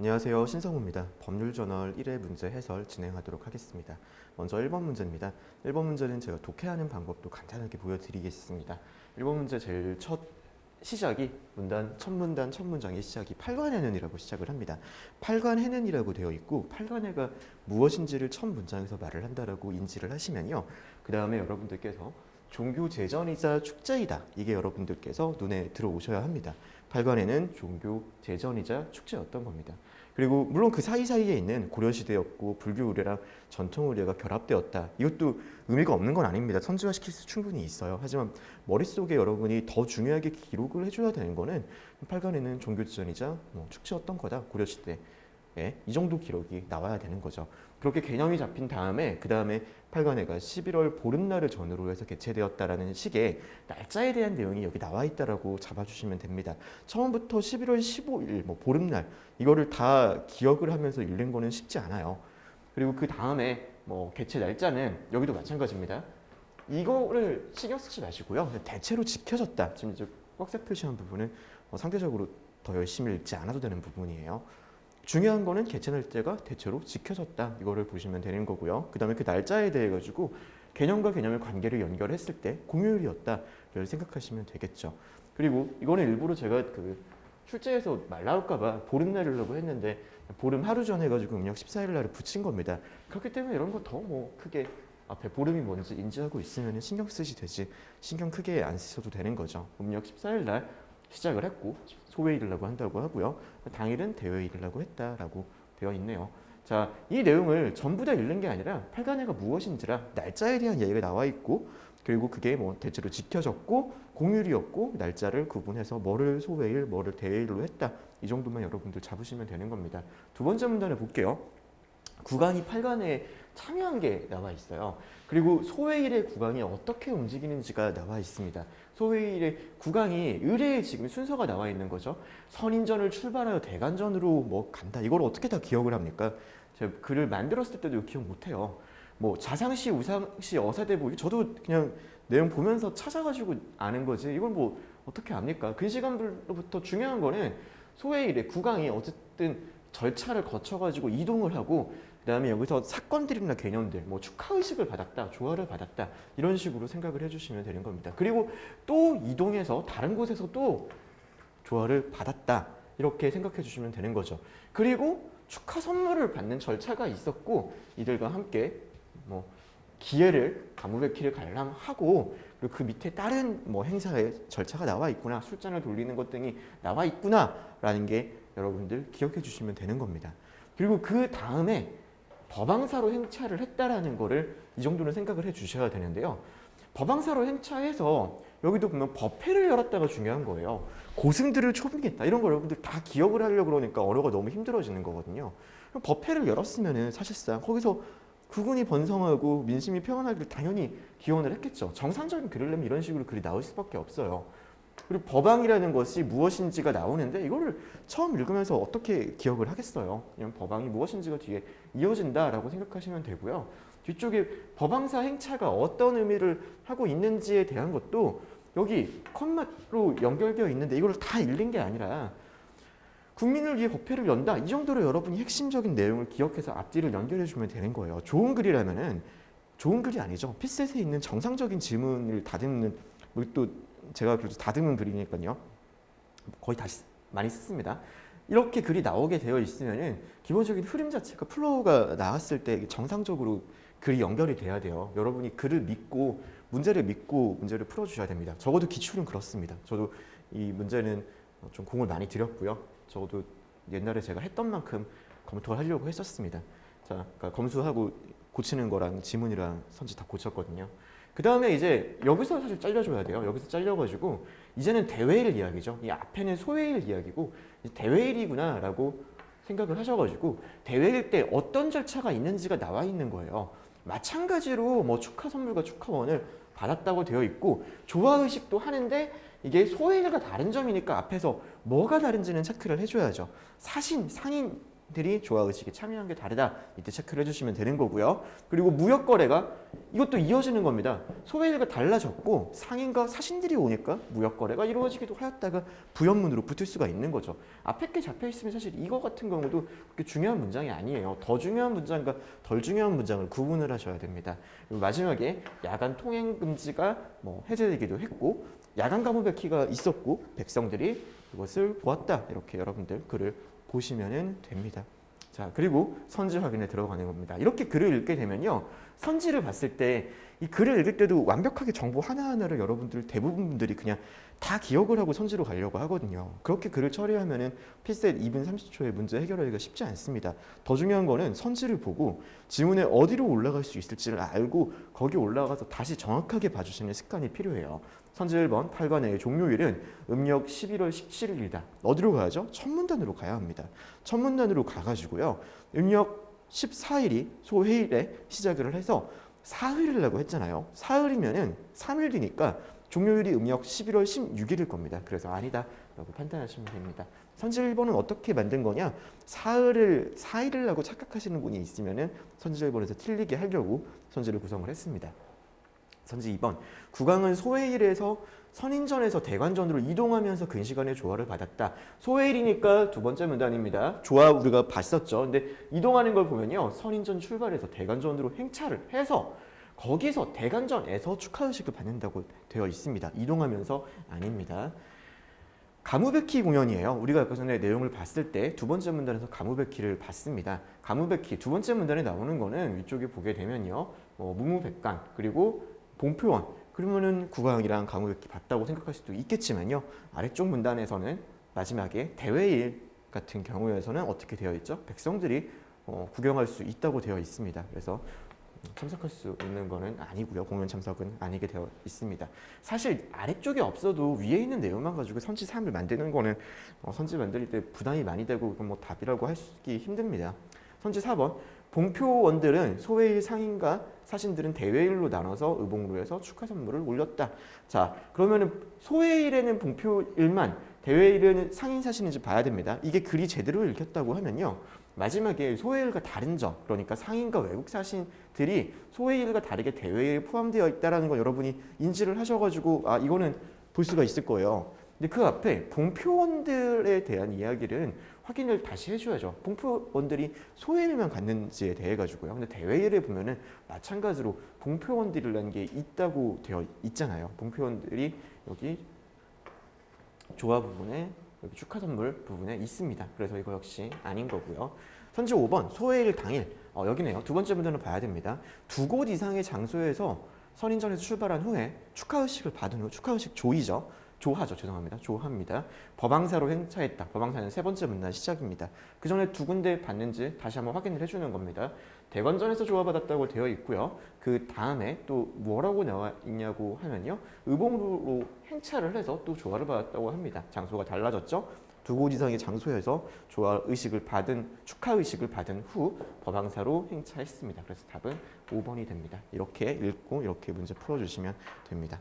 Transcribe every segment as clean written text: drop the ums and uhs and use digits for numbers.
안녕하세요. 신성우입니다. 법률저널 1회 문제 해설 진행하도록 하겠습니다. 먼저 1번 문제입니다. 1번 문제는 제가 독해하는 방법도 간단하게 보여드리겠습니다. 1번 문제 제일 첫 시작이 첫 문장의 시작이 팔관해는이라고 시작을 합니다. 팔관해는이라고 되어 있고 팔관해가 무엇인지를 첫 문장에서 말을 한다라고 인지를 하시면요. 그 다음에 여러분들께서 종교 제전이자 축제이다. 이게 여러분들께서 눈에 들어오셔야 합니다. 팔관에는 종교 제전이자 축제였던 겁니다. 그리고 물론 그 사이사이에 있는 고려시대였고 불교 의례랑 전통 의례가 결합되었다. 이것도 의미가 없는 건 아닙니다. 선지화시킬 수 충분히 있어요. 하지만 머릿속에 여러분이 더 중요하게 기록을 해줘야 되는 거는 팔관에는 종교 제전이자 축제였던 거다. 고려시대. 이 정도 기록이 나와야 되는 거죠. 그렇게 개념이 잡힌 다음에 그 다음에 팔관해가 11월 보름날을 전후로 해서 개최되었다라는 식의 날짜에 대한 내용이 여기 나와 있다라고 잡아주시면 됩니다. 처음부터 11월 15일 보름날 이거를 다 기억을 하면서 읽는 거는 쉽지 않아요. 그리고 그 다음에 개최 날짜는 여기도 마찬가지입니다. 이거를 신경 쓰지 마시고요. 대체로 지켜졌다. 지금 꽉색 표시한 부분은 상대적으로 더 열심히 읽지 않아도 되는 부분이에요. 중요한 거는 개최 날짜가 대체로 지켜졌다. 이거를 보시면 되는 거고요. 그 다음에 그 날짜에 대해 가지고 개념과 개념의 관계를 연결했을 때 공휴일이었다를 생각하시면 되겠죠. 그리고 이거는 일부러 제가 출제에서 말 나올까봐 보름날이라고 했는데 보름 하루 전 해가지고 음력 14일 날을 붙인 겁니다. 그렇기 때문에 이런 거 더 크게 앞에 보름이 뭔지 인지하고 있으면 신경 쓰시 되지 신경 크게 안 쓰셔도 되는 거죠. 음력 14일 날 시작을 했고 소회일이라고 한다고 하고요. 당일은 대회일이라고 했다라고 되어 있네요. 자, 이 내용을 전부 다 읽는 게 아니라 팔관해가 무엇인지라 날짜에 대한 얘기가 나와 있고 그리고 그게 대체로 지켜졌고 공휴일이었고 날짜를 구분해서 뭐를 소회일, 뭐를 대회일로 했다. 이 정도만 여러분들 잡으시면 되는 겁니다. 두 번째 문단을 볼게요. 국왕이 팔관해에 참여한 게 나와 있어요. 그리고 소회일의 국왕이 어떻게 움직이는지가 나와 있습니다. 소회일의 국왕이 의례에 지금 순서가 나와 있는 거죠. 선인전을 출발하여 대간전으로 간다. 이걸 어떻게 다 기억을 합니까? 제가 글을 만들었을 때도 기억 못해요. 자상시, 우상시, 어사대보 저도 그냥 내용 보면서 찾아가지고 아는 거지. 이걸 어떻게 압니까? 그 시간부터 중요한 거는 소회일의 국왕이 어쨌든 절차를 거쳐가지고 이동을 하고 그 다음에 여기서 사건들이나 개념들, 축하의식을 받았다, 조화를 받았다 이런 식으로 생각을 해주시면 되는 겁니다. 그리고 또 이동해서 다른 곳에서 또 조화를 받았다 이렇게 생각해 주시면 되는 거죠. 그리고 축하 선물을 받는 절차가 있었고 이들과 함께 기회를 가무백희를 관람하고 그리고 그 밑에 다른 행사의 절차가 나와 있구나, 술잔을 돌리는 것 등이 나와 있구나라는 게 여러분들 기억해 주시면 되는 겁니다. 그리고 그 다음에 법왕사로 행차를 했다라는 거를 이 정도는 생각을 해 주셔야 되는데요. 법왕사로 행차해서 여기도 보면 법회를 열었다가 중요한 거예요. 고승들을 초빙했다. 이런 거 여러분들 다 기억을 하려고 그러니까 언어가 너무 힘들어지는 거거든요. 법회를 열었으면은 사실상 거기서 국운이 번성하고 민심이 평안하기를 당연히 기원을 했겠죠. 정상적인 글이려면 이런 식으로 글이 나올 수밖에 없어요. 그리고 법왕이라는 것이 무엇인지가 나오는데 이거를 처음 읽으면서 어떻게 기억을 하겠어요. 그냥 법왕이 무엇인지가 뒤에 이어진다라고 생각하시면 되고요. 뒤쪽에 법왕사 행차가 어떤 의미를 하고 있는지에 대한 것도 여기 컴마로 연결되어 있는데 이걸 다 읽는 게 아니라 국민을 위해 법회를 연다. 이 정도로 여러분이 핵심적인 내용을 기억해서 앞뒤를 연결해 주면 되는 거예요. 좋은 글이라면은 좋은 글이 아니죠. 피셋에 있는 정상적인 지문을 다듬는 또 제가 그래도 다듬은 글이니까요. 거의 다 많이 썼습니다. 이렇게 글이 나오게 되어 있으면은 기본적인 흐름 자체가 플로우가 나왔을 때 정상적으로 글이 연결이 돼야 돼요. 여러분이 글을 믿고 문제를 풀어주셔야 됩니다. 적어도 기출은 그렇습니다. 저도 이 문제는 좀 공을 많이 들였고요. 적어도 옛날에 제가 했던 만큼 검토를 하려고 했었습니다. 자, 그러니까 검수하고 고치는 거랑 지문이랑 선지 다 고쳤거든요. 그 다음에 이제 여기서 사실 잘려줘야 돼요. 여기서 잘려가지고 이제는 대회일 이야기죠. 이 앞에는 소회일 이야기고 대회일이구나 라고 생각을 하셔가지고 대회일 때 어떤 절차가 있는지가 나와 있는 거예요. 마찬가지로 축하 선물과 축하원을 받았다고 되어 있고 조화의식도 하는데 이게 소회일과 다른 점이니까 앞에서 뭐가 다른지는 체크를 해줘야죠. 사신, 상인 들이 조화 의식에 참여한 게 다르다. 이때 체크를 해주시면 되는 거고요. 그리고 무역 거래가 이것도 이어지는 겁니다. 소외일가 달라졌고 상인과 사신들이 오니까 무역 거래가 이루어지기도 하였다가 부연문으로 붙을 수가 있는 거죠. 앞에 게 잡혀 있으면 사실 이거 같은 경우도 그렇게 중요한 문장이 아니에요. 더 중요한 문장과 덜 중요한 문장을 구분을 하셔야 됩니다. 그리고 마지막에 야간 통행 금지가 해제되기도 했고 야간 가무백희가 있었고 백성들이 그것을 보았다. 이렇게 여러분들 글을 보시면 됩니다. 자, 그리고 선지 확인에 들어가는 겁니다. 이렇게 글을 읽게 되면요. 선지를 봤을 때 이 글을 읽을 때도 완벽하게 정보 하나하나를 여러분들 대부분 분들이 그냥 다 기억을 하고 선지로 가려고 하거든요. 그렇게 글을 처리하면은 필셋 2분 30초의 문제 해결하기가 쉽지 않습니다. 더 중요한 거는 선지를 보고 지문에 어디로 올라갈 수 있을지를 알고 거기 올라가서 다시 정확하게 봐주시는 습관이 필요해요. 선지 1번 8관의 종료일은 음력 11월 17일이다. 어디로 가야죠? 천문단으로 가야 합니다. 천문단으로 가가지고요. 음력 14일이 소해일에 시작을 해서 사흘이라고 했잖아요. 사흘이면은 3일 뒤니까 종료일이 음력 11월 16일일 겁니다. 그래서 아니다 라고 판단하시면 됩니다. 선지 1번은 어떻게 만든 거냐? 사흘을 4일이라고 착각하시는 분이 있으면은 선지 1번에서 틀리게 하려고 선지를 구성을 했습니다. 선지 2번 국왕은 소해일에서 선인전에서 대관전으로 이동하면서 근시간에 조화를 받았다. 소해일이니까 두 번째 문단입니다. 조화 우리가 봤었죠. 근데 이동하는 걸 보면요. 선인전 출발해서 대관전으로 행차를 해서 거기서 대관전에서 축하의식을 받는다고 되어 있습니다. 이동하면서 아닙니다. 가무백희 공연이에요. 우리가 아까 전에 내용을 봤을 때 두 번째 문단에서 가무백희를 봤습니다. 가무백희 두 번째 문단에 나오는 거는 위쪽에 보게 되면요. 무무백관 그리고 봉표원 그러면은 국왕이랑 가무백희 봤다고 생각할 수도 있겠지만요. 아래쪽 문단에서는 마지막에 대회일 같은 경우에서는 어떻게 되어 있죠? 백성들이 구경할 수 있다고 되어 있습니다. 그래서 참석할 수 있는 거는 아니고요. 공연 참석은 아니게 되어 있습니다. 사실 아래쪽에 없어도 위에 있는 내용만 가지고 선지 3을 만드는 거는 선지 만들 때 부담이 많이 되고 답이라고 하기 힘듭니다. 선지 4번 봉표원들은 소해일 상인과 사신들은 대회일로 나눠서 의복루에서 축하 선물을 올렸다. 자, 그러면은 소해일에는 봉표일만 대회일은 상인 사신인지 봐야 됩니다. 이게 글이 제대로 읽혔다고 하면요. 마지막에 소해일과 다른 점, 그러니까 상인과 외국 사신들이 소해일과 다르게 대회일에 포함되어 있다는 걸 여러분이 인지를 하셔가지고 이거는 볼 수가 있을 거예요. 근데 그 앞에 봉표원들에 대한 이야기를 확인을 다시 해줘야죠. 봉표원들이 소해일만 갖는지에 대해 가지고요. 근데 대회일에 보면은 마찬가지로 봉표원들이라는 게 있다고 되어 있잖아요. 봉표원들이 여기 조화 부분에 여기 축하 선물 부분에 있습니다. 그래서 이거 역시 아닌 거고요. 선지 5번 소해일 당일 여기네요. 두 번째 문제는 봐야 됩니다. 두 곳 이상의 장소에서 선인전에서 출발한 후에 축하의식을 받은 후 축하의식 조합니다. 법왕사로 행차했다. 법왕사는 세 번째 문단 시작입니다. 그 전에 두 군데 봤는지 다시 한번 확인을 해주는 겁니다. 대관전에서 조화받았다고 되어 있고요. 그 다음에 또 뭐라고 나와 있냐고 하면요. 의복루로 행차를 해서 또 조화를 받았다고 합니다. 장소가 달라졌죠. 두 곳 이상의 장소에서 축하 의식을 받은 후 법왕사로 행차했습니다. 그래서 답은 5번이 됩니다. 이렇게 읽고 이렇게 문제 풀어주시면 됩니다.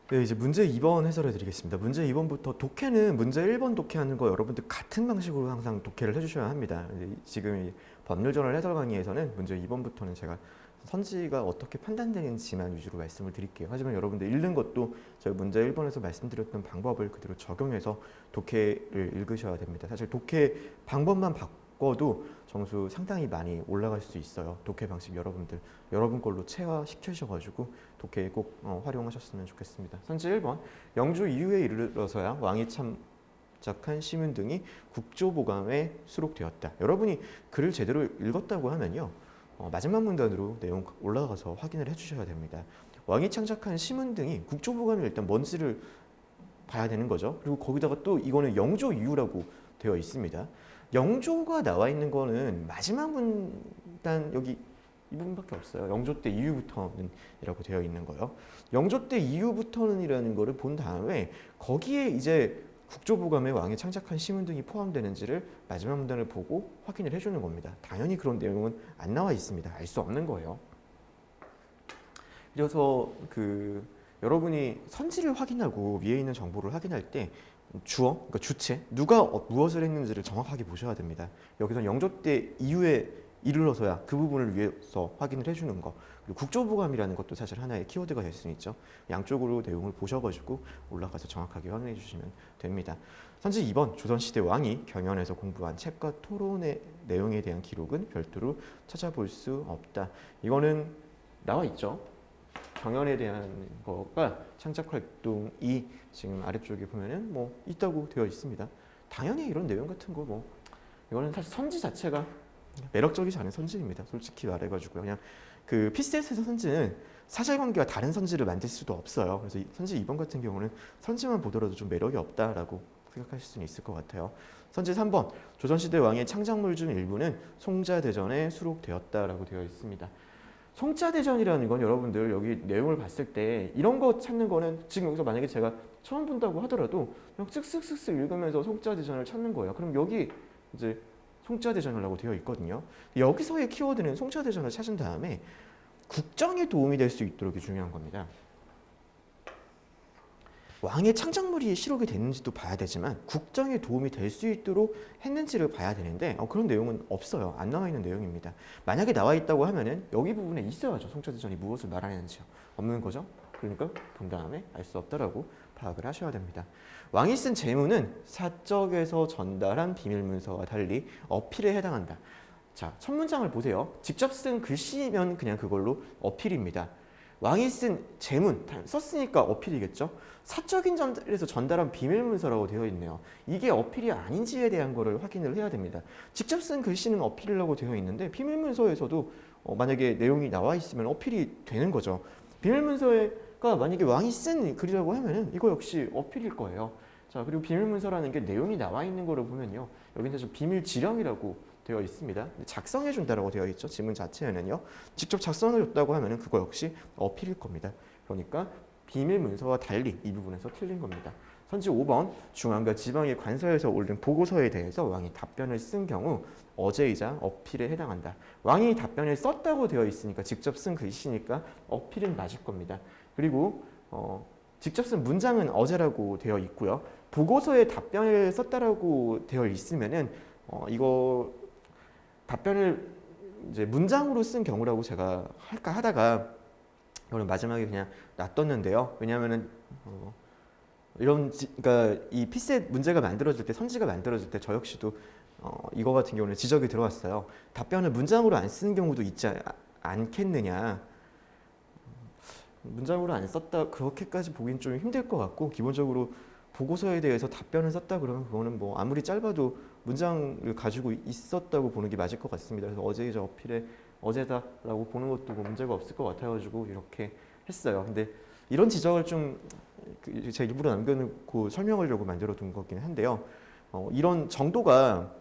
네, 이제 문제 2번 해설해 드리겠습니다. 문제 2번부터 독해는 문제 1번 독해하는 거 여러분들 같은 방식으로 항상 독해를 해주셔야 합니다. 지금 이 법률저널 해설 강의에서는 문제 2번부터는 제가 선지가 어떻게 판단되는지만 위주로 말씀을 드릴게요. 하지만 여러분들 읽는 것도 제가 문제 1번에서 말씀드렸던 방법을 그대로 적용해서 독해를 읽으셔야 됩니다. 사실 독해 방법만 바꿔도 점수 상당히 많이 올라갈 수 있어요. 독해 방식 여러분 걸로 체화시키셔가지고 독해 꼭 활용하셨으면 좋겠습니다. 선지 1번 영주 이후에 이르러서야 왕이 참작한 시민 등이 국조보감에 수록되었다. 여러분이 글을 제대로 읽었다고 하면요. 마지막 문단으로 내용 올라가서 확인을 해주셔야 됩니다. 왕이 창작한 시문 등이 국조보감이 일단 뭔지를 봐야 되는 거죠. 그리고 거기다가 또 이거는 영조 이후라고 되어 있습니다. 영조가 나와 있는 거는 마지막 문단 여기 이 부분밖에 없어요. 영조 때 이후부터는 이라고 되어 있는 거예요. 영조 때 이후부터는 이라는 거를 본 다음에 거기에 이제 국조보감에 왕이 창작한 시문 등이 포함되는지를 마지막 문단을 보고 확인을 해주는 겁니다. 당연히 그런 내용은 안 나와 있습니다. 알 수 없는 거예요. 그래서 여러분이 선지를 확인하고 위에 있는 정보를 확인할 때 주어, 그러니까 주체, 누가 무엇을 했는지를 정확하게 보셔야 됩니다. 여기서 영조 때 이후에 이르러서야 그 부분을 위해서 확인을 해주는 거. 그리고 국조보감이라는 것도 사실 하나의 키워드가 될 수 있죠. 양쪽으로 내용을 보셔가지고 올라가서 정확하게 확인해 주시면 됩니다. 선지 2번, 조선시대 왕이 경연에서 공부한 책과 토론의 내용에 대한 기록은 별도로 찾아볼 수 없다. 이거는 나와 있죠. 경연에 대한 거가 창작활동이 지금 아래쪽에 보면은 뭐 있다고 되어 있습니다. 당연히 이런 내용 같은 거 뭐 이거는 사실 선지 자체가 매력적이지 않은 선지입니다. 솔직히 말해가지고 그냥 그 PCS에서 선지는 사실관계와 다른 선지를 만들 수도 없어요. 그래서 선지 2번 같은 경우는 선지만 보더라도 좀 매력이 없다라고 생각하실 수는 있을 것 같아요. 선지 3번, 조선시대 왕의 창작물 중 일부는 송자대전에 수록되었다라고 되어 있습니다. 송자대전이라는 건 여러분들 여기 내용을 봤을 때 이런 거 찾는 거는 지금 여기서 만약에 제가 처음 본다고 하더라도 그냥 쓱쓱쓱쓱 읽으면서 송자대전을 찾는 거예요. 그럼 여기 이제 송자대전이라고 되어 있거든요. 여기서의 키워드는 송자대전을 찾은 다음에 국정에 도움이 될 수 있도록 중요한 겁니다. 왕의 창작물이 실록이 됐는지도 봐야 되지만 국정에 도움이 될 수 있도록 했는지를 봐야 되는데 그런 내용은 없어요. 안 나와 있는 내용입니다. 만약에 나와 있다고 하면은 여기 부분에 있어야죠. 송자대전이 무엇을 말하는지요. 없는 거죠. 그러니까 본 다음에 알 수 없다라고 파악을 하셔야 됩니다. 왕이 쓴 제문은 사적에서 전달한 비밀문서와 달리 어필에 해당한다. 자, 첫 문장을 보세요. 직접 쓴 글씨면 그냥 그걸로 어필입니다. 왕이 쓴 제문, 썼으니까 어필이겠죠. 사적인 전달에서 전달한 비밀문서라고 되어 있네요. 이게 어필이 아닌지에 대한 거를 확인을 해야 됩니다. 직접 쓴 글씨는 어필이라고 되어 있는데 비밀문서에서도 만약에 내용이 나와 있으면 어필이 되는 거죠. 비밀문서가 만약에 왕이 쓴 글이라고 하면은 이거 역시 어필일 거예요. 자, 그리고 비밀문서라는 게 내용이 나와 있는 거를 보면요. 여기는 좀 비밀 지령이라고 되어 있습니다. 작성해 준다라고 되어 있죠. 지문 자체에는요. 직접 작성해 줬다고 하면은 그거 역시 어필일 겁니다. 그러니까 비밀 문서와 달리 이 부분에서 틀린 겁니다. 선지 5번, 중앙과 지방의 관서에서 올린 보고서에 대해서 왕이 답변을 쓴 경우 어제이자 어필에 해당한다. 왕이 답변을 썼다고 되어 있으니까 직접 쓴 글씨니까 어필은 맞을 겁니다. 그리고 직접 쓴 문장은 어제라고 되어 있고요. 보고서에 답변을 썼다라고 되어 있으면은 이거 답변을 이제 문장으로 쓴 경우라고 제가 할까 하다가 오늘 마지막에 그냥 놔뒀는데요. 왜냐하면은 그러니까 이 피셋 문제가 만들어질 때, 선지가 만들어질 때 저 역시도 이거 같은 경우는 지적이 들어왔어요. 답변을 문장으로 안 쓰는 경우도 있지 않겠느냐. 문장으로 안 썼다 그렇게까지 보긴 좀 힘들 것 같고, 기본적으로 보고서에 대해서 답변을 썼다 그러면 그거는 뭐 아무리 짧아도 문장을 가지고 있었다고 보는 게 맞을 것 같습니다. 그래서 어제이자 어필에 어제다라고 보는 것도 뭐 문제가 없을 것 같아가지고 이렇게 했어요. 근데 이런 지적을 좀 제가 일부러 남겨놓고 설명하려고 만들어둔 거긴 한데요. 이런 정도가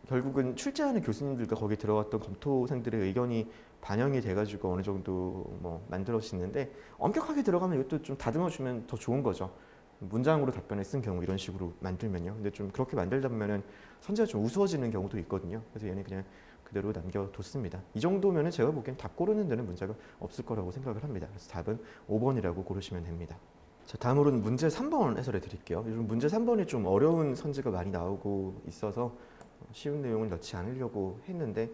결국은 출제하는 교수님들과 거기 들어갔던 검토생들의 의견이 반영이 돼가지고 어느 정도 뭐 만들어지는데, 엄격하게 들어가면 이것도 좀 다듬어주면 더 좋은 거죠. 문장으로 답변을 쓴 경우 이런 식으로 만들면요. 근데 좀 그렇게 만들다 보면은 선지가 좀 우스워지는 경우도 있거든요. 그래서 얘는 그냥 그대로 남겨뒀습니다. 이 정도면은 제가 보기엔 답 고르는 데는 문제가 없을 거라고 생각을 합니다. 그래서 답은 5번이라고 고르시면 됩니다. 자, 다음으로는 문제 3번 해설해 드릴게요. 요즘 문제 3번이 좀 어려운 선지가 많이 나오고 있어서 쉬운 내용은 넣지 않으려고 했는데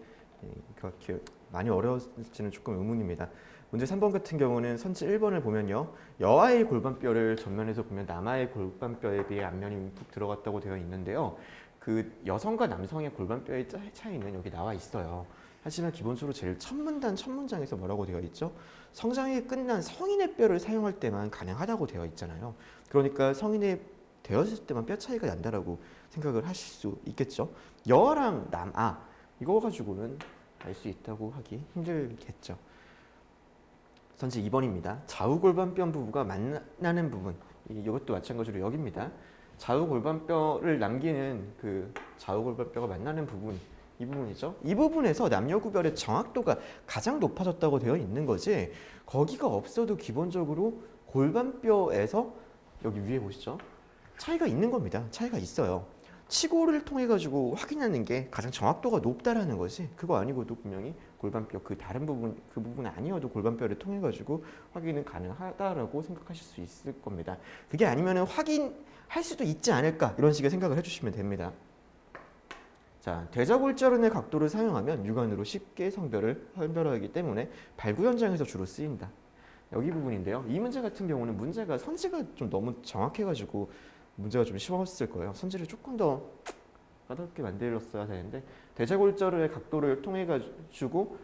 그렇게 많이 어려울지는 조금 의문입니다. 문제 3번 같은 경우는 선지 1번을 보면요. 여아의 골반뼈를 전면에서 보면 남아의 골반뼈에 비해 앞면이 푹 들어갔다고 되어 있는데요. 그 여성과 남성의 골반뼈의 차이는 여기 나와 있어요. 하지만 기본적으로 제일 첫 문단, 첫 문장에서 뭐라고 되어 있죠? 성장이 끝난 성인의 뼈를 사용할 때만 가능하다고 되어 있잖아요. 그러니까 성인이 되었을 때만 뼈 차이가 난다라고 생각을 하실 수 있겠죠. 여아랑 남아 이거 가지고는 알 수 있다고 하기 힘들겠죠. 선지 2번입니다. 좌우 골반뼈 부부가 만나는 부분, 이것도 마찬가지로 여기입니다. 좌우 골반뼈를 남기는 그 좌우 골반뼈가 만나는 부분, 이 부분이죠. 이 부분에서 남녀 구별의 정확도가 가장 높아졌다고 되어 있는 거지, 거기가 없어도 기본적으로 골반뼈에서 여기 위에 보시죠. 차이가 있는 겁니다. 차이가 있어요. 치고를 통해 가지고 확인하는 게 가장 정확도가 높다라는 것이, 그거 아니고도 분명히 골반뼈 그 다른 부분, 그 부분 아니어도 골반뼈를 통해 가지고 확인은 가능하다라고 생각하실 수 있을 겁니다. 그게 아니면은 확인할 수도 있지 않을까, 이런 식의 생각을 해주시면 됩니다. 자, 대자골절은의 각도를 사용하면 육안으로 쉽게 성별을 판별하기 때문에 발구 현장에서 주로 쓰인다. 여기 부분인데요. 이 문제 같은 경우는 문제가 선지가 좀 너무 정확해가지고 문제가 좀 쉬웠을 거예요. 선지를 조금 더 까다롭게 만들었어야 되는데, 대자골절의 각도를 통해 가지고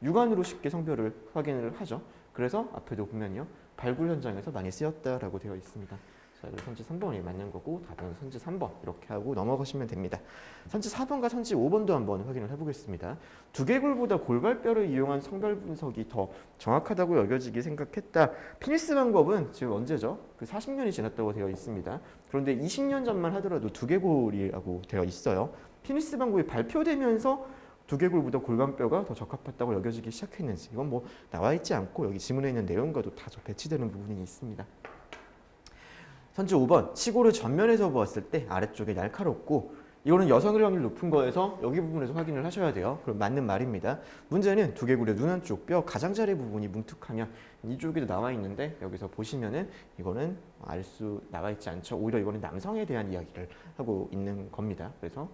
육안으로 쉽게 성별을 확인을 하죠. 그래서 앞에도 보면요, 발굴 현장에서 많이 쓰였다라고 되어 있습니다. 자, 선지 3번이 맞는 거고 답은 선지 3번 이렇게 하고 넘어가시면 됩니다. 선지 4번과 선지 5번도 한번 확인을 해보겠습니다. 두개골보다 골발뼈를 이용한 성별 분석이 더 정확하다고 여겨지기 생각했다. 피니스 방법은 지금 언제죠? 그 40년이 지났다고 되어 있습니다. 그런데 20년 전만 하더라도 두개골이라고 되어 있어요. 피니스 방법이 발표되면서 두개골보다 골반뼈가 더 적합했다고 여겨지기 시작했는지, 이건 뭐 나와 있지 않고 여기 지문에 있는 내용과도 다 배치되는 부분이 있습니다. 선지 5번, 치고를 전면에서 보았을 때 아래쪽에 날카롭고, 이거는 여성일 확률 높은 거에서 여기 부분에서 확인을 하셔야 돼요. 그럼 맞는 말입니다. 문제는 두개골의 눈 한쪽 뼈 가장자리 부분이 뭉툭하면, 이쪽에도 나와 있는데 여기서 보시면은 이거는 알 수 나와 있지 않죠. 오히려 이거는 남성에 대한 이야기를 하고 있는 겁니다. 그래서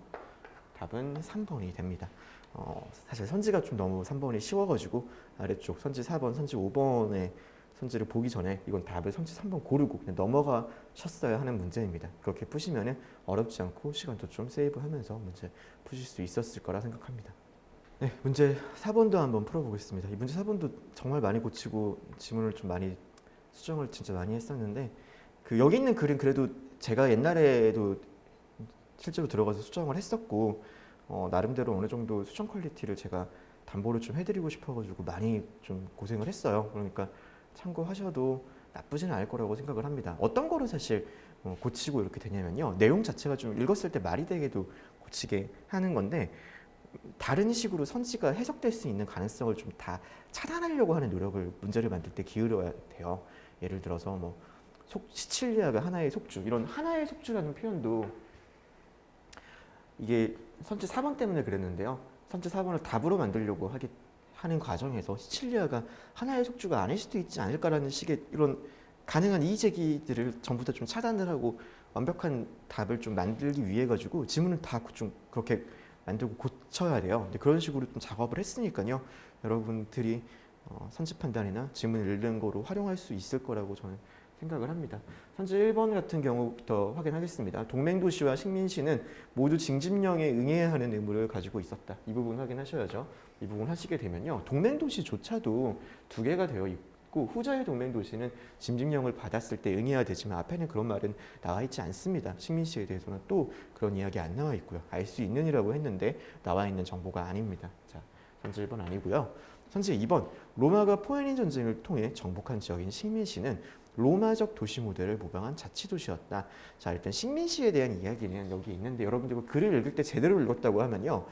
답은 3번이 됩니다. 사실 선지가 좀 너무 3번이 쉬워가지고 아래쪽 선지 4번, 선지 5번의 선지를 보기 전에 이건 답을 선지 3번 고르고 그냥 넘어가셨어야 하는 문제입니다. 그렇게 푸시면은 어렵지 않고 시간도 좀 세이브하면서 문제 푸실 수 있었을 거라 생각합니다. 네, 문제 4번도 한번 풀어보겠습니다. 이 문제 4번도 정말 많이 고치고 지문을 좀 많이 수정을 진짜 많이 했었는데, 그 여기 있는 글은 그래도 제가 옛날에도 실제로 들어가서 수정을 했었고, 나름대로 어느 정도 수정 퀄리티를 제가 담보를 좀 해드리고 싶어가지고 많이 좀 고생을 했어요. 그러니까 참고하셔도 나쁘지는 않을 거라고 생각을 합니다. 어떤 거를 사실 고치고 이렇게 되냐면요, 내용 자체가 좀 읽었을 때 말이 되게도 고치게 하는 건데, 다른 식으로 선지가 해석될 수 있는 가능성을 좀 다 차단하려고 하는 노력을 문제를 만들 때 기울여야 돼요. 예를 들어서 뭐 시칠리아가 하나의 속주, 이런 하나의 속주라는 표현도 이게 선지 4번 때문에 그랬는데요. 선지 4번을 답으로 만들려고 하는 과정에서 시칠리아가 하나의 속주가 아닐 수도 있지 않을까라는 식의 이런 가능한 이의제기들을 전부 다 좀 차단을 하고 완벽한 답을 좀 만들기 위해 가지고 지문을 다 좀 그렇게 만들고 고쳐야 돼요. 근데 그런 식으로 좀 작업을 했으니까요, 여러분들이 선지 판단이나 지문 읽는 거로 활용할 수 있을 거라고 저는 생각을 합니다. 선지 1번 같은 경우부터 확인하겠습니다. 동맹도시와 식민시는 모두 징집령에 응해야 하는 의무를 가지고 있었다. 이 부분 확인하셔야죠. 이 부분 하시게 되면요, 동맹도시조차도 두 개가 되어 있고, 후자의 동맹도시는 징집령을 받았을 때 응해야 되지만 앞에는 그런 말은 나와 있지 않습니다. 식민시에 대해서는 또 그런 이야기 안 나와 있고요. 알 수 있는이라고 했는데 나와 있는 정보가 아닙니다. 자, 선지 1번 아니고요. 선지 2번, 로마가 포에닌 전쟁을 통해 정복한 지역인 식민시는 로마적 도시 모델을 모방한 자치도시였다. 자, 일단 식민시에 대한 이야기는 여기 있는데, 여러분들 글을 읽을 때 제대로 읽었다고 하면요,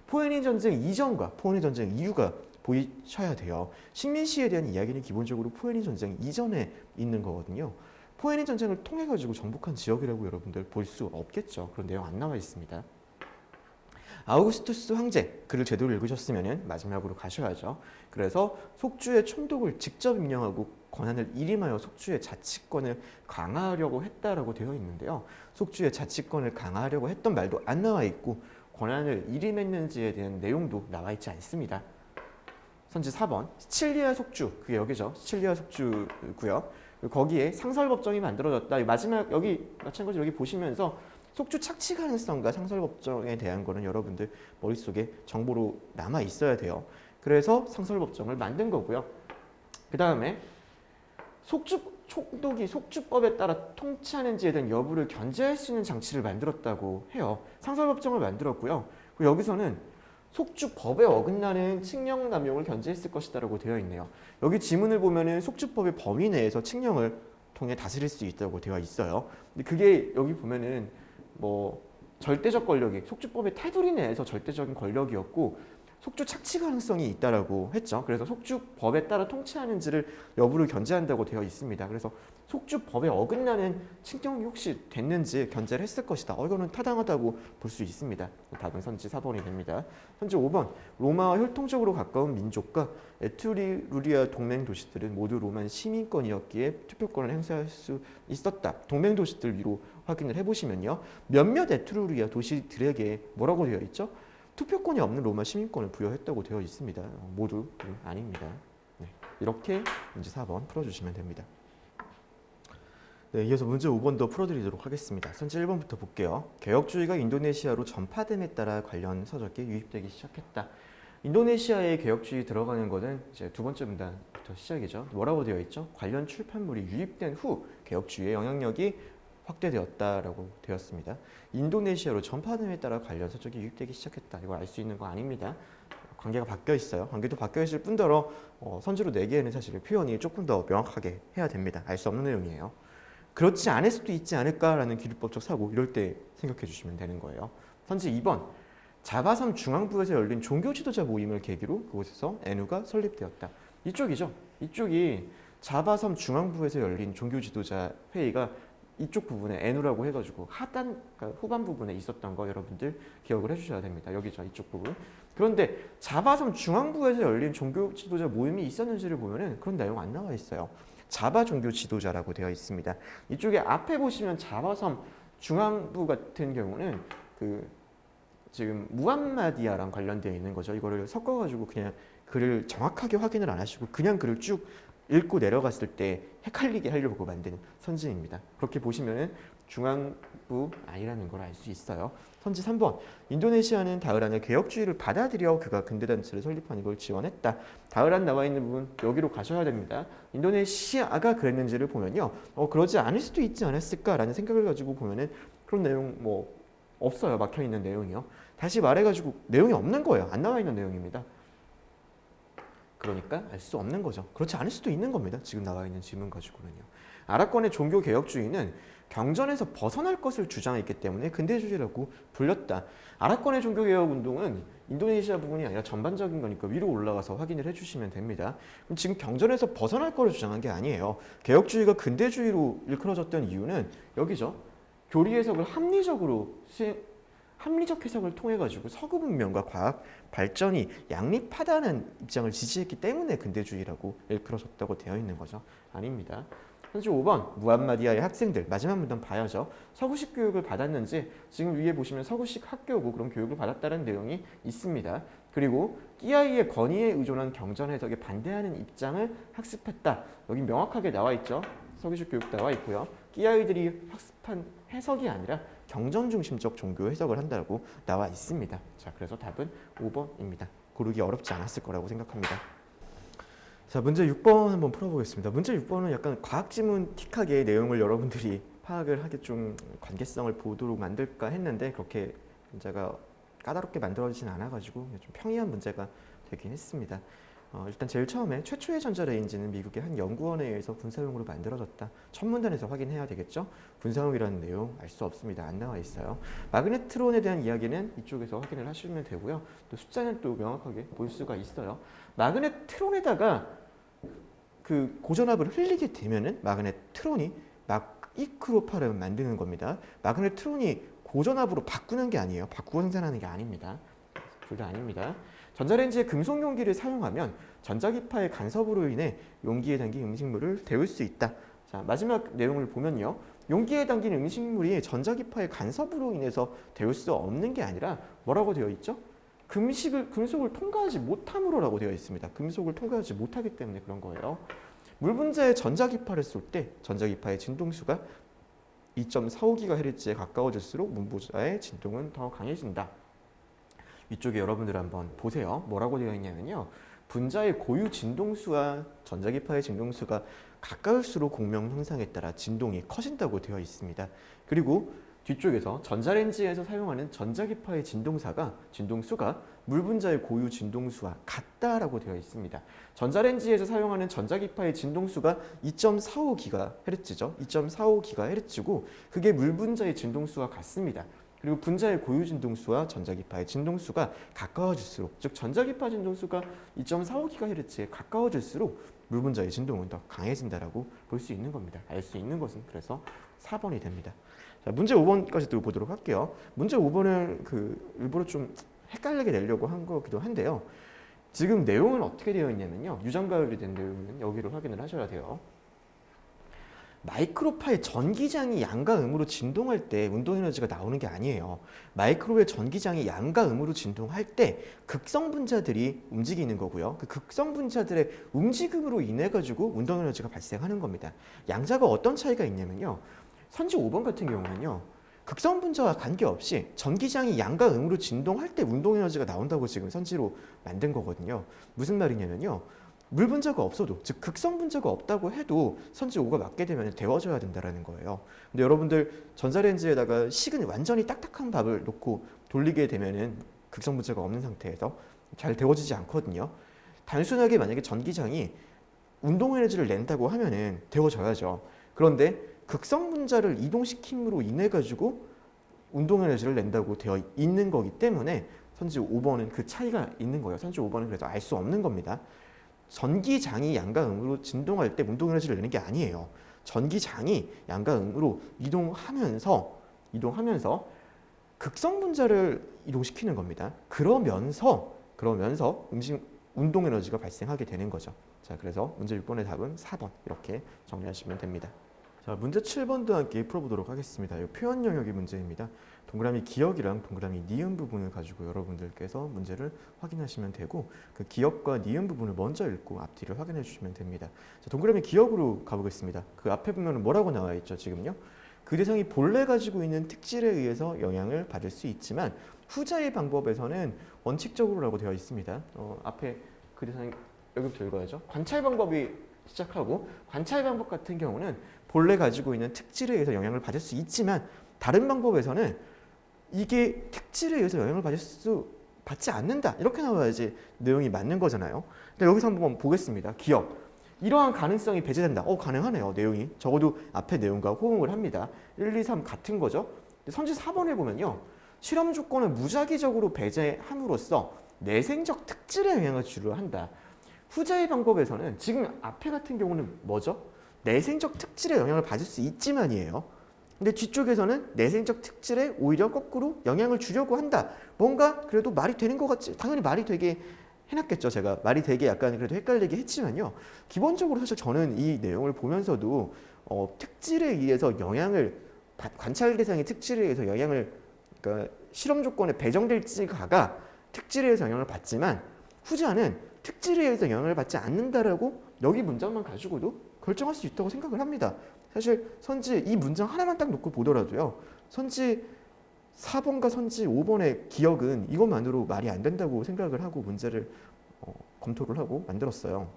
포에닌 전쟁 이전과 포에닌 전쟁 이후가 보이셔야 돼요. 식민시에 대한 이야기는 기본적으로 포에닌 전쟁 이전에 있는 거거든요. 포에닌 전쟁을 통해 가지고 정복한 지역이라고 여러분들 볼 수 없겠죠. 그런 내용 안 나와 있습니다. 아우구스투스 황제, 글을 제대로 읽으셨으면 마지막으로 가셔야죠. 그래서 속주의 총독을 직접 임명하고 권한을 일임하여 속주의 자치권을 강화하려고 했다라고 되어 있는데요. 속주의 자치권을 강화하려고 했던 말도 안 나와 있고, 권한을 일임했는지에 대한 내용도 나와 있지 않습니다. 선지 4번, 시칠리아 속주, 그게 여기죠. 시칠리아 속주고요. 거기에 상설법정이 만들어졌다. 마지막 여기 마찬가지로 여기 보시면서 속주 착취 가능성과 상설법정에 대한 거는 여러분들 머릿속에 정보로 남아 있어야 돼요. 그래서 상설법정을 만든 거고요. 그 다음에 총독이 속주법에 따라 통치하는지에 대한 여부를 견제할 수 있는 장치를 만들었다고 해요. 상설법정을 만들었고요. 그리고 여기서는 속주법에 어긋나는 칙령 남용을 견제했을 것이다라고 되어 있네요. 여기 지문을 보면은 속주법의 범위 내에서 칙령을 통해 다스릴 수 있다고 되어 있어요. 근데 그게 여기 보면은 뭐 절대적 권력이 속주법의 테두리 내에서 절대적인 권력이었고, 속주 착취 가능성이 있다라고 했죠. 그래서 속주법에 따라 통치하는지를 여부를 견제한다고 되어 있습니다. 그래서 속주법에 어긋나는 칙령이 혹시 됐는지 견제를 했을 것이다. 이거는 타당하다고 볼 수 있습니다. 답은 선지 4번이 됩니다. 선지 5번 로마와 혈통적으로 가까운 민족과 에트루리아 동맹 도시들은 모두 로만 시민권이었기에 투표권을 행사할 수 있었다. 동맹 도시들 위로 확인을 해보시면요. 몇몇 에트루리아 도시들에게 뭐라고 되어 있죠? 투표권이 없는 로마 시민권을 부여했다고 되어 있습니다. 모두 아닙니다. 네, 이렇게 문제 4번 풀어주시면 됩니다. 네, 이어서 문제 5번 더 풀어드리도록 하겠습니다. 선지 1번부터 볼게요. 개혁주의가 인도네시아로 전파됨에 따라 관련 서적이 유입되기 시작했다. 인도네시아에 개혁주의 들어가는 것은 이제 두 번째 문단부터 시작이죠. 뭐라고 되어 있죠? 관련 출판물이 유입된 후 개혁주의의 영향력이 확대되었다라고 되었습니다. 인도네시아로 전파됨에 따라 관련 서적이 유입되기 시작했다. 이걸 알 수 있는 거 아닙니다. 관계가 바뀌어 있어요. 관계도 바뀌어 있을 뿐더러 선지로 내기에는 사실 표현이 조금 더 명확하게 해야 됩니다. 알 수 없는 내용이에요. 그렇지 않을 수도 있지 않을까라는 기류법적 사고 이럴 때 생각해 주시면 되는 거예요. 선지 2번 자바섬 중앙부에서 열린 종교 지도자 모임을 계기로 그곳에서 NU가 설립되었다. 이쪽이죠. 이쪽이 자바섬 중앙부에서 열린 종교 지도자 회의가 이쪽 부분에 NU라고 해가지고 하단 그러니까 후반 부분에 있었던 거 여러분들 기억을 해주셔야 됩니다. 여기죠. 이쪽 부분. 그런데 자바섬 중앙부에서 열린 종교 지도자 모임이 있었는지를 보면은 그런 내용 안 나와 있어요. 자바 종교 지도자라고 되어 있습니다. 이쪽에 앞에 보시면 자바섬 중앙부 같은 경우는 그 지금 무함마디아랑 관련되어 있는 거죠. 이거를 섞어가지고 그냥 글을 정확하게 확인을 안 하시고 그냥 글을 쭉 읽고 내려갔을 때 헷갈리게 하려고 만든 선지입니다. 그렇게 보시면은 중앙부 아니라는 걸 알 수 있어요. 선지 3번 인도네시아는 다흐란의 개혁주의를 받아들여 그가 근대단체를 설립하는 걸 지원했다. 다흐란 나와 있는 부분 여기로 가셔야 됩니다. 인도네시아가 그랬는지를 보면요. 그러지 않을 수도 있지 않았을까라는 생각을 가지고 보면은 그런 내용 뭐 없어요. 막혀있는 내용이요. 다시 말해가지고 내용이 없는 거예요. 안 나와 있는 내용입니다. 그러니까 알 수 없는 거죠. 그렇지 않을 수도 있는 겁니다. 지금 나와 있는 지문 가지고는요. 아랍권의 종교개혁주의는 경전에서 벗어날 것을 주장했기 때문에 근대주의라고 불렸다. 아랍권의 종교개혁운동은 인도네시아 부분이 아니라 전반적인 거니까 위로 올라가서 확인을 해주시면 됩니다. 그럼 지금 경전에서 벗어날 것을 주장한 게 아니에요. 개혁주의가 근대주의로 일컬어졌던 이유는 여기죠. 교리 해석을 합리적 해석을 통해 가지고 서구 문명과 과학 발전이 양립하다는 입장을 지지했기 때문에 근대주의라고 일컬어졌다고 되어 있는 거죠. 아닙니다. 선지 5번 무함마디아의 학생들 마지막 문단 봐야죠. 서구식 교육을 받았는지 지금 위에 보시면 서구식 학교고 그런 교육을 받았다는 내용이 있습니다. 그리고 끼아이의 권위에 의존한 경전 해석에 반대하는 입장을 학습했다. 여기 명확하게 나와 있죠. 서구식 교육 나와 있고요. 끼아이들이 학습한 해석이 아니라 경전 중심적 종교 해석을 한다고 나와 있습니다. 자, 그래서 답은 5번입니다. 고르기 어렵지 않았을 거라고 생각합니다. 자, 문제 6번 한번 풀어보겠습니다. 문제 6번은 약간 과학지문 틱하게 내용을 여러분들이 파악을 하게 좀 관계성을 보도록 만들까 했는데 그렇게 문제가 까다롭게 만들어지진 않아가지고 좀 평이한 문제가 되긴 했습니다. 일단 제일 처음에 최초의 전자레인지는 미국의 한 연구원에 의해서 군사용으로 만들어졌다. 첫 문단에서 확인해야 되겠죠? 군사용이라는 내용 알 수 없습니다. 안 나와 있어요. 마그네트론에 대한 이야기는 이쪽에서 확인을 하시면 되고요. 또 숫자는 또 명확하게 볼 수가 있어요. 마그네트론에다가 그 고전압을 흘리게 되면은 마그네트론이 이크로파를 만드는 겁니다. 마그네트론이 고전압으로 바꾸는 게 아니에요. 바꾸어 생산하는 게 아닙니다. 둘 다 아닙니다. 전자레인지에 금속 용기를 사용하면 전자기파의 간섭으로 인해 용기에 담긴 음식물을 데울 수 있다. 자, 마지막 내용을 보면요. 용기에 담긴 음식물이 전자기파의 간섭으로 인해서 데울 수 없는 게 아니라 뭐라고 되어 있죠? 금속을 통과하지 못함으로라고 되어 있습니다. 금속을 통과하지 못하기 때문에 그런 거예요. 물 분자에 전자기파를 쏠 때 전자기파의 진동수가 2.45GHz에 가까워질수록 문분자의 진동은 더 강해진다. 이쪽에 여러분들 한번 보세요. 뭐라고 되어 있냐면요. 분자의 고유 진동수와 전자기파의 진동수가 가까울수록 공명 형상에 따라 진동이 커진다고 되어 있습니다. 그리고 뒤쪽에서 전자레인지에서 사용하는 전자기파의 진동수가 물 분자의 고유 진동수와 같다라고 되어 있습니다. 전자레인지에서 사용하는 전자기파의 진동수가 2.45GHz죠. 2.45GHz고 그게 물 분자의 진동수와 같습니다. 그리고 분자의 고유 진동수와 전자기파의 진동수가 가까워질수록 즉 전자기파 진동수가 2.45GHz에 가까워질수록 물분자의 진동은 더 강해진다라고 볼 수 있는 겁니다. 알 수 있는 것은 그래서 4번이 됩니다. 자, 문제 5번까지 또 보도록 할게요. 문제 5번을 일부러 좀 헷갈리게 내려고 한 거기도 한데요. 지금 내용은 어떻게 되어 있냐면요. 유전가열이 된 내용은 여기를 확인을 하셔야 돼요. 마이크로파의 전기장이 양과 음으로 진동할 때 운동 에너지가 나오는 게 아니에요. 마이크로의 전기장이 양과 음으로 진동할 때 극성 분자들이 움직이는 거고요. 그 극성 분자들의 움직임으로 인해 가지고 운동 에너지가 발생하는 겁니다. 양자가 어떤 차이가 있냐면요. 선지 5번 같은 경우는요. 극성 분자와 관계없이 전기장이 양과 음으로 진동할 때 운동 에너지가 나온다고 지금 선지로 만든 거거든요. 무슨 말이냐면요. 물 분자가 없어도, 즉 극성 분자가 없다고 해도 선지 5가 맞게 되면 데워져야 된다는 거예요. 근데 여러분들 전자레인지에다가 식은 완전히 딱딱한 밥을 놓고 돌리게 되면은 극성 분자가 없는 상태에서 잘 데워지지 않거든요. 단순하게 만약에 전기장이 운동 에너지를 낸다고 하면은 데워져야죠. 그런데 극성 분자를 이동시킴으로 인해 가지고 운동 에너지를 낸다고 되어 있는 거기 때문에 선지 5번은 그 차이가 있는 거예요. 선지 5번은 그래서 알 수 없는 겁니다. 전기장이 양과 음으로 진동할 때 운동 에너지를 내는 게 아니에요. 전기장이 양과 음으로 이동하면서 극성 분자를 이동시키는 겁니다. 그러면서 운동 에너지가 발생하게 되는 거죠. 자, 그래서 문제 6번의 답은 4번 이렇게 정리하시면 됩니다. 자, 문제 7번도 함께 풀어보도록 하겠습니다. 이 표현 영역의 문제입니다. 동그라미 기역이랑 동그라미 니은 부분을 가지고 여러분들께서 문제를 확인하시면 되고 그 기역과 니은 부분을 먼저 읽고 앞뒤를 확인해 주시면 됩니다. 자, 동그라미 기역으로 가보겠습니다. 그 앞에 보면 뭐라고 나와 있죠? 지금요. 그 대상이 본래 가지고 있는 특질에 의해서 영향을 받을 수 있지만 후자의 방법에서는 원칙적으로라고 되어 있습니다. 앞에 그 대상이 여기부터 읽어야죠. 관찰 방법이 시작하고 관찰 방법 같은 경우는 본래 가지고 있는 특질에 의해서 영향을 받을 수 있지만 다른 방법에서는 이게 특질에 의해서 영향을 받지 않는다. 이렇게 나와야지 내용이 맞는 거잖아요. 근데 여기서 한번 보겠습니다. 기억. 이러한 가능성이 배제된다. 가능하네요. 내용이. 적어도 앞에 내용과 호응을 합니다. 1, 2, 3 같은 거죠. 선지 4번에 보면요. 실험 조건을 무작위적으로 배제함으로써 내생적 특질에 영향을 주려 한다. 후자의 방법에서는 지금 앞에 같은 경우는 뭐죠? 내생적 특질에 영향을 받을 수 있지만이에요. 근데 뒤쪽에서는 내생적 특질에 오히려 거꾸로 영향을 주려고 한다. 뭔가 그래도 말이 되는 것 같지? 당연히 말이 되게 해놨겠죠. 제가 말이 되게 약간 그래도 헷갈리게 했지만요. 기본적으로 사실 저는 이 내용을 보면서도 특질에 의해서 관찰 대상의 특질에 의해서 그러니까 실험 조건에 배정될지가가 특질에 의해서 영향을 받지만 후자는 특질에 의해서 영향을 받지 않는다라고 여기 문장만 가지고도 결정할 수 있다고 생각을 합니다. 사실 선지 이 문장 하나만 딱 놓고 보더라도요. 선지 4번과 선지 5번의 기억은 이것만으로 말이 안 된다고 생각을 하고 문제를 검토를 하고 만들었어요.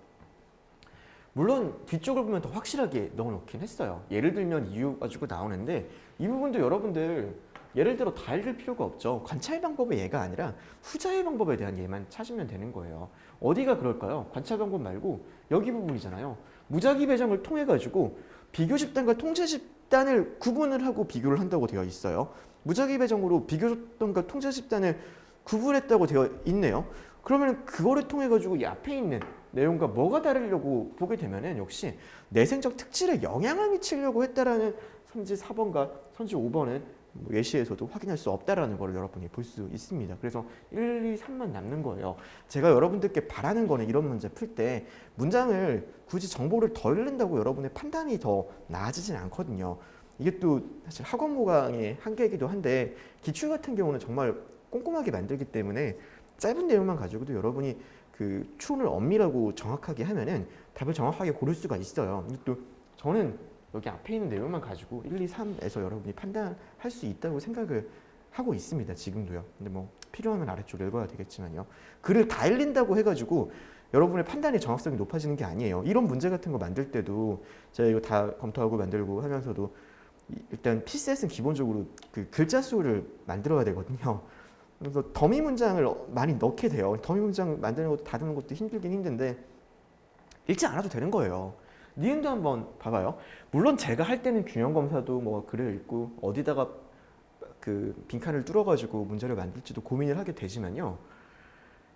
물론 뒤쪽을 보면 더 확실하게 넣어놓긴 했어요. 예를 들면 이유 가지고 나오는데 이 부분도 여러분들 예를 들어 다 읽을 필요가 없죠. 관찰 방법의 예가 아니라 후자의 방법에 대한 예만 찾으면 되는 거예요. 어디가 그럴까요? 관찰 방법 말고 여기 부분이잖아요. 무작위 배정을 통해 가지고 비교 집단과 통제 집단을 구분을 하고 비교를 한다고 되어 있어요. 무작위 배정으로 비교 집단과 통제 집단을 구분했다고 되어 있네요. 그러면 그거를 통해 가지고 이 앞에 있는 내용과 뭐가 다르려고 보게 되면은 역시 내생적 특질에 영향을 미치려고 했다라는 선지 4번과 선지 5번은 예시에서도 확인할 수 없다라는 걸 여러분이 볼 수 있습니다. 그래서 1, 2, 3만 남는 거예요. 제가 여러분들께 바라는 거는 이런 문제 풀 때 문장을 굳이 정보를 덜 넣는다고 여러분의 판단이 더 나아지진 않거든요. 이게 또 사실 학원 모강의 한계이기도 한데 기출 같은 경우는 정말 꼼꼼하게 만들기 때문에 짧은 내용만 가지고도 여러분이 그 추론을 엄밀하고 정확하게 하면은 답을 정확하게 고를 수가 있어요. 또 저는 여기 앞에 있는 내용만 가지고 1, 2, 3에서 여러분이 판단할 수 있다고 생각을 하고 있습니다. 지금도요. 근데 뭐 필요하면 아래쪽 읽어야 되겠지만요. 글을 다 읽는다고 해가지고 여러분의 판단의 정확성이 높아지는 게 아니에요. 이런 문제 같은 거 만들 때도 제가 이거 다 검토하고 만들고 하면서도 일단 PCS는 기본적으로 그 글자 수를 만들어야 되거든요. 그래서 더미 문장을 많이 넣게 돼요. 더미 문장 만드는 것도 다루는 것도 힘들긴 힘든데 읽지 않아도 되는 거예요. 니은도 한번 봐봐요. 물론 제가 할 때는 균형 검사도 뭐 글을 읽고 어디다가 그 빈칸을 뚫어가지고 문제를 만들지도 고민을 하게 되지만요.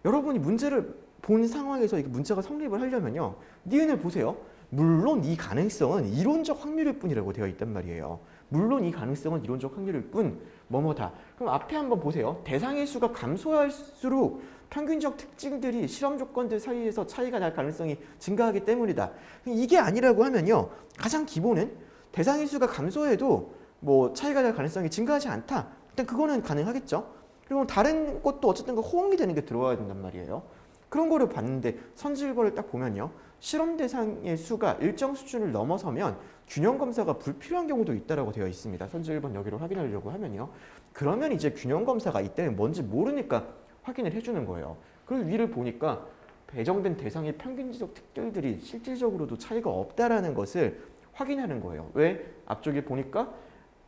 여러분이 문제를 본 상황에서 이게 문제가 성립을 하려면요. 니은을 보세요. 물론 이 가능성은 이론적 확률일 뿐이라고 되어 있단 말이에요. 물론 이 가능성은 이론적 확률일 뿐 뭐뭐다. 그럼 앞에 한번 보세요. 대상의 수가 감소할수록 평균적 특징들이 실험 조건들 사이에서 차이가 날 가능성이 증가하기 때문이다. 이게 아니라고 하면요. 가장 기본은 대상의 수가 감소해도 뭐 차이가 날 가능성이 증가하지 않다. 일단 그거는 가능하겠죠. 그리고 다른 것도 어쨌든 호응이 되는 게 들어와야 된단 말이에요. 그런 거를 봤는데 선지일보를 딱 보면요. 실험 대상의 수가 일정 수준을 넘어서면 균형 검사가 불필요한 경우도 있다라고 되어 있습니다. 선지 1번 여기로 확인하려고 하면요. 그러면 이제 균형 검사가 이때는 뭔지 모르니까 확인을 해주는 거예요. 그리고 위를 보니까 배정된 대상의 평균적 특징들이 실질적으로도 차이가 없다라는 것을 확인하는 거예요. 왜? 앞쪽에 보니까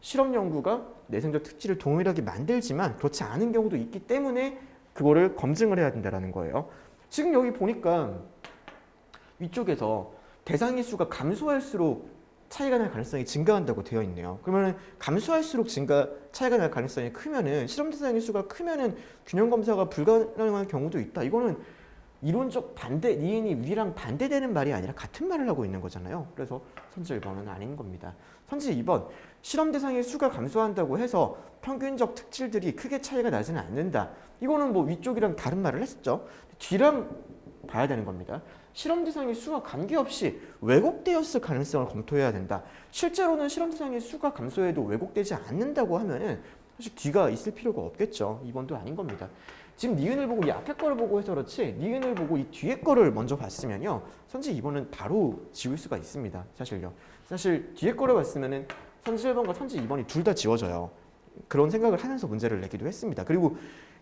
실험 연구가 내성적 특질을 동일하게 만들지만 그렇지 않은 경우도 있기 때문에 그거를 검증을 해야 된다는 거예요. 지금 여기 보니까 위쪽에서 대상의 수가 감소할수록 차이가 날 가능성이 증가한다고 되어 있네요. 그러면 감소할수록 차이가 날 가능성이 크면은 실험 대상의 수가 크면은 균형 검사가 불가능한 경우도 있다. 이거는 이론적 반대, 니은이 위랑 반대되는 말이 아니라 같은 말을 하고 있는 거잖아요. 그래서 선지 1번은 아닌 겁니다. 선지 2번, 실험 대상의 수가 감소한다고 해서 평균적 특질들이 크게 차이가 나지는 않는다. 이거는 뭐 위쪽이랑 다른 말을 했었죠. 뒤랑 봐야 되는 겁니다. 실험 대상의 수와 관계없이 왜곡되었을 가능성을 검토해야 된다. 실제로는 실험 대상의 수가 감소해도 왜곡되지 않는다고 하면은 사실 뒤가 있을 필요가 없겠죠. 2번도 아닌 겁니다. 지금 니은을 보고 이 앞에 거를 보고 해서 그렇지 니은을 보고 이 뒤에 거를 먼저 봤으면요. 선지 2번은 바로 지울 수가 있습니다. 사실요. 사실 뒤에 거를 봤으면은 선지 1번과 선지 2번이 둘 다 지워져요. 그런 생각을 하면서 문제를 내기도 했습니다. 그리고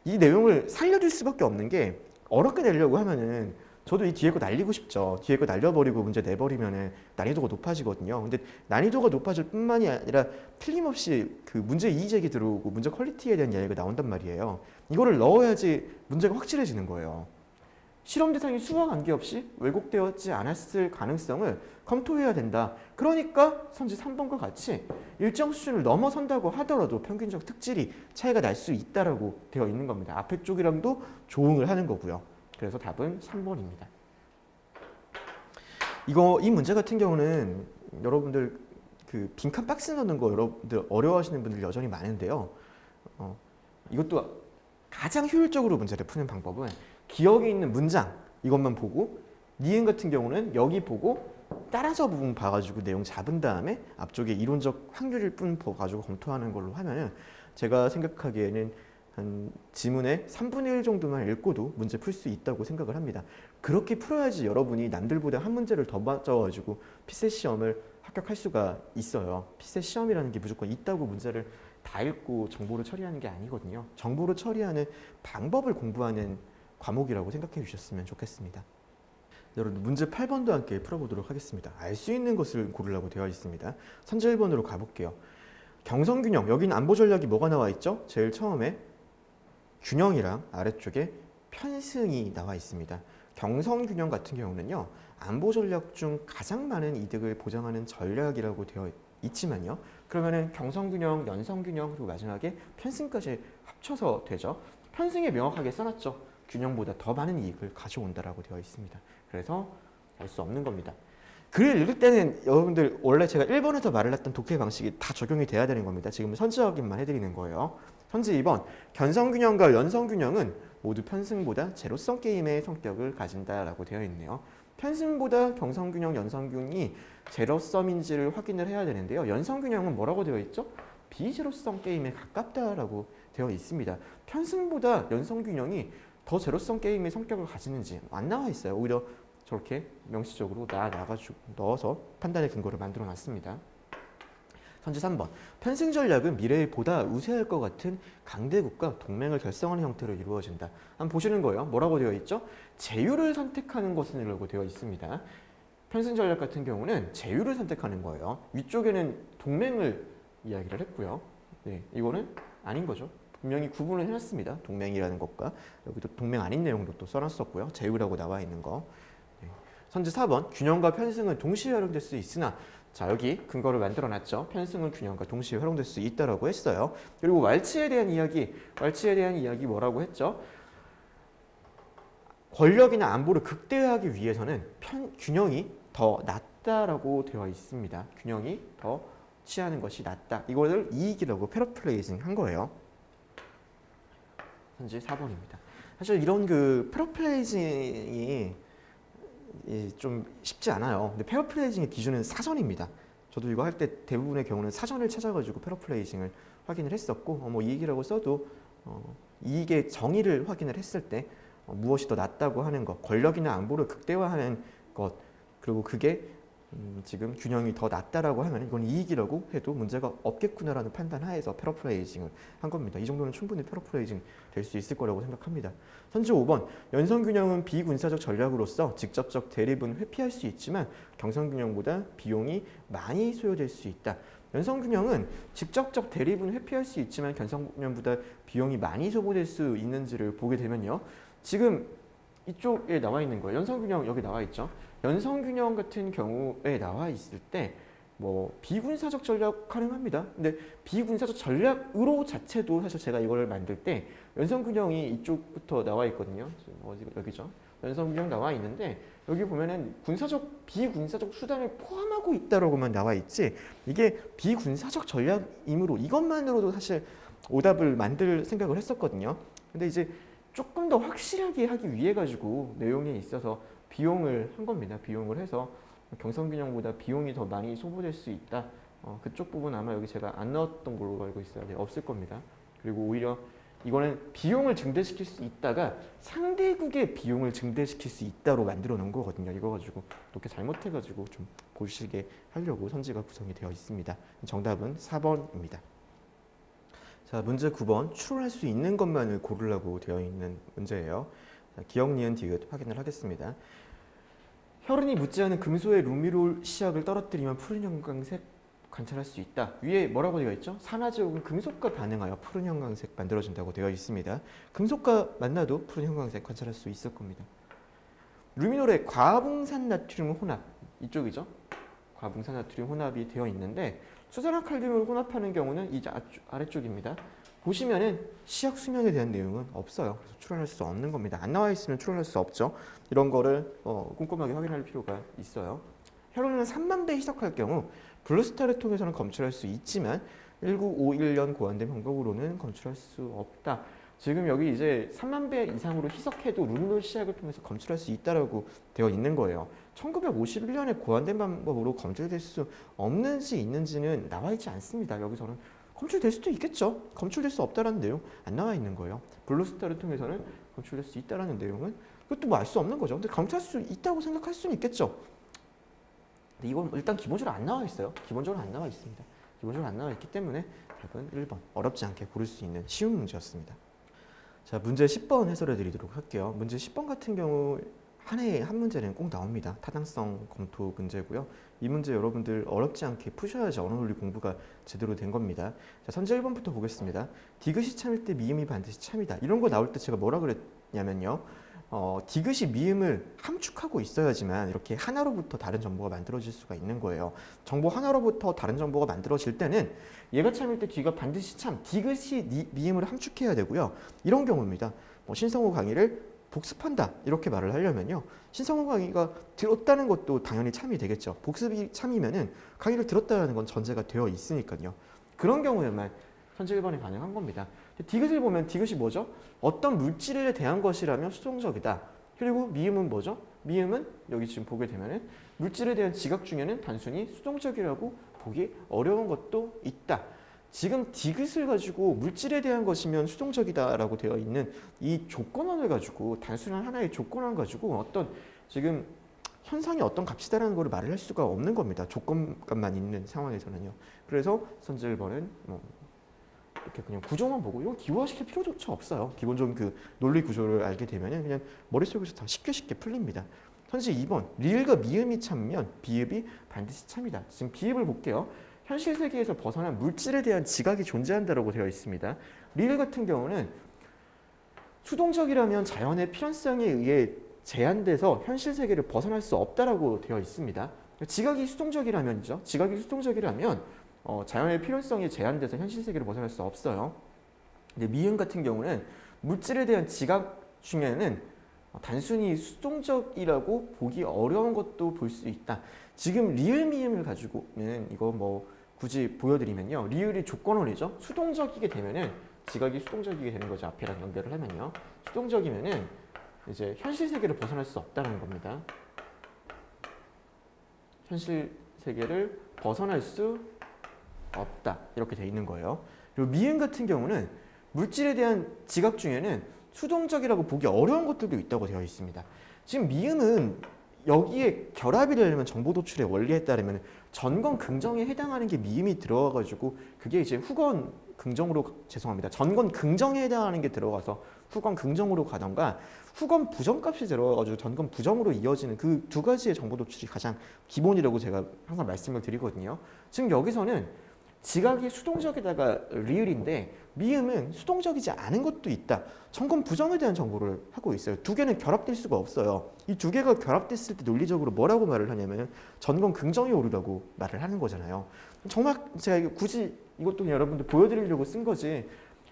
이 내용을 살려줄 수밖에 없는 게 어렵게 내려고 하면은 저도 이 뒤에 거 날리고 싶죠. 뒤에 거 날려버리고 문제 내버리면은 난이도가 높아지거든요. 근데 난이도가 높아질 뿐만이 아니라 틀림없이 그 문제 이의제기 들어오고 문제 퀄리티에 대한 이야기가 나온단 말이에요. 이거를 넣어야지 문제가 확실해지는 거예요. 실험 대상이 수와 관계없이 왜곡되었지 않았을 가능성을 검토해야 된다. 그러니까 선지 3번과 같이 일정 수준을 넘어선다고 하더라도 평균적 특질이 차이가 날 수 있다라고 되어 있는 겁니다. 앞에 쪽이랑도 조응을 하는 거고요. 그래서 답은 3번입니다. 이 문제 같은 경우는 여러분들 그 빈칸 박스 넣는 거 여러분들 어려워하시는 분들 여전히 많은데요. 이것도 가장 효율적으로 문제를 푸는 방법은 기억에 있는 문장 이것만 보고 니은 같은 경우는 여기 보고 따라서 부분 봐가지고 내용 잡은 다음에 앞쪽에 이론적 확률일 뿐 봐가지고 검토하는 걸로 하면은 제가 생각하기에는 한 지문의 3분의 1 정도만 읽고도 문제 풀 수 있다고 생각을 합니다. 그렇게 풀어야지 여러분이 남들보다 한 문제를 더 맞춰가지고 피셋 시험을 합격할 수가 있어요. 피셋 시험이라는 게 무조건 있다고 문제를 다 읽고 정보를 처리하는 게 아니거든요. 정보를 처리하는 방법을 공부하는 과목이라고 생각해 주셨으면 좋겠습니다. 여러분 문제 8번도 함께 풀어보도록 하겠습니다. 알 수 있는 것을 고르라고 되어 있습니다. 선지 1번으로 가볼게요. 경성균형, 여기는 안보 전략이 뭐가 나와 있죠? 제일 처음에 균형이랑 아래쪽에 편승이 나와 있습니다. 경성균형 같은 경우는요. 안보 전략 중 가장 많은 이득을 보장하는 전략이라고 되어 있지만요. 그러면은 경성균형, 연성균형 그리고 마지막에 편승까지 합쳐서 되죠. 편승에 명확하게 써놨죠. 균형보다 더 많은 이익을 가져온다라고 되어 있습니다. 그래서 알 수 없는 겁니다. 글을 읽을 때는 여러분들 원래 제가 1번에서 말을 했던 독해 방식이 다 적용이 돼야 되는 겁니다. 지금은 선지 확인만 해드리는 거예요. 선지 2번, 견성균형과 연성균형은 모두 편승보다 제로성 게임의 성격을 가진다라고 되어 있네요. 편승보다 경성균형, 연성균이 제로성인지를 확인을 해야 되는데요. 연성균형은 뭐라고 되어 있죠? 비제로성 게임에 가깝다라고 되어 있습니다. 편승보다 연성균형이 더 제로성 게임의 성격을 가지는지 안 나와 있어요. 오히려 저렇게 명시적으로 나가지고 넣어서 판단의 근거를 만들어 놨습니다. 선지 3번. 편승 전략은 미래에 보다 우세할 것 같은 강대국과 동맹을 결성하는 형태로 이루어진다. 한번 보시는 거예요. 뭐라고 되어 있죠? 제휴를 선택하는 것이라고 되어 있습니다. 편승 전략 같은 경우는 제휴를 선택하는 거예요. 위쪽에는 동맹을 이야기를 했고요. 네, 이거는 아닌 거죠. 분명히 구분을 해놨습니다. 동맹이라는 것과 여기도 동맹 아닌 내용도 또 써놨었고요. 제휴라고 나와 있는 거. 네. 선지 4번. 균형과 편승은 동시에 활용될 수 있으나 자 여기 근거를 만들어놨죠. 편승은 균형과 동시에 활용될 수 있다라고 했어요. 그리고 왈츠에 대한 이야기 뭐라고 했죠? 권력이나 안보를 극대화하기 위해서는 균형이 더 낫다라고 되어 있습니다. 균형이 더 취하는 것이 낫다. 이거를 이익이라고 패러플레이징 한 거예요. 현재 4번입니다. 사실 이런 그 패러플레이징이 좀 쉽지 않아요. 근데 패러플레이징의 기준은 사전입니다. 저도 이거 할 때 대부분의 경우는 사전을 찾아가지고 패러플레이징을 확인을 했었고, 뭐 이익이라고 써도 이익의 정의를 확인을 했을 때 무엇이 더 낫다고 하는 것, 권력이나 안보를 극대화하는 것, 그리고 그게 지금 균형이 더 낫다라고 하면 이건 이익이라고 해도 문제가 없겠구나라는 판단 하에서 패러플레이징을 한 겁니다. 이 정도는 충분히 패러플레이징 될 수 있을 거라고 생각합니다. 선지 5번, 연성균형은 비군사적 전략으로서 직접적 대립은 회피할 수 있지만 경성균형보다 비용이 많이 소요될 수 있다. 연성균형은 직접적 대립은 회피할 수 있지만 경성균형보다 비용이 많이 소모될 수 있는지를 보게 되면요. 지금 이쪽에 나와 있는 거예요. 연성균형 여기 나와 있죠. 연성균형 같은 경우에 나와 있을 때 뭐 비군사적 전략 가능합니다. 근데 비군사적 전략으로 자체도 사실 제가 이걸 만들 때 연성균형이 이쪽부터 나와 있거든요. 여기죠. 연성균형 나와 있는데 여기 보면은 군사적, 비군사적 수단을 포함하고 있다라고만 나와 있지 이게 비군사적 전략이므로 이것만으로도 사실 오답을 만들 생각을 했었거든요. 근데 이제 조금 더 확실하게 하기 위해 가지고 내용에 있어서 비용을 한 겁니다. 비용을 해서 경성균형보다 비용이 더 많이 소모될 수 있다. 그쪽 부분 아마 여기 제가 안 넣었던 걸로 알고 있어요. 네, 없을 겁니다. 그리고 오히려 이거는 비용을 증대시킬 수 있다가 상대국의 비용을 증대시킬 수 있다로 만들어 놓은 거거든요. 이거 가지고 이렇게 잘못해가지고 좀 보시게 하려고 선지가 구성이 되어 있습니다. 정답은 4번입니다. 자, 문제 9번. 추론할 수 있는 것만을 고르라고 되어 있는 문제예요. 자, 기억, 니은, 디귿 확인을 하겠습니다. 혈흔이 묻지 않은 금소의 루미롤 시약을 떨어뜨리면 푸른 형광색 관찰할 수 있다. 위에 뭐라고 되어 있죠? 산화제 혹은 금속과 반응하여 푸른 형광색 만들어진다고 되어 있습니다. 금속과 만나도 푸른 형광색 관찰할 수 있을 겁니다. 루미놀의 과붕산 나트륨 혼합, 이쪽이죠? 과붕산 나트륨 혼합이 되어 있는데 수산화 칼륨을 혼합하는 경우는 이 아래쪽입니다. 보시면은 시약 수명에 대한 내용은 없어요. 그래서 추론할 수 없는 겁니다. 안 나와 있으면 추론할 수 없죠. 이런 거를 꼼꼼하게 확인할 필요가 있어요. 혈흔을 3만 배 희석할 경우 블루스타를 통해서는 검출할 수 있지만 1951년 고안된 방법으로는 검출할 수 없다. 지금 여기 이제 3만 배 이상으로 희석해도 루미놀 시약을 통해서 검출할 수 있다라고 되어 있는 거예요. 1951년에 고안된 방법으로 검출될 수 없는지 있는지는 나와 있지 않습니다. 여기서는 검출될 수도 있겠죠. 검출될 수 없다라는 내용 안 나와 있는 거예요. 블루스타를 통해서는 검출될 수 있다라는 내용은 그것도 뭐 알 수 없는 거죠. 근데 검출할 수 있다고 생각할 수는 있겠죠. 근데 이건 일단 기본적으로 안 나와 있어요. 기본적으로 안 나와 있습니다. 기본적으로 안 나와 있기 때문에 답은 1번. 어렵지 않게 고를 수 있는 쉬운 문제였습니다. 자, 문제 10번 해설해 드리도록 할게요. 문제 10번 같은 경우 한 해에 한 문제는 꼭 나옵니다. 타당성 검토 문제고요. 이 문제 여러분들 어렵지 않게 푸셔야지 언어 논리 공부가 제대로 된 겁니다. 자, 선제 1번부터 보겠습니다. 디귿이 참일 때 미음이 반드시 참이다. 이런 거 나올 때 제가 뭐라 그랬냐면요. 디귿이 미음을 함축하고 있어야지만 이렇게 하나로부터 다른 정보가 만들어질 수가 있는 거예요. 정보 하나로부터 다른 정보가 만들어질 때는 얘가 참일 때 뒤가 반드시 참, 디귿이 미음을 함축해야 되고요. 이런 경우입니다. 신성호 강의를 복습한다 이렇게 말을 하려면요. 신성호 강의가 들었다는 것도 당연히 참이 되겠죠. 복습이 참이면은 강의를 들었다는 건 전제가 되어 있으니까요. 그런 경우에만 선제 1번이 가능한 겁니다. 디귿을 보면 디귿이 뭐죠? 어떤 물질에 대한 것이라면 수동적이다. 그리고 미음은 뭐죠? 미음은 여기 지금 보게 되면은 물질에 대한 지각 중에는 단순히 수동적이라고 보기 어려운 것도 있다. 지금 디귿을 가지고 물질에 대한 것이면 수동적이다라고 되어 있는 이 조건원을 가지고 단순한 하나의 조건원 가지고 어떤 지금 현상이 어떤 값이다라는 걸 말을 할 수가 없는 겁니다. 조건값만 있는 상황에서는요. 그래서 선제 1번은 이렇게 그냥 구조만 보고 이건 기호화시킬 필요조차 없어요. 기본적인 그 논리 구조를 알게 되면 그냥 머릿속에서 다 쉽게 풀립니다. 선지 2번 리을과 미음이 참면 비읍이 반드시 참이다. 지금 비읍을 볼게요. 현실 세계에서 벗어난 물질에 대한 지각이 존재한다고 되어 있습니다. 리을 같은 경우는 수동적이라면 자연의 필연성에 의해 제한돼서 현실 세계를 벗어날 수 없다라고 되어 있습니다. 지각이 수동적이라면이죠. 지각이 수동적이라면 자연의 필연성에 제한돼서 현실 세계를 벗어날 수 없어요. 근데 미음 같은 경우는 물질에 대한 지각 중에는 단순히 수동적이라고 보기 어려운 것도 볼 수 있다. 지금 리을 미음을 가지고는 이거 뭐 굳이 보여드리면요. 리을이 조건어리죠. 수동적이게 되면은 지각이 수동적이게 되는 거죠. 앞이랑 연결을 하면요. 수동적이면은 이제 현실 세계를 벗어날 수 없다는 겁니다. 현실 세계를 벗어날 수 없다. 이렇게 돼 있는 거예요. 그리고 미음 같은 경우는 물질에 대한 지각 중에는 수동적이라고 보기 어려운 것들도 있다고 되어 있습니다. 지금 미음은 여기에 결합이 되려면 정보 도출의 원리에 따르면 전건 긍정에 해당하는 게 미음이 들어가가지고 그게 이제 후건 긍정으로 전건 긍정에 해당하는 게 들어가서 후건 긍정으로 가던가 후건 부정값이 들어가가지고 전건 부정으로 이어지는 그 두 가지의 정보 도출이 가장 기본이라고 제가 항상 말씀을 드리거든요. 지금 여기서는 지각이 수동적에다가 리을인데 미음은 수동적이지 않은 것도 있다. 전건 부정에 대한 정보를 하고 있어요. 두 개는 결합될 수가 없어요. 이 두 개가 결합됐을 때 논리적으로 뭐라고 말을 하냐면 전건 긍정이 오르다고 말을 하는 거잖아요. 정말 제가 굳이 이것도 여러분들 보여드리려고 쓴 거지.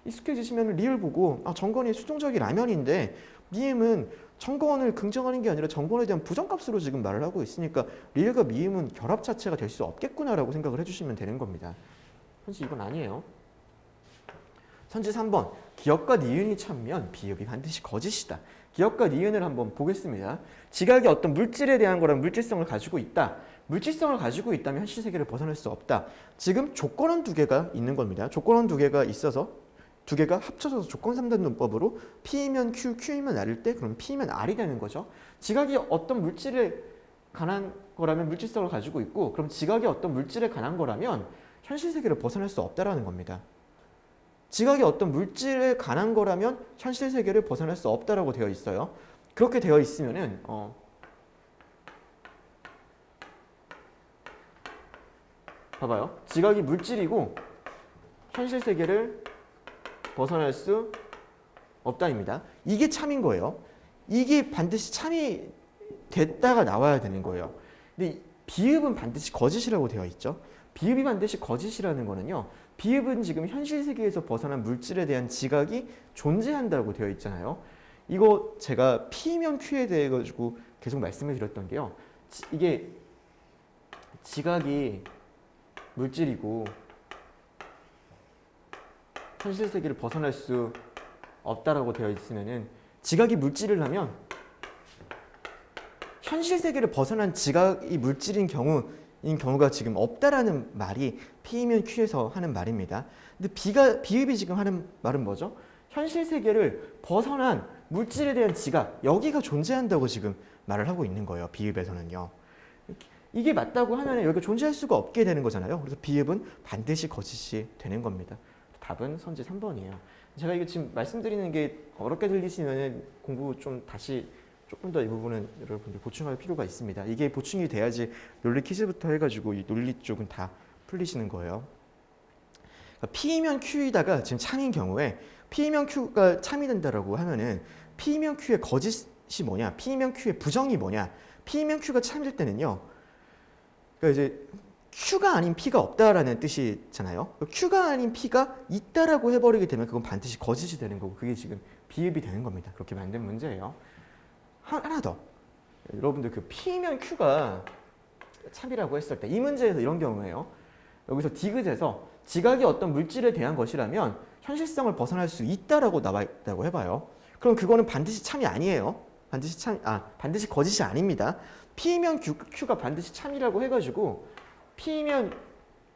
익숙해지시면 리을 보고 전건이 수동적이 라면인데 미음은 전건을 긍정하는 게 아니라 전건에 대한 부정값으로 지금 말을 하고 있으니까 리을과 미음은 결합 자체가 될 수 없겠구나라고 생각을 해주시면 되는 겁니다. 현재 이건 아니에요. 선지 3번 기역과 니은이 참면 비읍이 반드시 거짓이다. 기역과 니은을 한번 보겠습니다. 지각이 어떤 물질에 대한 거라면 물질성을 가지고 있다. 물질성을 가지고 있다면 현실 세계를 벗어날 수 없다. 지금 조건은 두 개가 있는 겁니다. 조건은 두 개가 있어서 두 개가 합쳐져서 조건 3단 문법으로 P이면 Q, Q이면 R일 때 그럼 P이면 R이 되는 거죠. 지각이 어떤 물질에 관한 거라면 물질성을 가지고 있고 그럼 지각이 어떤 물질에 관한 거라면 현실 세계를 벗어날 수 없다라는 겁니다. 지각이 어떤 물질에 관한 거라면 현실 세계를 벗어날 수 없다라고 되어 있어요. 그렇게 되어 있으면은 봐봐요. 지각이 물질이고 현실 세계를 벗어날 수 없다입니다. 이게 참인 거예요. 이게 반드시 참이 됐다가 나와야 되는 거예요. 근데 비읍은 반드시 거짓이라고 되어 있죠. 비읍이 반드시 거짓이라는 거는요. 비읍은 지금 현실 세계에서 벗어난 물질에 대한 지각이 존재한다고 되어 있잖아요. 이거 제가 P면 Q에 대해 가지고 계속 말씀을 드렸던 게요. 이게 지각이 물질이고 현실 세계를 벗어날 수 없다라고 되어 있으면은 지각이 물질을 하면 현실 세계를 벗어난 지각이 물질인 경우가 지금 없다라는 말이 P면 Q에서 하는 말입니다. 근데 비읍이 지금 하는 말은 뭐죠? 현실 세계를 벗어난 물질에 대한 지각, 여기가 존재한다고 지금 말을 하고 있는 거예요. 비읍에서는요. 이게 맞다고 하면 여기가 존재할 수가 없게 되는 거잖아요. 그래서 비읍은 반드시 거짓이 되는 겁니다. 답은 선지 3번이에요. 제가 이거 지금 말씀드리는 게 어렵게 들리시면 공부 좀 다시 조금 더 이 부분은 여러분들 보충할 필요가 있습니다. 이게 보충이 돼야지 논리 퀴즈부터 해가지고 이 논리 쪽은 다 풀리시는 거예요. 그러니까 P면 Q이다가 지금 참인 경우에 P면 Q가 참이 된다라고 하면은 P면 Q의 거짓이 뭐냐? P면 Q의 부정이 뭐냐? P면 Q가 참일 때는요. 그러니까 이제 Q가 아닌 P가 없다라는 뜻이잖아요. Q가 아닌 P가 있다라고 해버리게 되면 그건 반드시 거짓이 되는 거고 그게 지금 비읍이 되는 겁니다. 그렇게 만든 문제예요. 하나 더. 여러분들 그 P면 Q가 참이라고 했을 때 이 문제에서 이런 경우에요. 여기서 디귿에서 지각이 어떤 물질에 대한 것이라면 현실성을 벗어날 수 있다라고 나와 있다고 해봐요. 그럼 그거는 반드시 참이 아니에요. 반드시 거짓이 아닙니다. P면 Q가 반드시 참이라고 해가지고 P면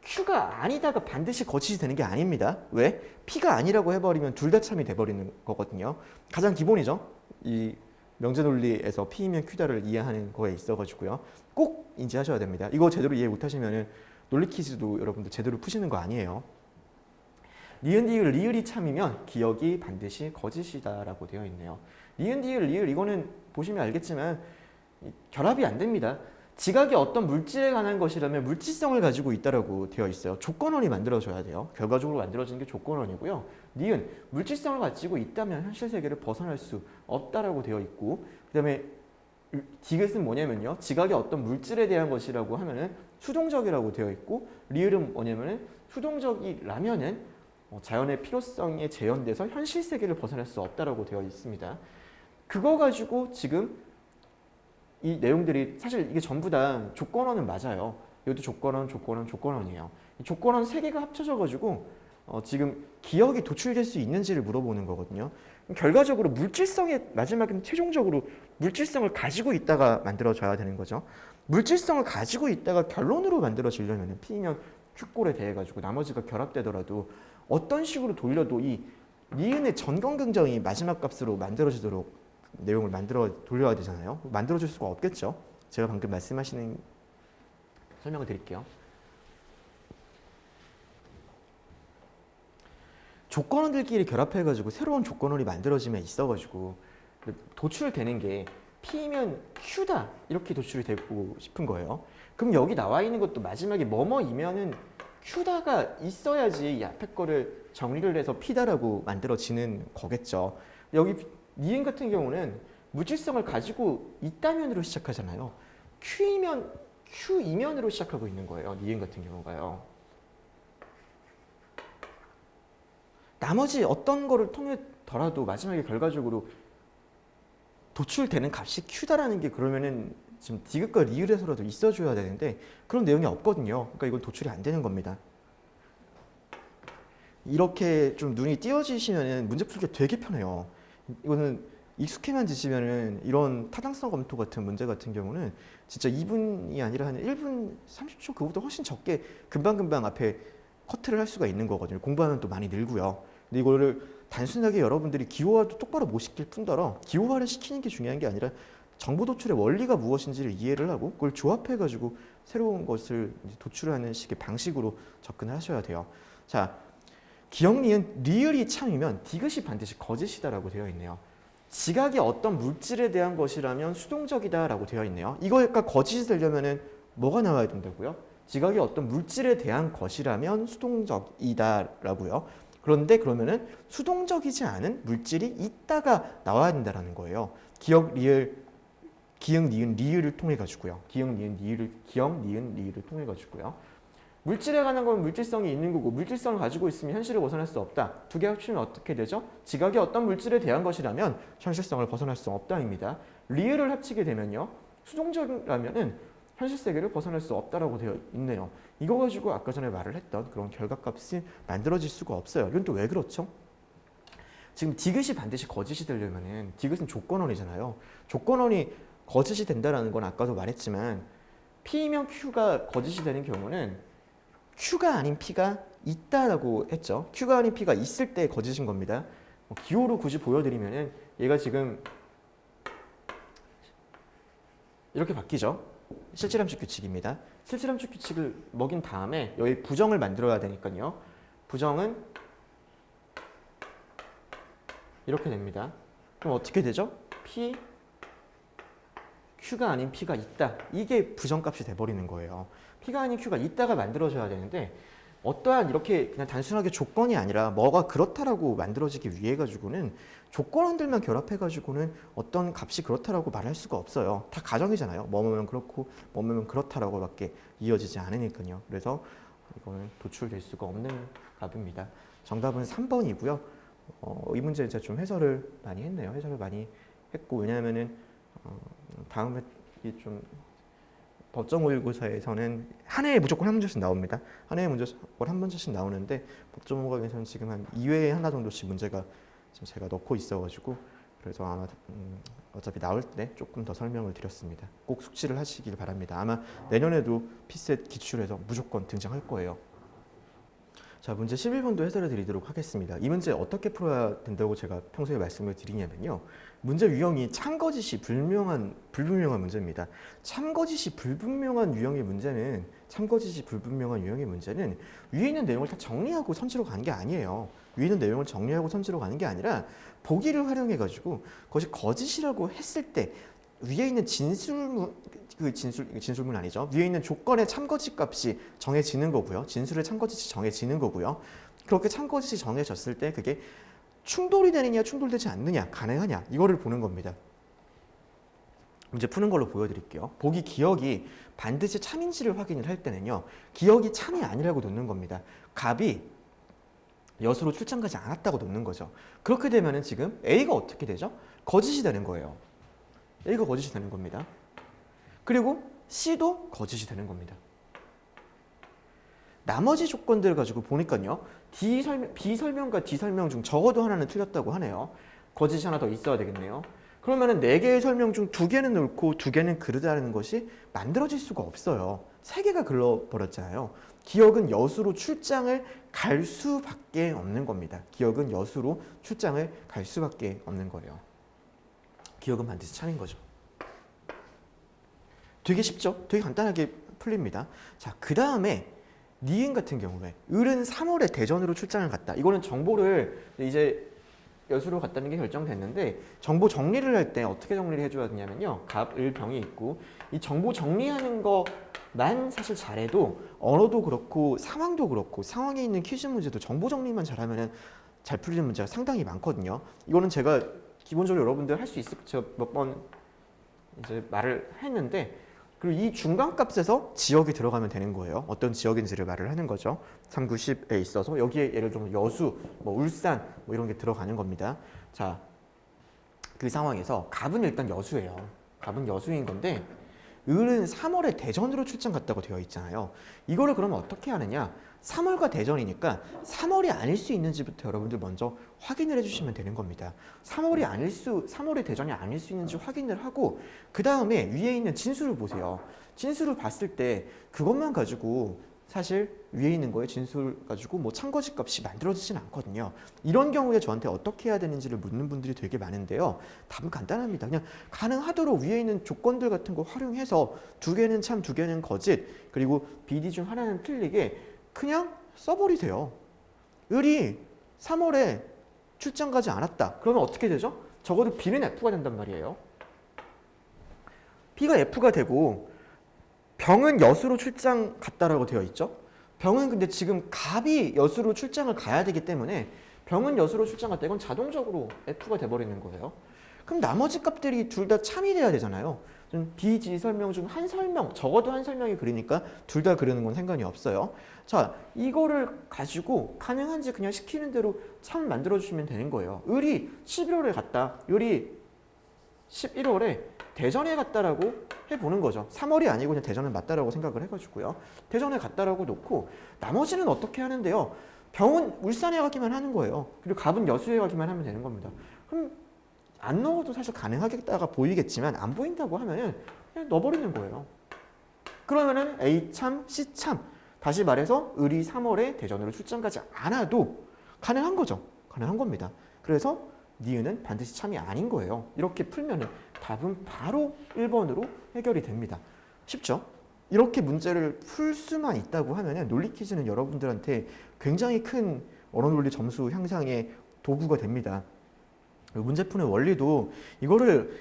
Q가 아니다가 반드시 거짓이 되는 게 아닙니다. 왜? P가 아니라고 해버리면 둘 다 참이 돼버리는 거거든요. 가장 기본이죠. 이 명제 논리에서 P면 Q다를 이해하는 거에 있어가지고요. 꼭 인지하셔야 됩니다. 이거 제대로 이해 못하시면은 논리 퀴즈도 여러분들 제대로 푸시는 거 아니에요. 니은, 디귿, 리을이 참이면 기억이 반드시 거짓이다라고 되어 있네요. 니은, 디귿, 리을 이거는 보시면 알겠지만 결합이 안 됩니다. 지각이 어떤 물질에 관한 것이라면 물질성을 가지고 있다라고 되어 있어요. 조건원이 만들어져야 돼요. 결과적으로 만들어지는 게 조건원이고요. 니은, 물질성을 가지고 있다면 현실 세계를 벗어날 수 없다라고 되어 있고 그 다음에 디귿은 뭐냐면요. 지각이 어떤 물질에 대한 것이라고 하면은 수동적이라고 되어 있고 리을은 뭐냐면은 수동적이라면은 자연의 필요성에 재현돼서 현실 세계를 벗어날 수 없다라고 되어 있습니다. 그거 가지고 지금 이 내용들이 사실 이게 전부 다 조건원은 맞아요. 이것도 조건원, 조건원, 조건원이에요. 이 조건원 세 개가 합쳐져 가지고 지금 기억이 도출될 수 있는지를 물어보는 거거든요. 결과적으로 물질성의 마지막에는 최종적으로 물질성을 가지고 있다가 만들어져야 되는 거죠. 물질성을 가지고 있다가 결론으로 만들어지려면 P면 Q꼴에 대해 가지고 나머지가 결합되더라도 어떤 식으로 돌려도 이 니은의 전건긍정이 마지막 값으로 만들어지도록 내용을 돌려야 되잖아요. 만들어줄 수가 없겠죠. 제가 방금 말씀하시는 설명을 드릴게요. 조건원들끼리 결합해가지고 새로운 조건원이 만들어지면 있어가지고 도출되는 게 P면 Q다 이렇게 도출이 되고 싶은 거예요. 그럼 여기 나와 있는 것도 마지막에 뭐뭐이면은 Q다가 있어야지 이 앞에 거를 정리를 해서 P다라고 만들어지는 거겠죠. 여기 니은 같은 경우는 물질성을 가지고 있다면으로 시작하잖아요. Q이면으로 시작하고 있는 거예요. 니은 같은 경우가요. 나머지 어떤 거를 통해더라도 마지막에 결과적으로 도출되는 값이 Q다라는 게 그러면은 지금 디귿과 리을에서라도 있어줘야 되는데 그런 내용이 없거든요. 그러니까 이건 도출이 안 되는 겁니다. 이렇게 좀 눈이 띄어지시면은 문제 풀기가 되게 편해요. 이거는 익숙해만 지시면은 이런 타당성 검토 같은 문제 같은 경우는 진짜 2분이 아니라 한 1분 30초 그거보다 훨씬 적게 금방금방 앞에 커트를 할 수가 있는 거거든요. 공부하면 또 많이 늘고요. 근데 이거를 단순하게 여러분들이 기호화도 똑바로 못 시킬 뿐더러 기호화를 시키는 게 중요한 게 아니라 정보 도출의 원리가 무엇인지를 이해를 하고 그걸 조합해가지고 새로운 것을 도출하는 식의 방식으로 접근을 하셔야 돼요. 자, 기억, 니은, 리을이 참이면 디귿이 반드시 거짓이다라고 되어 있네요. 지각이 어떤 물질에 대한 것이라면 수동적이다라고 되어 있네요. 이거가 거짓이 되려면은 뭐가 나와야 된다고요? 지각이 어떤 물질에 대한 것이라면 수동적이다라고요. 그런데 그러면은 수동적이지 않은 물질이 있다가 나와야 된다라는 거예요. 기억, 니은, 리을을 통해 가지고요. 기억, 니은, 리을을 통해 가지고요. 물질에 관한 건 물질성이 있는 거고 물질성을 가지고 있으면 현실을 벗어날 수 없다. 두 개 합치면 어떻게 되죠? 지각이 어떤 물질에 대한 것이라면 현실성을 벗어날 수 없다입니다. 리을을 합치게 되면요. 수동적이라면은 현실 세계를 벗어날 수 없다라고 되어 있네요. 이거 가지고 아까 전에 말을 했던 그런 결과값이 만들어질 수가 없어요. 이건 또 왜 그렇죠? 지금 디귿이 반드시 거짓이 되려면은 디귿은 조건원이잖아요. 조건원이 거짓이 된다라는 건 아까도 말했지만 P면 Q가 거짓이 되는 경우는 Q가 아닌 P가 있다라고 했죠. Q가 아닌 P가 있을 때 거짓인 겁니다. 기호로 굳이 보여드리면은 얘가 지금 이렇게 바뀌죠. 실질함수 규칙입니다. 실질함수 규칙을 먹인 다음에 여기 부정을 만들어야 되니까요. 부정은 이렇게 됩니다. 그럼 어떻게 되죠? P, Q가 아닌 P가 있다. 이게 부정값이 돼버리는 거예요. P가 아닌 Q가 있다가 만들어져야 되는데 어떠한 이렇게 그냥 단순하게 조건이 아니라 뭐가 그렇다라고 만들어지기 위해 가지고는 조건원들만 결합해 가지고는 어떤 값이 그렇다라고 말할 수가 없어요. 다 가정이잖아요. 뭐면 그렇고 뭐면 그렇다라고밖에 이어지지 않으니까요. 그래서 이거는 도출될 수가 없는 값입니다. 정답은 3번이고요. 이 문제 제가 좀 해설을 많이 했네요. 해설을 많이 했고 왜냐하면은 다음에 좀 법정 모의고사에서는 한 해에 무조건 한 문제씩 나옵니다. 한 해에 무조건 한 문제씩 나오는데 법정 모의고사에서는 지금 한 2회에 하나 정도씩 문제가 지금 제가 넣고 있어가지고 그래서 아마 어차피 나올 때 조금 더 설명을 드렸습니다. 꼭 숙지를 하시길 바랍니다. 아마 내년에도 피셋 기출에서 무조건 등장할 거예요. 자, 문제 11번도 해설해 드리도록 하겠습니다. 이 문제 어떻게 풀어야 된다고 제가 평소에 말씀을 드리냐면요. 문제 유형이 참거짓이 불분명한 문제입니다. 참거짓이 불분명한 유형의 문제는 위에 있는 내용을 다 정리하고 선지로 가는 게 아니에요. 위에 있는 내용을 정리하고 선지로 가는 게 아니라 보기를 활용해 가지고 그것이 거짓이라고 했을 때 위에 있는 진술문 아니죠. 위에 있는 조건의 참거짓 값이 정해지는 거고요. 진술의 참거짓이 정해지는 거고요. 그렇게 참거짓이 정해졌을 때 그게 충돌이 되느냐 충돌되지 않느냐 가능하냐 이거를 보는 겁니다. 문제 푸는 걸로 보여드릴게요. 보기 기억이 반드시 참인지를 확인을 할 때는요. 기억이 참이 아니라고 놓는 겁니다. 값이 여수로 출장 가지 않았다고 놓는 거죠. 그렇게 되면은 지금 A가 어떻게 되죠? 거짓이 되는 거예요. A가 거짓이 되는 겁니다. 그리고 C도 거짓이 되는 겁니다. 나머지 조건들을 가지고 보니까요. B 설명과 D 설명 중 적어도 하나는 틀렸다고 하네요. 거짓이 하나 더 있어야 되겠네요. 그러면은 4개의 설명 중 2개는 옳고 2개는 그르다는 것이 만들어질 수가 없어요. 3개가 글러버렸잖아요. 기억은 여수로 출장을 갈 수밖에 없는 겁니다. 기억은 여수로 출장을 갈 수밖에 없는 거예요. 기억은 반드시 참인 거죠. 되게 쉽죠? 되게 간단하게 풀립니다. 자, 그 다음에 니은 같은 경우에 을은 3월에 대전으로 출장을 갔다. 이거는 정보를 이제 여수로 갔다는 게 결정됐는데 정보 정리를 할 때 어떻게 정리를 해줘야 되냐면요. 갑, 을, 병이 있고 이 정보 정리하는 거만 사실 잘해도 언어도 그렇고 상황도 그렇고 상황에 있는 퀴즈 문제도 정보 정리만 잘하면 잘 풀리는 문제가 상당히 많거든요. 이거는 제가 기본적으로 여러분들 할 수 있을 제가 몇 번 이제 말을 했는데 그리고 이 중간값에서 지역이 들어가면 되는 거예요. 어떤 지역인지를 말을 하는 거죠. 3, 9, 10에 있어서 여기에 예를 들면 여수, 뭐 울산 뭐 이런 게 들어가는 겁니다. 자, 그 상황에서 갑은 일단 여수예요. 갑은 여수인 건데 을은 3월에 대전으로 출장 갔다고 되어 있잖아요. 이거를 그러면 어떻게 하느냐? 3월과 대전이니까 3월이 아닐 수 있는지부터 여러분들 먼저 확인을 해주시면 되는 겁니다. 3월이 대전이 아닐 수 있는지 확인을 하고 그 다음에 위에 있는 진수를 보세요. 진수를 봤을 때 그것만 가지고 사실 위에 있는 거에 진수를 가지고 뭐 참거짓 값이 만들어지진 않거든요. 이런 경우에 저한테 어떻게 해야 되는지를 묻는 분들이 되게 많은데요. 답은 간단합니다. 그냥 가능하도록 위에 있는 조건들 같은 거 활용해서 2개는 참, 2개는 거짓, 그리고 BD 중 하나는 틀리게 그냥 써버리세요. 을이 3월에 출장 가지 않았다. 그러면 어떻게 되죠? 적어도 B는 F가 된단 말이에요. B가 F가 되고 병은 여수로 출장 갔다라고 되어 있죠. 병은 근데 지금 갑이 여수로 출장을 가야 되기 때문에 병은 여수로 출장 갔다. 이건 자동적으로 F가 돼버리는 거예요. 그럼 나머지 값들이 둘 다 참이 돼야 되잖아요. B, D 설명 중 한 설명, 적어도 한 설명이 그리니까 둘 다 그리는 건 상관이 없어요. 자, 이거를 가지고 가능한지 그냥 시키는 대로 참 만들어주시면 되는 거예요. 을이 11월에 갔다. 을이 11월에 대전에 갔다라고 해보는 거죠. 3월이 아니고 그냥 대전은 맞다라고 생각을 해가지고요. 대전에 갔다라고 놓고 나머지는 어떻게 하는데요. 병은 울산에 가기만 하는 거예요. 그리고 갑은 여수에 가기만 하면 되는 겁니다. 그럼 안 넣어도 사실 가능하겠다가 보이겠지만 안 보인다고 하면은 그냥 넣어버리는 거예요. 그러면은 A 참, C 참. 다시 말해서 을이 3월에 대전으로 출장 가지 않아도 가능한 거죠. 가능한 겁니다. 그래서 니은은 반드시 참이 아닌 거예요. 이렇게 풀면은 답은 바로 1번으로 해결이 됩니다. 쉽죠? 이렇게 문제를 풀 수만 있다고 하면은 논리 퀴즈는 여러분들한테 굉장히 큰 언어 논리 점수 향상의 도구가 됩니다. 문제 푸는 원리도 이거를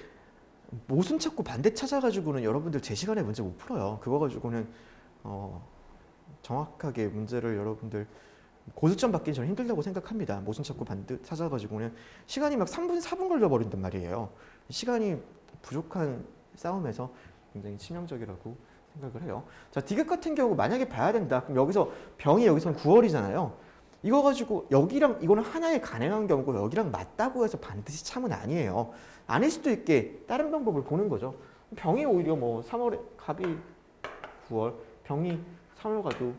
모순 찾고 반대 찾아가지고는 여러분들 제 시간에 문제 못 풀어요. 그거 가지고는 정확하게 문제를 여러분들 고득점 받기는 저는 힘들다고 생각합니다. 모순 찾고 반대 찾아가지고는 시간이 막 3분, 4분 걸려버린단 말이에요. 시간이 부족한 싸움에서 굉장히 치명적이라고 생각을 해요. 자, 디귿 같은 경우 만약에 봐야 된다. 그럼 여기서 병이 여기서는 9월이잖아요. 이거 가지고 여기랑 이거는 하나의 가능한 경우고 여기랑 맞다고 해서 반드시 참은 아니에요. 아닐 수도 있게 다른 방법을 보는 거죠. 병이 오히려 뭐 3월에 갑이 9월, 병이 3월 가도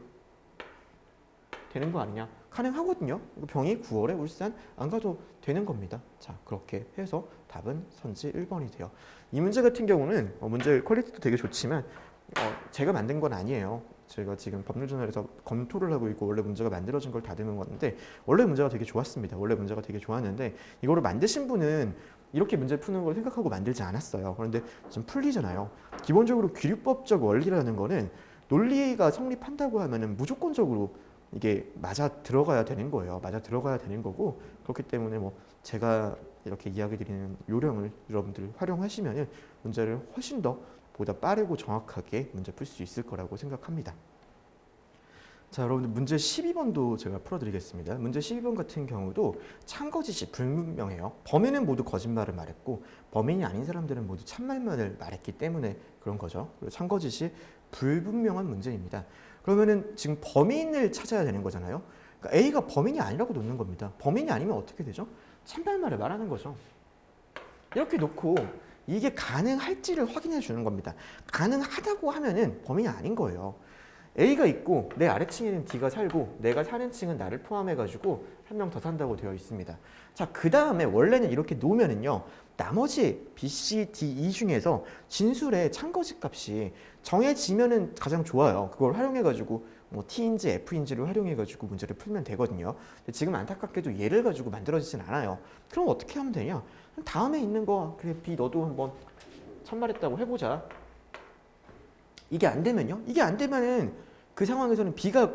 되는 거 아니냐? 가능하거든요. 병이 9월에 울산 안 가도 되는 겁니다. 자, 그렇게 해서 답은 선지 1번이 돼요. 이 문제 같은 경우는 문제 퀄리티도 되게 좋지만 제가 만든 건 아니에요. 제가 지금 법률저널에서 검토를 하고 있고 원래 문제가 만들어진 걸 다듬은 건데 원래 문제가 되게 좋았습니다. 원래 문제가 되게 좋았는데 이거를 만드신 분은 이렇게 문제 푸는 걸 생각하고 만들지 않았어요. 그런데 지금 풀리잖아요. 기본적으로 귀류법적 원리라는 거는 논리가 성립한다고 하면은 무조건적으로 이게 맞아 들어가야 되는 거예요. 맞아 들어가야 되는 거고 그렇기 때문에 뭐 제가 이렇게 이야기 드리는 요령을 여러분들 활용하시면은 문제를 훨씬 더 보다 빠르고 정확하게 문제 풀 수 있을 거라고 생각합니다. 자, 여러분들 문제 12번도 제가 풀어드리겠습니다. 문제 12번 같은 경우도 참거짓이 불분명해요. 범인은 모두 거짓말을 말했고 범인이 아닌 사람들은 모두 참말만을 말했기 때문에 그런 거죠. 그리고 참거짓이 불분명한 문제입니다. 그러면은 지금 범인을 찾아야 되는 거잖아요. 그러니까 A가 범인이 아니라고 놓는 겁니다. 범인이 아니면 어떻게 되죠? 참달말을 말하는 거죠. 이렇게 놓고 이게 가능할지를 확인해 주는 겁니다. 가능하다고 하면은 범인이 아닌 거예요. A가 있고 내 아래층에는 D가 살고 내가 사는 층은 나를 포함해가지고 한 명 더 산다고 되어 있습니다. 자, 그 다음에 원래는 이렇게 놓으면은요, 나머지 B, C, D, E 중에서 진술의 참거짓 값이 정해지면은 가장 좋아요. 그걸 활용해가지고 뭐 T인지 F인지를 활용해가지고 문제를 풀면 되거든요. 근데 지금 안타깝게도 얘를 가지고 만들어지진 않아요. 그럼 어떻게 하면 되냐? 다음에 있는 거, 그래 B 너도 한번 참말했다고 해보자. 이게 안 되면요? 이게 안 되면은 그 상황에서는 B가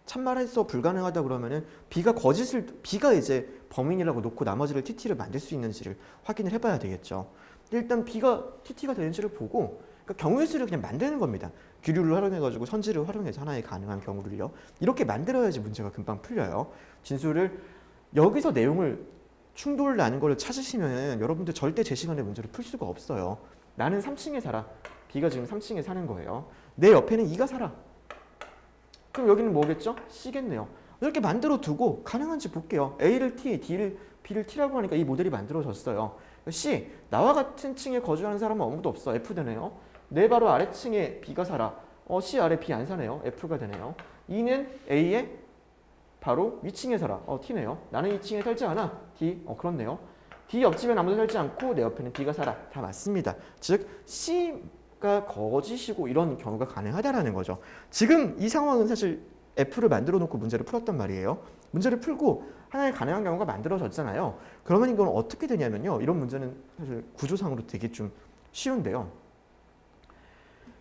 참말해서 불가능하다 그러면은 B가 이제 범인이라고 놓고 나머지를 TT를 만들 수 있는지를 확인을 해봐야 되겠죠. 일단 B가 TT가 되는지를 보고, 그러니까 경우의 수를 그냥 만드는 겁니다. 규류를 활용해가지고 선지를 활용해서 하나의 가능한 경우를요. 이렇게 만들어야지 문제가 금방 풀려요. 진술을 여기서 내용을 충돌 나는 걸 찾으시면 여러분들 절대 제 시간에 문제를 풀 수가 없어요. 나는 3층에 살아. B가 지금 3층에 사는 거예요. 내 옆에는 E가 살아. 그럼 여기는 뭐겠죠? C겠네요. 이렇게 만들어 두고 가능한지 볼게요. A를 T, B를 T라고 하니까 이 모델이 만들어졌어요. C, 나와 같은 층에 거주하는 사람은 아무도 없어. F 되네요. 내 바로 아래층에 B가 살아. C 아래 B 안 사네요. F가 되네요. E는 A의 바로 위층에 살아. T네요. 나는 2층에 살지 않아. D, 그렇네요. D 옆집엔 아무도 살지 않고 내 옆에는 B가 살아. 다 맞습니다. 즉 C가 거짓이고 이런 경우가 가능하다라는 거죠. 지금 이 상황은 사실 F를 만들어 놓고 문제를 풀었단 말이에요. 문제를 풀고 하나의 가능한 경우가 만들어졌잖아요. 그러면 이건 어떻게 되냐면요. 이런 문제는 사실 구조상으로 되게 좀 쉬운데요.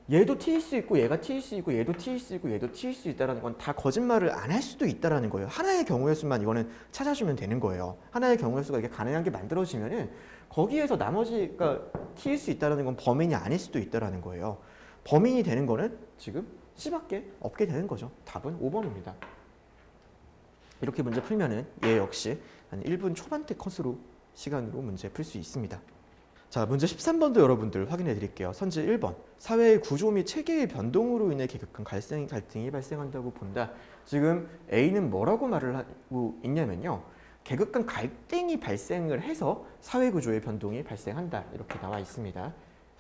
얘도 T일 수 있고 얘가 T일 수 있고 얘도 T일 수 있고 얘도 T일 수 있다는 건 다 거짓말을 안 할 수도 있다는 거예요. 하나의 경우의 수만 이거는 찾아주면 되는 거예요. 하나의 경우의 수가 이게 가능한 게 만들어지면은 거기에서 나머지가 T일 수 있다는 건 범인이 아닐 수도 있다는 거예요. 범인이 되는 거는 지금 C밖에 없게 되는 거죠. 답은 5번입니다. 이렇게 문제 풀면은 얘 역시 한 1분 초반대 컷으로 시간으로 문제 풀 수 있습니다. 자, 문제 13번도 여러분들 확인해 드릴게요. 선지 1번. 사회의 구조 및 체계의 변동으로 인해 계급간 갈등이 발생한다고 본다. 지금 A는 뭐라고 말을 하고 있냐면요. 계급 간 갈등이 발생을 해서 사회 구조의 변동이 발생한다. 이렇게 나와 있습니다.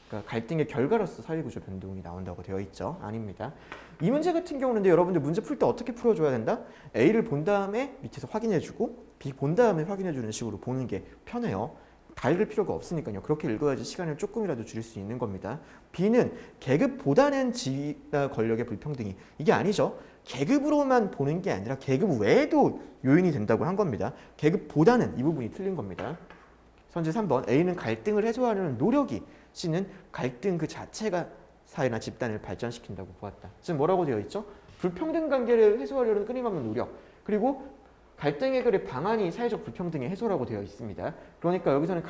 그러니까 갈등의 결과로서 사회 구조 변동이 나온다고 되어 있죠. 아닙니다. 이 문제 같은 경우는 여러분들 문제 풀 때 어떻게 풀어줘야 된다? A를 본 다음에 밑에서 확인해주고 B 본 다음에 확인해주는 식으로 보는 게 편해요. 다 읽을 필요가 없으니까요. 그렇게 읽어야지 시간을 조금이라도 줄일 수 있는 겁니다. B는 계급보다는 지위나 권력의 불평등이 이게 아니죠. 계급으로만 보는 게 아니라 계급 외에도 요인이 된다고 한 겁니다. 계급보다는 이 부분이 틀린 겁니다. 선지 3번. A는 갈등을 해소하려는 노력이, C는 갈등 그 자체가 사회나 집단을 발전시킨다고 보았다. 지금 뭐라고 되어 있죠? 불평등 관계를 해소하려는 끊임없는 노력, 그리고 갈등 해결의 방안이 사회적 불평등의 해소라고 되어 있습니다. 그러니까 여기서는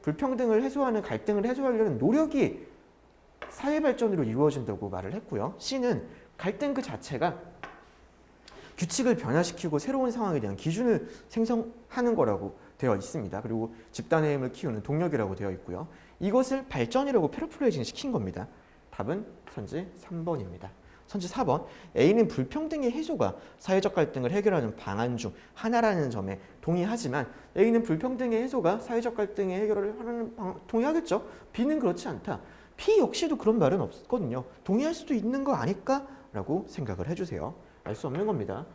불평등을 해소하는, 갈등을 해소하려는 노력이 사회 발전으로 이루어진다고 말을 했고요. C는 갈등 그 자체가 규칙을 변화시키고 새로운 상황에 대한 기준을 생성하는 거라고 되어 있습니다. 그리고 집단의 힘을 키우는 동력이라고 되어 있고요. 이것을 발전이라고 패러플레이징 시킨 겁니다. 답은 선지 3번입니다. 선지 4번. A는 불평등의 해소가 사회적 갈등을 해결하는 방안 중 하나라는 점에 동의하지만 A는 불평등의 해소가 사회적 갈등의 해결을 하는 동의하겠죠. B는 그렇지 않다. B 역시도 그런 말은 없거든요. 동의할 수도 있는 거 아닐까라고 생각을 해주세요. 알 수 없는 겁니다.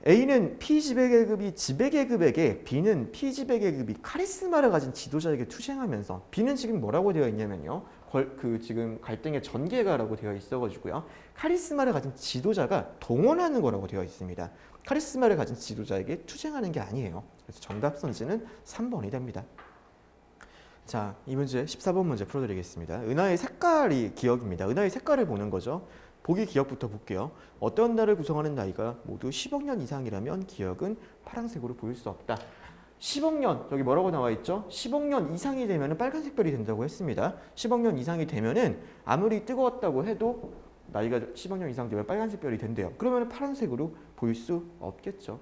A는 P지배계급이 지배계급에게, B는 P지배계급이 카리스마를 가진 지도자에게 투쟁하면서, B는 지금 뭐라고 되어 있냐면요. 지금 갈등의 전개가라고 되어 있어가지고요. 카리스마를 가진 지도자가 동원하는 거라고 되어 있습니다. 카리스마를 가진 지도자에게 투쟁하는 게 아니에요. 그래서 정답 선지는 3번이 됩니다. 자, 이 문제 14번 문제 풀어드리겠습니다. 은하의 색깔이 기억입니다. 은하의 색깔을 보는 거죠. 보기 기억부터 볼게요. 어떤 날을 구성하는 나이가 모두 10억 년 이상이라면 기억은 파란색으로 보일 수 없다. 10억 년, 여기 뭐라고 나와 있죠? 10억 년 이상이 되면 빨간색 별이 된다고 했습니다. 10억 년 이상이 되면은 아무리 뜨거웠다고 해도 나이가 10억 년 이상 되면 빨간색 별이 된대요. 그러면 파란색으로 보일 수 없겠죠.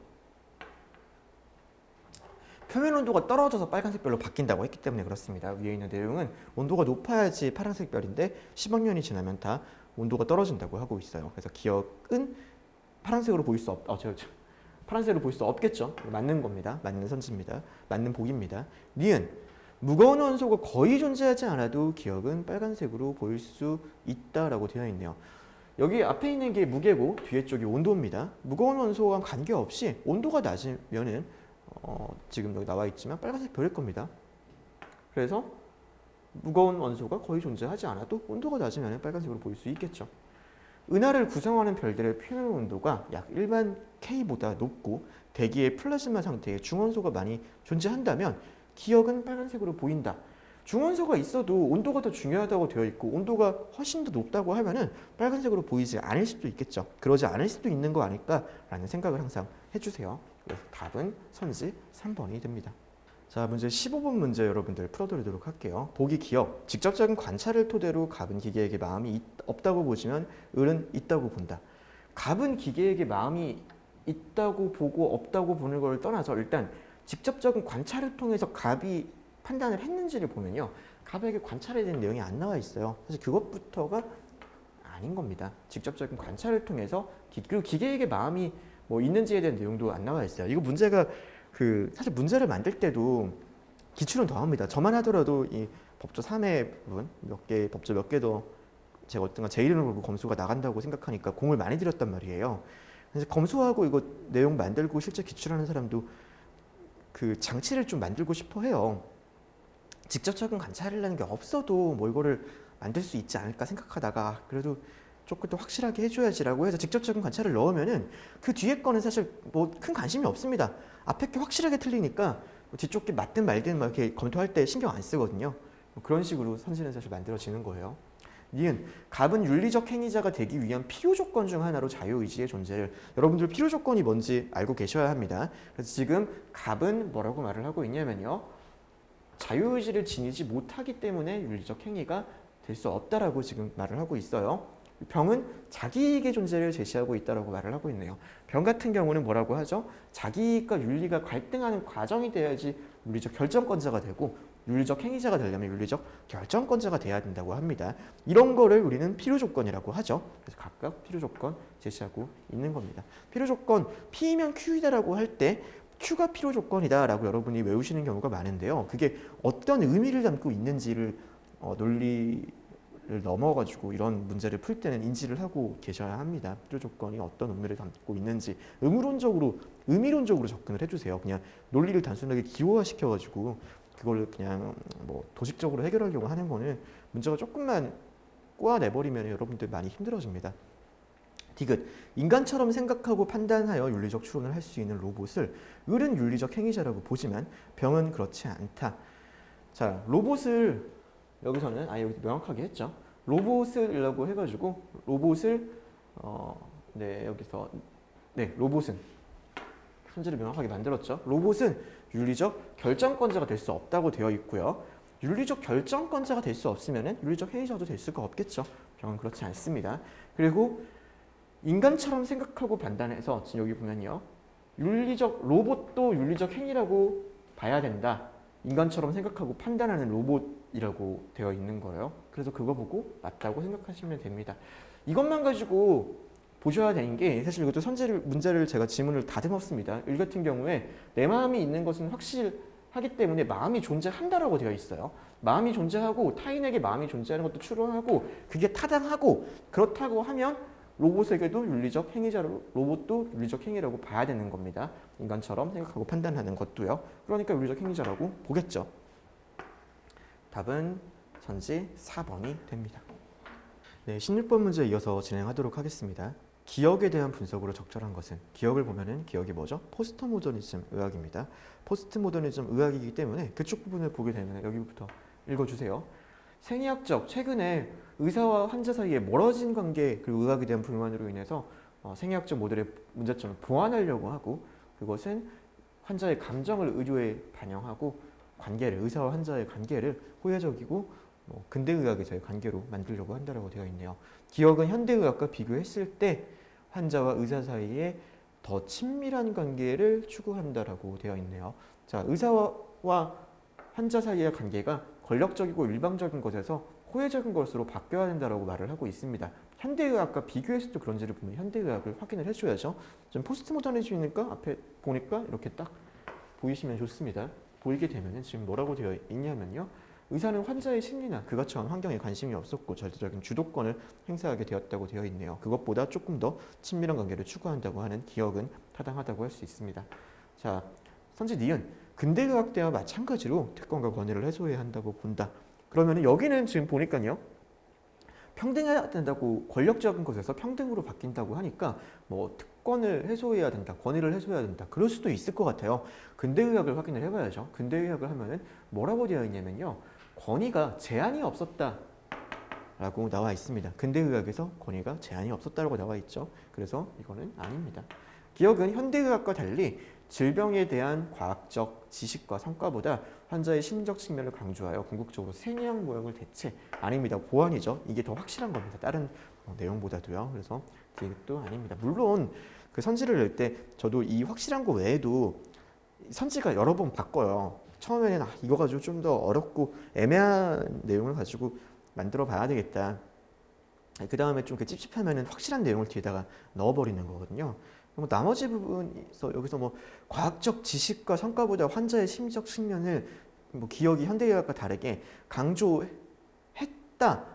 표면 온도가 떨어져서 빨간색 별로 바뀐다고 했기 때문에 그렇습니다. 위에 있는 내용은 온도가 높아야지 파란색 별인데 10억 년이 지나면 다 온도가 떨어진다고 하고 있어요. 그래서 기억은 파란색으로 보일 수 없다. 제가 파란색으로 볼 수 없겠죠. 맞는 겁니다. 맞는 선지입니다. 맞는 복입니다. 니은 무거운 원소가 거의 존재하지 않아도 기억은 빨간색으로 보일 수 있다라고 되어 있네요. 여기 앞에 있는 게 무게고 뒤에 쪽이 온도입니다. 무거운 원소와 관계없이 온도가 낮으면은 지금 여기 나와 있지만 빨간색 별일 겁니다. 그래서 무거운 원소가 거의 존재하지 않아도 온도가 낮으면 빨간색으로 보일 수 있겠죠. 은하를 구성하는 별들의 표면 온도가 약 일반 K보다 높고 대기의 플라즈마 상태에 중원소가 많이 존재한다면 기억은 빨간색으로 보인다. 중원소가 있어도 온도가 더 중요하다고 되어 있고 온도가 훨씬 더 높다고 하면은 빨간색으로 보이지 않을 수도 있겠죠. 그러지 않을 수도 있는 거 아닐까라는 생각을 항상 해주세요. 그래서 답은 선지 3번이 됩니다. 자, 문제 15번 문제 여러분들 풀어드리도록 할게요. 보기 기억, 직접적인 관찰을 토대로 갑은 기계에게 마음이 없다고 보지만 을은 있다고 본다. 갑은 기계에게 마음이 있다고 보고 없다고 보는 걸 떠나서 일단 직접적인 관찰을 통해서 갑이 판단을 했는지를 보면요. 갑에게 관찰에 대한 내용이 안 나와 있어요. 사실 그것부터가 아닌 겁니다. 직접적인 관찰을 통해서 그리고 기계에게 마음이 뭐 있는지에 대한 내용도 안 나와 있어요. 이거 문제가 사실 문제를 만들 때도 기출은 더합니다. 저만 하더라도 이 법조 3회 분 법조 몇 개 더 제가 어떤가 제 이름을 걸고 검수가 나간다고 생각하니까 공을 많이 들였단 말이에요. 그래서 검수하고 이거 내용 만들고 실제 기출하는 사람도 그 장치를 좀 만들고 싶어 해요. 직접적인 관찰이라는 게 없어도 뭐 이거를 만들 수 있지 않을까 생각하다가 그래도 조금 더 확실하게 해줘야지라고 해서 직접적인 관찰을 넣으면은 그 뒤에 거는 사실 뭐 큰 관심이 없습니다. 앞에 게 확실하게 틀리니까 뒤쪽 게 맞든 말든 막 이렇게 검토할 때 신경 안 쓰거든요. 그런 식으로 선지는 사실 만들어지는 거예요. 니은 갑은 윤리적 행위자가 되기 위한 필요 조건 중 하나로 자유의지의 존재를 여러분들 필요 조건이 뭔지 알고 계셔야 합니다. 그래서 지금 갑은 뭐라고 말을 하고 있냐면요. 자유의지를 지니지 못하기 때문에 윤리적 행위가 될 수 없다라고 지금 말을 하고 있어요. 병은 자기이익의 존재를 제시하고 있다라고 말을 하고 있네요. 병 같은 경우는 뭐라고 하죠? 자기이익과 윤리가 갈등하는 과정이 돼야지 윤리적 결정권자가 되고 윤리적 행위자가 되려면 윤리적 결정권자가 돼야 된다고 합니다. 이런 거를 우리는 필요 조건이라고 하죠. 그래서 각각 필요 조건 제시하고 있는 겁니다. 필요 조건 P이면 Q이다라고 할 때 Q가 필요 조건이다라고 여러분이 외우시는 경우가 많은데요. 그게 어떤 의미를 담고 있는지를 논리를 넘어가지고 이런 문제를 풀 때는 인지를 하고 계셔야 합니다. 필요 조건이 어떤 의미를 담고 있는지 의미론적으로 접근을 해주세요. 그냥 논리를 단순하게 기호화시켜가지고 그걸 그냥 뭐 도식적으로 해결하려고 하는 거는 문제가 조금만 꼬아내버리면 여러분들 많이 힘들어집니다. 디귿, 인간처럼 생각하고 판단하여 윤리적 추론을 할 수 있는 로봇을 을은 윤리적 행위자라고 보지만 병은 그렇지 않다. 자, 로봇을 여기서는 아예 여기 명확하게 했죠. 로봇을이라고 해가지고 로봇을 로봇은 선지를 명확하게 만들었죠. 로봇은 윤리적 결정권자가 될 수 없다고 되어 있고요. 윤리적 결정권자가 될 수 없으면 윤리적 행위자도 될 수가 없겠죠. 병은 그렇지 않습니다. 그리고 인간처럼 생각하고 판단해서 지금 여기 보면요. 로봇도 윤리적 행위라고 봐야 된다. 인간처럼 생각하고 판단하는 로봇이라고 되어 있는 거예요. 그래서 그거 보고 맞다고 생각하시면 됩니다. 이것만 가지고 보셔야 되는 게 사실 이것도 문제를 제가 지문을 다듬었습니다. 일 같은 경우에 내 마음이 있는 것은 확실하기 때문에 마음이 존재한다라고 되어 있어요. 마음이 존재하고 타인에게 마음이 존재하는 것도 추론하고 그게 타당하고 그렇다고 하면 로봇에게도 윤리적 행위자로 로봇도 윤리적 행위라고 봐야 되는 겁니다. 인간처럼 생각하고 판단하는 것도요. 그러니까 윤리적 행위자라고 보겠죠. 답은 선지 4번이 됩니다. 네, 16번 문제 이어서 진행하도록 하겠습니다. 기억에 대한 분석으로 적절한 것은 기억을 보면은 기억이 뭐죠? 포스트 모더니즘 의학입니다. 포스트 모더니즘 의학이기 때문에 그쪽 부분을 보게 되면 여기부터 읽어주세요. 생리학적 최근에 의사와 환자 사이에 멀어진 관계 그리고 의학에 대한 불만으로 인해서 생리학적 모델의 문제점을 보완하려고 하고 그것은 환자의 감정을 의료에 반영하고 의사와 환자의 관계를 호혜적이고 근대의학에서의 관계로 만들려고 한다고 되어 있네요. 기억은 현대의학과 비교했을 때 환자와 의사 사이에 더 친밀한 관계를 추구한다고 되어 있네요. 자, 의사와 환자 사이의 관계가 권력적이고 일방적인 것에서 호혜적인 것으로 바뀌어야 된다고 말을 하고 있습니다. 현대의학과 비교해서도 그런지를 보면 현대의학을 확인을 해줘야죠. 좀 포스트 모더니즘이니까 앞에 보니까 이렇게 딱 보이시면 좋습니다. 보이게 되면 지금 뭐라고 되어 있냐면요. 의사는 환자의 심리나 그가 처한 환경에 관심이 없었고 절대적인 주도권을 행사하게 되었다고 되어 있네요. 그것보다 조금 더 친밀한 관계를 추구한다고 하는 기억은 타당하다고 할 수 있습니다. 자, 선지 니은 근대의학 때와 마찬가지로 특권과 권위를 해소해야 한다고 본다. 그러면 여기는 지금 보니까요. 평등해야 된다고 권력적인 것에서 평등으로 바뀐다고 하니까 뭐 특권을 해소해야 된다, 권위를 해소해야 된다. 그럴 수도 있을 것 같아요. 근대의학을 확인을 해봐야죠. 근대의학을 하면은 뭐라고 되어 있냐면요. 권위가 제한이 없었다. 라고 나와 있습니다. 근대의학에서 권위가 제한이 없었다고 나와 있죠. 그래서 이거는 아닙니다. 기억은 현대의학과 달리 질병에 대한 과학적 지식과 성과보다 환자의 심리적 측면을 강조하여 궁극적으로 생리학 모형을 대체 아닙니다. 보완이죠. 이게 더 확실한 겁니다. 다른 내용보다도요. 그래서 이것도 아닙니다. 물론 그 선지를 낼 때 저도 이 확실한 거 외에도 선지가 여러 번 바꿔요. 처음에는 이거 가지고 좀 더 어렵고 애매한 내용을 가지고 만들어 봐야 되겠다. 그 다음에 좀 찝찝하면은 확실한 내용을 뒤에다가 넣어버리는 거거든요. 뭐 나머지 부분에서 여기서 뭐 과학적 지식과 성과보다 환자의 심리적 측면을 뭐 기억이 현대의학과 다르게 강조했다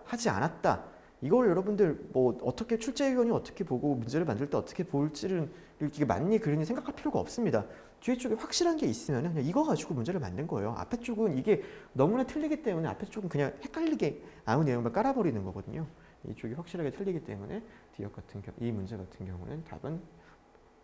하지 않았다. 이걸 여러분들 뭐 어떻게 출제위원이 어떻게 보고 문제를 만들 때 어떻게 볼지를 이게 맞니 그러니 생각할 필요가 없습니다. 뒤에 쪽에 확실한 게 있으면 그냥 이거 가지고 문제를 만든 거예요. 앞에 쪽은 이게 너무나 틀리기 때문에 앞에 쪽은 그냥 헷갈리게 아무 내용만 깔아버리는 거거든요. 이쪽이 확실하게 틀리기 때문에 이 문제 같은 경우는 답은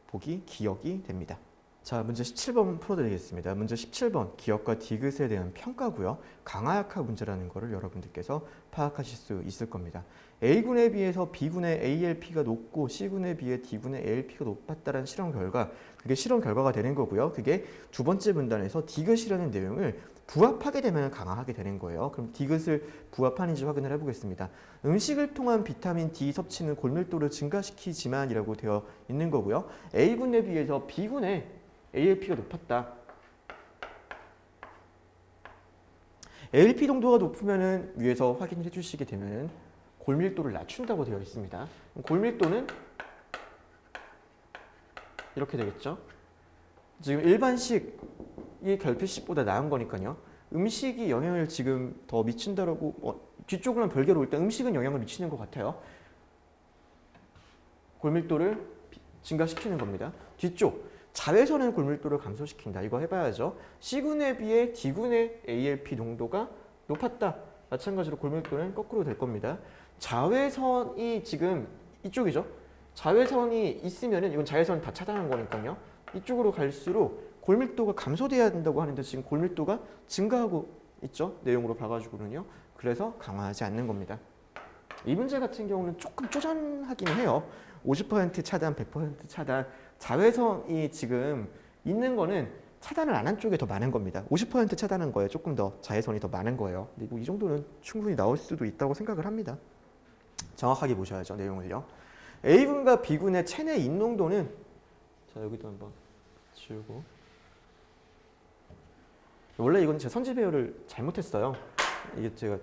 보기 기억이 됩니다. 자, 문제 17번 풀어드리겠습니다. 문제 17번 기억과 디귿에 대한 평가고요. 강화약화 문제라는 거를 여러분들께서 파악하실 수 있을 겁니다. A군에 비해서 B군의 ALP가 높고 C군에 비해 D군의 ALP가 높았다는 실험 결과, 그게 실험 결과가 되는 거고요. 그게 두 번째 문단에서 디귿이라는 내용을 부합하게 되면 강화하게 되는 거예요. 그럼 디귿을 부합하는지 확인을 해보겠습니다. 음식을 통한 비타민 D 섭취는 골밀도를 증가시키지만 이라고 되어 있는 거고요. A군에 비해서 B군의 ALP가 높았다. ALP 농도가 높으면은 위에서 확인해 주시게 되면은 골밀도를 낮춘다고 되어 있습니다. 골밀도는 이렇게 되겠죠. 지금 일반식이 결핍식보다 나은 거니까요. 음식이 영향을 지금 더 미친다라고 뒤쪽으로는 별개로 일단 음식은 영향을 미치는 것 같아요. 골밀도를 증가시키는 겁니다. 뒤쪽 자외선은 골밀도를 감소시킨다. 이거 해봐야죠. C군에 비해 D군의 ALP 농도가 높았다. 마찬가지로 골밀도는 거꾸로 될 겁니다. 자외선이 지금 이쪽이죠. 자외선이 있으면은 이건 자외선 다 차단한 거니까요. 이쪽으로 갈수록 골밀도가 감소돼야 된다고 하는데 지금 골밀도가 증가하고 있죠. 내용으로 봐가지고는요. 그래서 강화하지 않는 겁니다. 이 문제 같은 경우는 조금 쪼잔하긴 해요. 50% 차단, 100% 차단. 자외선이 지금 있는 거는 차단을 안 한 쪽에 더 많은 겁니다. 50% 차단한 거에 조금 더 자외선이 더 많은 거예요. 근데 뭐 이 정도는 충분히 나올 수도 있다고 생각을 합니다. 정확하게 보셔야죠. 내용을요. A군과 B군의 체내 인농도는 자 여기도 한번 지우고 원래 이건 제가 선지 배열을 잘못했어요. 이게 제가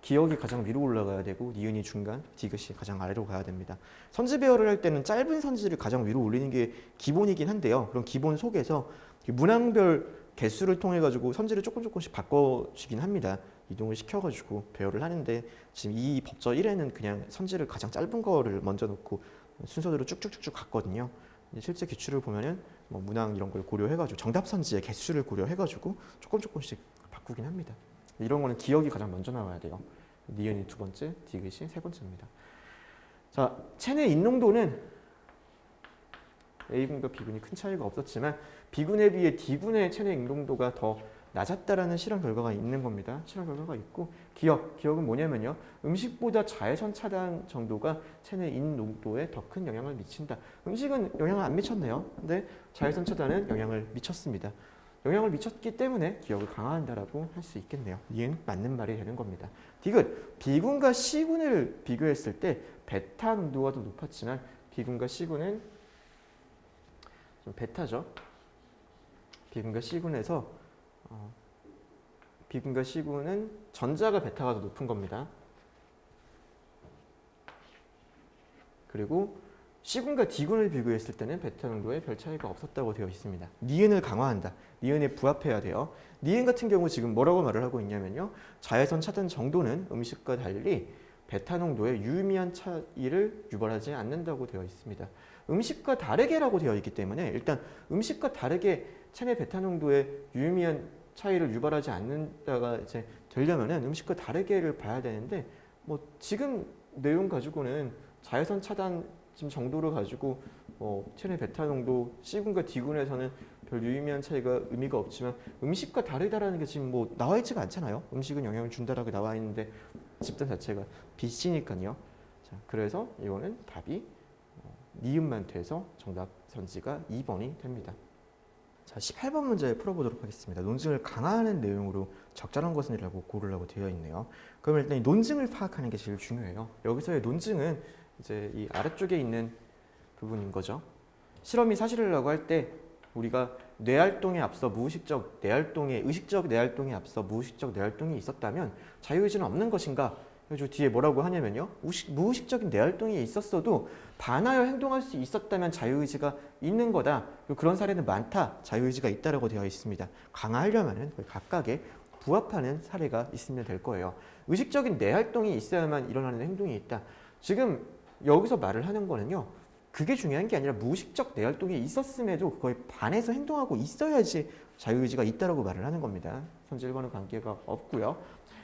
기억이 가장 위로 올라가야 되고 니은이 중간, 디귿이 가장 아래로 가야 됩니다. 선지 배열을 할 때는 짧은 선지를 가장 위로 올리는 게 기본이긴 한데요. 그럼 기본 속에서 문항별 개수를 통해 가지고 선지를 조금씩 바꿔주긴 합니다. 이동을 시켜가지고 배열을 하는데 지금 이 법저 1에는 그냥 선지를 가장 짧은 거를 먼저 놓고 순서대로 쭉쭉쭉쭉 갔거든요. 실제 기출을 보면은 뭐 문항 이런 걸 고려해가지고 정답 선지의 개수를 고려해가지고 조금씩 바꾸긴 합니다. 이런 거는 기억이 가장 먼저 나와야 돼요. 니은이 두 번째, 디귿이 세 번째입니다. 자, 체내 인농도는 A군과 B군이 큰 차이가 없었지만 B군에 비해 D군의 체내 인농도가 더 낮았다라는 실험 결과가 있는 겁니다. 실험 결과가 있고 기억은 뭐냐면요. 음식보다 자외선 차단 정도가 체내 인농도에 더 큰 영향을 미친다. 음식은 영향을 안 미쳤네요. 근데 자외선 차단은 영향을 미쳤습니다. 영향을 미쳤기 때문에 기억을 강화한다라고 할 수 있겠네요. 이는 맞는 말이 되는 겁니다. 디귿, B군과 C군을 비교했을 때 베타 농도가 더 높았지만 B군과 C군은 좀 베타죠. B군과 C군은 전자가 베타가 더 높은 겁니다. 그리고 C군과 D군을 비교했을 때는 베타 농도에 별 차이가 없었다고 되어 있습니다. 니은을 강화한다. 니은에 부합해야 돼요. 니은 같은 경우 지금 뭐라고 말을 하고 있냐면요. 자외선 차단 정도는 음식과 달리 베타 농도의 유의미한 차이를 유발하지 않는다고 되어 있습니다. 음식과 다르게라고 되어 있기 때문에 일단 음식과 다르게 체내 베타 농도의 유의미한 차이를 유발하지 않는다가 이제 되려면은 음식과 다르게를 봐야 되는데 뭐 지금 내용 가지고는 자외선 차단 지금 정도를 가지고 체내 베타 농도 C군과 D군에서는 별 유의미한 차이가 의미가 없지만 음식과 다르다라는 게 지금 뭐 나와 있지가 않잖아요. 음식은 영향을 준다라고 나와 있는데 집단 자체가 BC니까요. 자, 그래서 이거는 답이 니은만 돼서 정답 선지가 2번이 됩니다. 자, 18번 문제 풀어보도록 하겠습니다. 논증을 강화하는 내용으로 적절한 것은이라고 고르라고 되어 있네요. 그럼 일단 이 논증을 파악하는 게 제일 중요해요. 여기서의 논증은 이제 이 아래쪽에 있는 부분인 거죠. 실험이 사실이라고 할 때 우리가 뇌활동에 앞서 무의식적 뇌활동에 의식적 뇌활동에 앞서 무의식적 뇌활동이 있었다면 자유의지는 없는 것인가? 그래서 뒤에 뭐라고 하냐면요. 무의식적인 뇌활동이 있었어도 반하여 행동할 수 있었다면 자유의지가 있는 거다. 그런 사례는 많다. 자유의지가 있다라고 되어 있습니다. 강화하려면은 각각의 부합하는 사례가 있으면 될 거예요. 의식적인 뇌활동이 있어야만 일어나는 행동이 있다. 지금 여기서 말을 하는 거는요. 그게 중요한 게 아니라 무의식적 뇌활동이 있었음에도 그거에 반해서 행동하고 있어야지 자유의지가 있다라고 말을 하는 겁니다. 선지 1번은 관계가 없고요.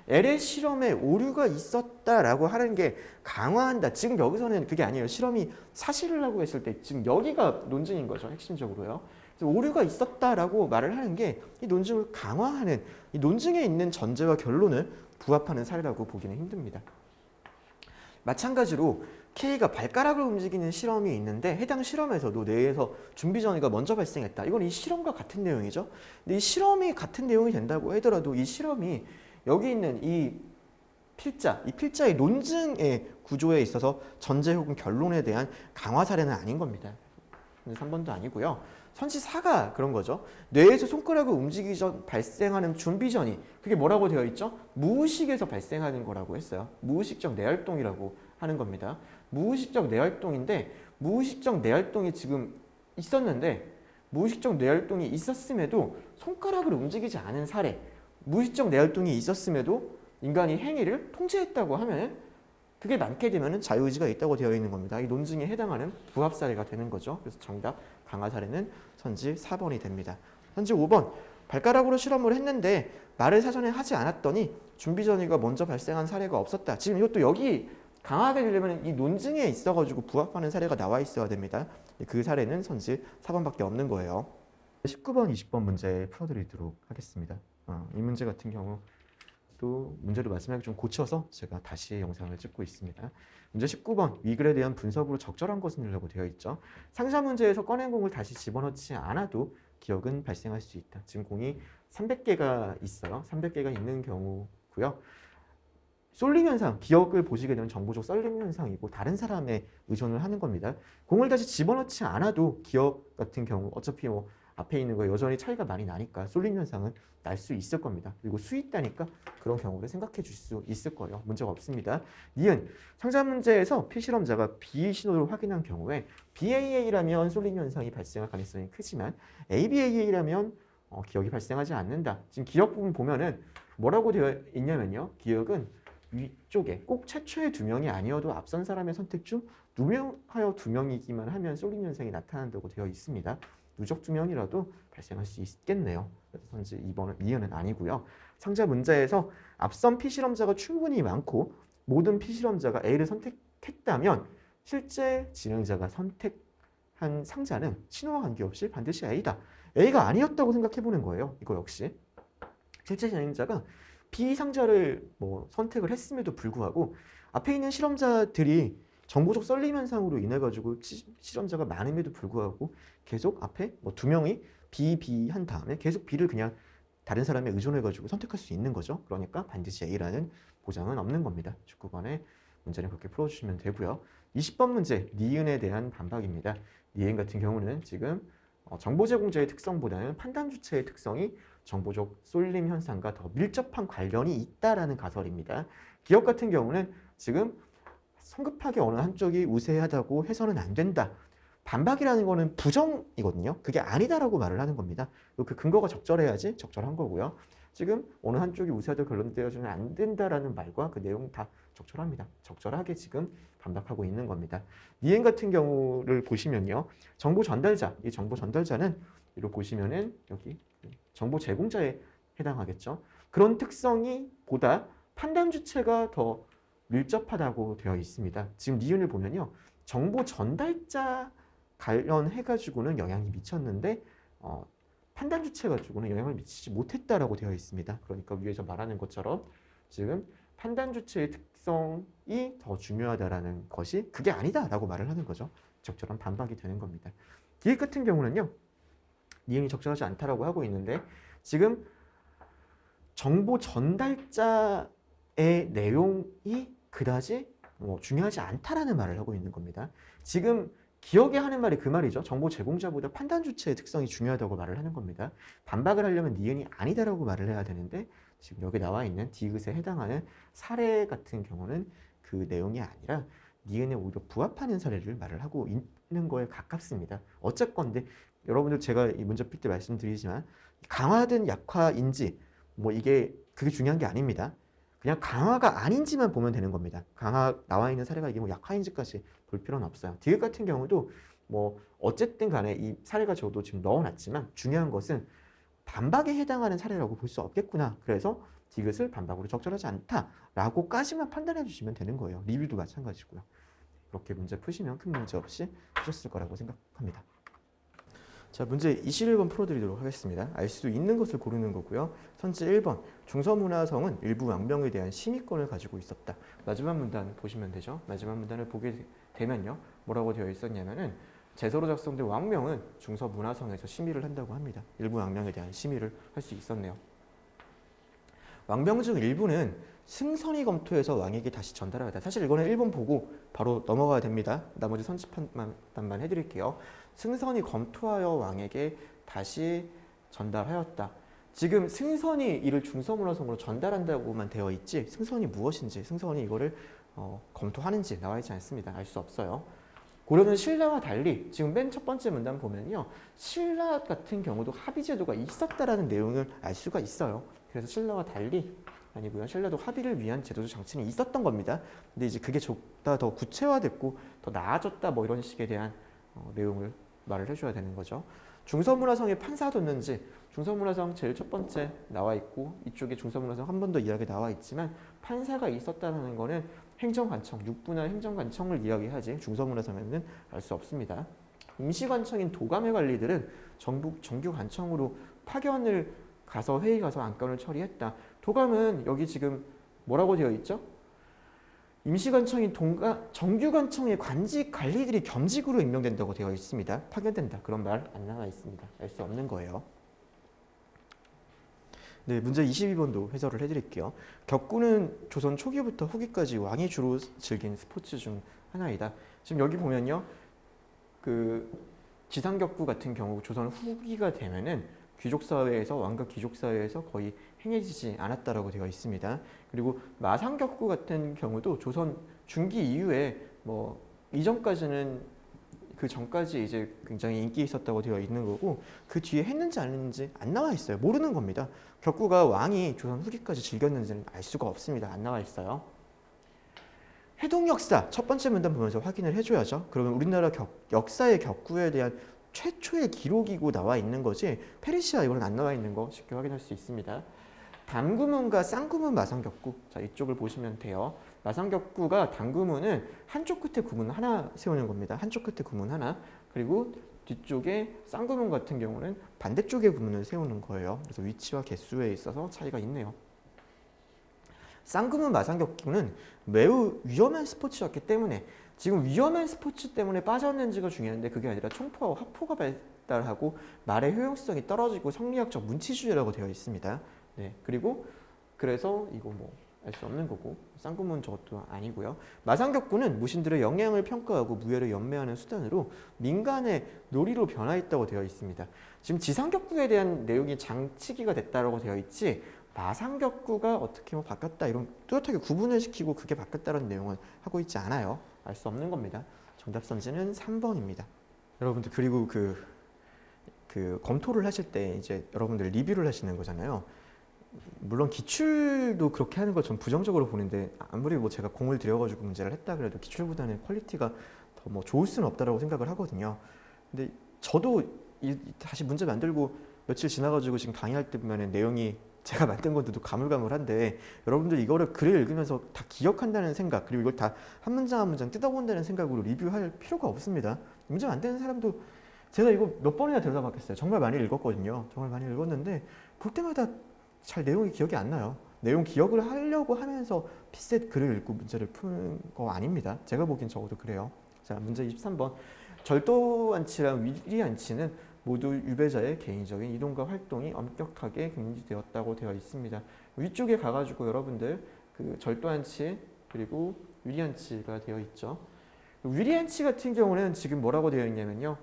LA 실험에 오류가 있었다라고 하는 게 강화한다. 지금 여기서는 그게 아니에요. 실험이 사실이라고 했을 때 지금 여기가 논증인 거죠. 핵심적으로요. 그래서 오류가 있었다라고 말을 하는 게 이 논증을 강화하는 이 논증에 있는 전제와 결론을 부합하는 사례라고 보기는 힘듭니다. 마찬가지로 K가 발가락을 움직이는 실험이 있는데 해당 실험에서도 뇌에서 준비 전이가 먼저 발생했다. 이건 이 실험과 같은 내용이죠. 근데 이 실험이 같은 내용이 된다고 하더라도 이 실험이 여기 있는 이 필자의 논증의 구조에 있어서 전제 혹은 결론에 대한 강화 사례는 아닌 겁니다. 3번도 아니고요. 선지 4가 그런 거죠. 뇌에서 손가락을 움직이기 전 발생하는 준비 전이 그게 뭐라고 되어 있죠? 무의식에서 발생하는 거라고 했어요. 무의식적 뇌활동이라고 하는 겁니다. 무의식적 뇌활동인데 무의식적 뇌활동이 지금 있었는데 무의식적 뇌활동이 있었음에도 손가락을 움직이지 않은 사례 무의식적 뇌활동이 있었음에도 인간이 행위를 통제했다고 하면 그게 많게 되면 자유의지가 있다고 되어 있는 겁니다. 이 논증에 해당하는 부합 사례가 되는 거죠. 그래서 정답 강화 사례는 선지 4번이 됩니다. 선지 5번 발가락으로 실험을 했는데 말을 사전에 하지 않았더니 준비 전이가 먼저 발생한 사례가 없었다. 지금 이것도 여기 강하게 되려면 이 논증에 있어가지고 부합하는 사례가 나와 있어야 됩니다. 그 사례는 선지 4번밖에 없는 거예요. 19번, 20번 문제 풀어드리도록 하겠습니다. 이 문제 같은 경우 또 문제를 마지막에 좀 고쳐서 제가 다시 영상을 찍고 있습니다. 문제 19번 위글에 대한 분석으로 적절한 것은 이라고 되어 있죠. 상자 문제에서 꺼낸 공을 다시 집어넣지 않아도 기억은 발생할 수 있다. 지금 공이 300개가 있어요. 300개가 있는 경우고요. 쏠림 현상, 기억을 보시게 되면 정보적 쏠림 현상이고 다른 사람에 의존을 하는 겁니다. 공을 다시 집어넣지 않아도 기억 같은 경우 어차피 뭐 앞에 있는 거 여전히 차이가 많이 나니까 쏠림 현상은 날 수 있을 겁니다. 그리고 수 있다니까 그런 경우를 생각해 줄 수 있을 거예요. 문제가 없습니다. 니은 상자 문제에서 피실험자가 B 신호를 확인한 경우에 BAA라면 쏠림 현상이 발생할 가능성이 크지만 ABAA라면 기억이 발생하지 않는다. 지금 기억 부분 보면은 뭐라고 되어 있냐면요. 기억은 위쪽에 꼭 최초의 2명이 아니어도 앞선 사람의 선택 중 누명하여 2명이기만 하면 쏠림 현상이 나타난다고 되어 있습니다. 누적 2명이라도 발생할 수 있겠네요. 그래서 선지 2번은 니은은 아니고요. 상자 문제에서 앞선 피실험자가 충분히 많고 모든 피실험자가 A를 선택했다면 실제 진행자가 선택한 상자는 신호와 관계없이 반드시 A다. A가 아니었다고 생각해 보는 거예요. 이거 역시 실제 진행자가 B 상자를 선택을 했음에도 불구하고 앞에 있는 실험자들이 정보적 썰림 현상으로 인해 가지고 실험자가 많음에도 불구하고 계속 앞에 2명이 B 한 다음에 계속 B를 그냥 다른 사람에 의존해 가지고 선택할 수 있는 거죠. 그러니까 반드시 A라는 보장은 없는 겁니다. 19번의 문제는 그렇게 풀어주시면 되고요. 20번 문제 니은에 대한 반박입니다. 니은 같은 경우는 지금 정보 제공자의 특성보다는 판단 주체의 특성이 정보적 쏠림 현상과 더 밀접한 관련이 있다라는 가설입니다. 기억 같은 경우는 지금 성급하게 어느 한쪽이 우세하다고 해서는 안 된다. 반박이라는 거는 부정이거든요. 그게 아니다라고 말을 하는 겁니다. 그 근거가 적절해야지 적절한 거고요. 지금 어느 한쪽이 우세하다고 결론되어서는 안 된다라는 말과 그 내용 다 적절합니다. 적절하게 지금 반박하고 있는 겁니다. 니은 같은 경우를 보시면요. 정보 전달자, 이 정보 전달자는 이렇게 보시면은 여기 정보 제공자에 해당하겠죠. 그런 특성이 보다 판단 주체가 더 밀접하다고 되어 있습니다. 지금 니은을 보면요. 정보 전달자 관련해가지고는 영향이 미쳤는데 판단 주체 가지고는 영향을 미치지 못했다라고 되어 있습니다. 그러니까 위에서 말하는 것처럼 지금 판단 주체의 특성이 더 중요하다라는 것이 그게 아니다라고 말을 하는 거죠. 적절한 반박이 되는 겁니다. 디귿 같은 경우는요. 니은이 적절하지 않다라고 하고 있는데 지금 정보 전달자의 내용이 그다지 중요하지 않다라는 말을 하고 있는 겁니다. 지금 기억에 하는 말이 그 말이죠. 정보 제공자보다 판단 주체의 특성이 중요하다고 말을 하는 겁니다. 반박을 하려면 니은이 아니다라고 말을 해야 되는데 지금 여기 나와 있는 디귿에 해당하는 사례 같은 경우는 그 내용이 아니라 니은에 오히려 부합하는 사례를 말을 하고 있는 거에 가깝습니다. 어쨌건데 여러분들 제가 이 문제 풀 때 말씀드리지만 강화든 약화인지 이게 그게 중요한 게 아닙니다. 그냥 강화가 아닌지만 보면 되는 겁니다. 강화 나와 있는 사례가 이게 약화인지까지 볼 필요는 없어요. 디귿 같은 경우도 어쨌든 간에 이 사례가 저도 지금 넣어놨지만 중요한 것은 반박에 해당하는 사례라고 볼 수 없겠구나. 그래서 디귿을 반박으로 적절하지 않다라고까지만 판단해 주시면 되는 거예요. 리뷰도 마찬가지고요. 그렇게 문제 푸시면 큰 문제 없이 푸셨을 거라고 생각합니다. 자, 문제 21번 풀어드리도록 하겠습니다. 알 수 있는 것을 고르는 거고요. 선지 1번, 중서문화성은 일부 왕명에 대한 심의권을 가지고 있었다. 마지막 문단 보시면 되죠. 마지막 문단을 보게 되면요. 뭐라고 되어 있었냐면은 제서로 작성된 왕명은 중서문화성에서 심의를 한다고 합니다. 일부 왕명에 대한 심의를 할 수 있었네요. 왕명 중 일부는 승선이 검토해서 왕에게 다시 전달하다. 사실 이거는 1번 보고 바로 넘어가야 됩니다. 나머지 선집판만 해드릴게요. 승선이 검토하여 왕에게 다시 전달하였다. 지금 승선이 이를 중서문화성으로 전달한다고만 되어 있지 승선이 무엇인지 승선이 이거를 검토하는지 나와 있지 않습니다. 알 수 없어요. 고려는 신라와 달리 지금 맨 첫 번째 문단 보면요. 신라 같은 경우도 합의제도가 있었다라는 내용을 알 수가 있어요. 그래서 신라와 달리 아니고요. 신라도 합의를 위한 제도적 장치는 있었던 겁니다. 근데 이제 그게 더 구체화됐고 더 나아졌다 이런 식에 대한 내용을 말을 해줘야 되는 거죠. 중서문화성에 판사 뒀는지 중서문화성 제일 첫 번째 나와 있고 이쪽에 중서문화성 한 번 더 이야기 나와 있지만 판사가 있었다는 거는 행정관청, 육부나 행정관청을 이야기하지 중서문화성에는 알 수 없습니다. 임시관청인 도감의 관리들은 정규관청으로 파견을 가서 회의 가서 안건을 처리했다. 도감은 여기 지금 뭐라고 되어 있죠? 임시관청인 정규관청의 관직 관리들이 겸직으로 임명된다고 되어 있습니다. 파견된다. 그런 말 안 나와 있습니다. 알 수 없는 거예요. 네, 문제 22번도 해설을 해드릴게요. 격구는 조선 초기부터 후기까지 왕이 주로 즐긴 스포츠 중 하나이다. 지금 여기 보면요. 그 지상격구 같은 경우 조선 후기가 되면은 귀족사회에서 왕과 귀족사회에서 거의 행해지지 않았다라고 되어 있습니다. 그리고 마상격구 같은 경우도 조선 중기 이후에 이전까지는 그 전까지 이제 굉장히 인기 있었다고 되어 있는 거고 그 뒤에 했는지 안 했는지 안 나와 있어요. 모르는 겁니다. 격구가 왕이 조선 후기까지 즐겼는지는 알 수가 없습니다. 안 나와 있어요. 해동 역사 첫 번째 문단 보면서 확인을 해줘야죠. 그러면 우리나라 역사의 격구에 대한 최초의 기록이고 나와 있는 거지 페르시아 이거는 안 나와 있는 거 쉽게 확인할 수 있습니다. 단구문과 쌍구문 마상격구 자 이쪽을 보시면 돼요. 마상격구가 단구문은 한쪽 끝에 구문 하나 세우는 겁니다. 한쪽 끝에 구문 하나 그리고 뒤쪽에 쌍구문 같은 경우는 반대쪽에 구문을 세우는 거예요. 그래서 위치와 개수에 있어서 차이가 있네요. 쌍구문 마상격구는 매우 위험한 스포츠였기 때문에 지금 위험한 스포츠 때문에 빠졌는지가 중요한데 그게 아니라 총포와 화포가 발달하고 말의 효용성이 떨어지고 성리학적 문치주의라고 되어 있습니다. 네, 그리고 그래서 이거 알 수 없는 거고 쌍구문 저것도 아니고요. 마상격구는 무신들의 영향을 평가하고 무예를 연매하는 수단으로 민간의 놀이로 변화했다고 되어 있습니다. 지금 지상격구에 대한 내용이 장치기가 됐다고 되어 있지 마상격구가 어떻게 뭐 바뀌었다 이런 뚜렷하게 구분을 시키고 그게 바뀌었다는 내용은 하고 있지 않아요. 알 수 없는 겁니다. 정답 선지는 3번입니다. 여러분들 그리고 그 검토를 하실 때 이제 여러분들 리뷰를 하시는 거잖아요. 물론 기출도 그렇게 하는 걸 전 부정적으로 보는데 아무리 뭐 제가 공을 들여가지고 문제를 했다 그래도 기출보다는 퀄리티가 더 뭐 좋을 수는 없다라고 생각을 하거든요. 근데 저도 다시 문제 만들고 며칠 지나가지고 지금 강의할 때 보면은 내용이 제가 만든 건데도 가물가물한데 여러분들 이거를 글을 읽으면서 다 기억한다는 생각 그리고 이걸 다 한 문장 한 문장 뜯어본다는 생각으로 리뷰할 필요가 없습니다. 문제 만드는 사람도 제가 이거 몇 번이나 들여다봤겠어요. 정말 많이 읽었거든요. 정말 많이 읽었는데 볼 때마다 잘 내용이 기억이 안 나요. 내용 기억을 하려고 하면서 피셋 글을 읽고 문제를 푸는 거 아닙니다. 제가 보기엔 적어도 그래요. 자, 문제 23번. 절도안치랑 위리안치는 모두 유배자의 개인적인 이동과 활동이 엄격하게 금지되었다고 되어 있습니다. 위쪽에 가가지고 여러분들 그 절도안치 그리고 위리안치가 되어 있죠. 위리안치 같은 경우는 지금 뭐라고 되어 있냐면요.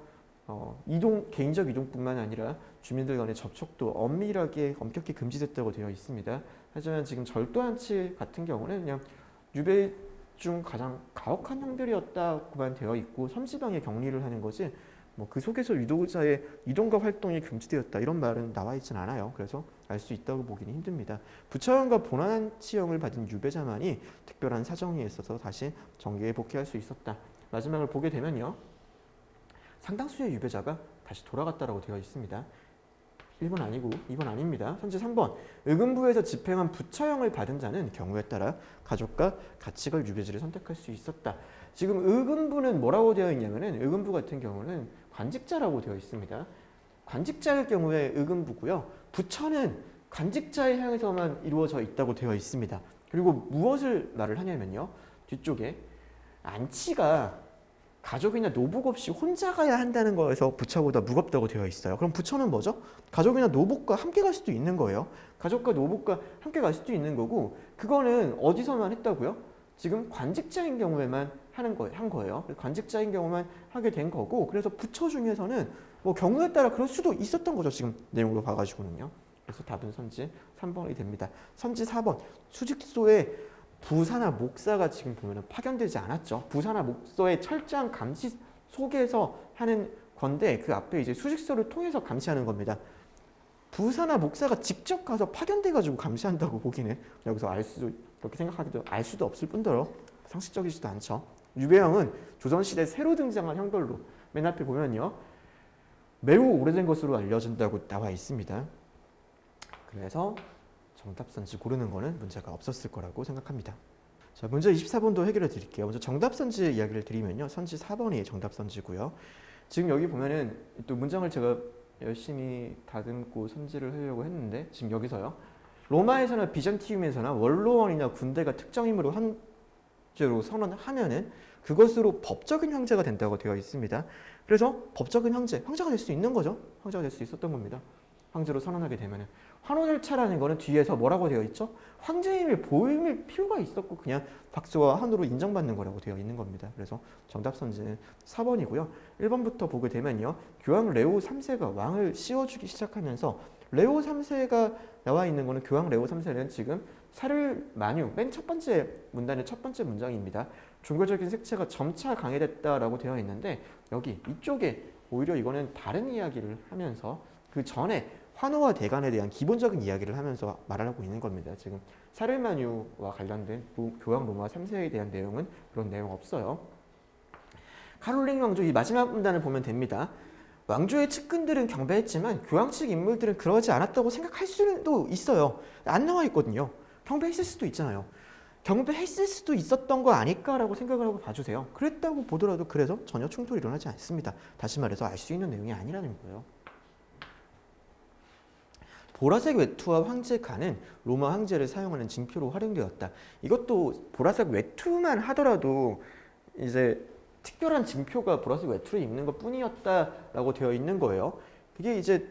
개인적 이동뿐만 아니라 주민들 간의 접촉도 엄밀하게 엄격히 금지됐다고 되어 있습니다. 하지만 지금 절도안치 같은 경우는 그냥 유배 중 가장 가혹한 형들이었다고만 되어 있고 섬지방에 격리를 하는 거지 뭐 그 속에서 유도자의 이동과 활동이 금지되었다 이런 말은 나와 있진 않아요. 그래서 알 수 있다고 보기는 힘듭니다. 부처형과 본안치형을 받은 유배자만이 특별한 사정이 있어서 다시 정계에 복귀할 수 있었다. 마지막을 보게 되면요. 상당수의 유배자가 다시 돌아갔다라고 되어 있습니다. 1번 아니고 2번 아닙니다. 선지 3번. 의금부에서 집행한 부처형을 받은 자는 경우에 따라 가족과 같이 갈 유배지를 선택할 수 있었다. 지금 의금부는 뭐라고 되어 있냐면은 의금부 같은 경우는 관직자라고 되어 있습니다. 관직자의 경우에 의금부고요. 부처는 관직자에 향해서만 이루어져 있다고 되어 있습니다. 그리고 무엇을 말을 하냐면요. 뒤쪽에 안치가 가족이나 노복 없이 혼자 가야 한다는 거에서 부처보다 무겁다고 되어 있어요. 그럼 부처는 뭐죠? 가족이나 노복과 함께 갈 수도 있는 거예요. 가족과 노복과 함께 갈 수도 있는 거고 그거는 어디서만 했다고요? 지금 관직자인 경우에만 한 거예요. 관직자인 경우만 하게 된 거고 그래서 부처 중에서는 뭐 경우에 따라 그럴 수도 있었던 거죠. 지금 내용으로 봐가지고는요. 그래서 답은 선지 3번이 됩니다. 선지 4번. 수직소에 부사나 목사가 지금 보면 파견되지 않았죠. 부사나 목사의 철저한 감시 속에서 하는 건데 그 앞에 이제 수직소를 통해서 감시하는 겁니다. 부사나 목사가 직접 가서 파견돼가지고 감시한다고 보기는 여기서 그렇게 생각하기도 알 수도 없을 뿐더러 상식적이지도 않죠. 유배형은 조선시대 새로 등장한 형벌로 맨 앞에 보면요. 매우 오래된 것으로 알려진다고 나와 있습니다. 그래서 정답선지 고르는 거는 문제가 없었을 거라고 생각합니다. 자, 문제 24번도 해결해 드릴게요. 먼저 정답선지 이야기를 드리면요. 선지 4번이 정답선지고요. 지금 여기 보면은 또 문장을 제가 열심히 다듬고 선지를 하려고 했는데 지금 여기서요. 로마에서나 비잔티움에서나 원로원이나 군대가 특정 인물을 황제로 선언하면은 그것으로 법적인 황제가 된다고 되어 있습니다. 그래서 법적인 황제가 될 수 있는 거죠. 황제가 될 수 있었던 겁니다. 황제로 선언하게 되면은 환호 절차라는 거는 뒤에서 뭐라고 되어 있죠? 황제임을 보임일 필요가 있었고 그냥 박수와 환호로 인정받는 거라고 되어 있는 겁니다. 그래서 정답 선지는 4번이고요. 1번부터 보게 되면요. 교황 레오 3세가 왕을 씌워주기 시작하면서 레오 3세가 나와 있는 거는 교황 레오 3세는 지금 사를 만유 맨 첫 번째 문단의 첫 번째 문장입니다. 종교적인 색채가 점차 강해졌다라고 되어 있는데 여기 이쪽에 오히려 이거는 다른 이야기를 하면서 그 전에 환호와 대간에 대한 기본적인 이야기를 하면서 말을 하고 있는 겁니다. 지금 사르마뉴와 관련된 교황 로마 3세에 대한 내용은 그런 내용 없어요. 카롤링 왕조 이 마지막 문단을 보면 됩니다. 왕조의 측근들은 경배했지만 교황 측 인물들은 그러지 않았다고 생각할 수도 있어요. 안 나와 있거든요. 경배했을 수도 있잖아요. 경배했을 수도 있었던 거 아닐까라고 생각을 하고 봐주세요. 그랬다고 보더라도 그래서 전혀 충돌이 일어나지 않습니다. 다시 말해서 알 수 있는 내용이 아니라는 거예요. 보라색 외투와 황제관은 로마 황제를 사용하는 징표로 활용되었다. 이것도 보라색 외투만 하더라도 이제 특별한 징표가 보라색 외투를 입는 것 뿐이었다라고 되어 있는 거예요. 그게 이제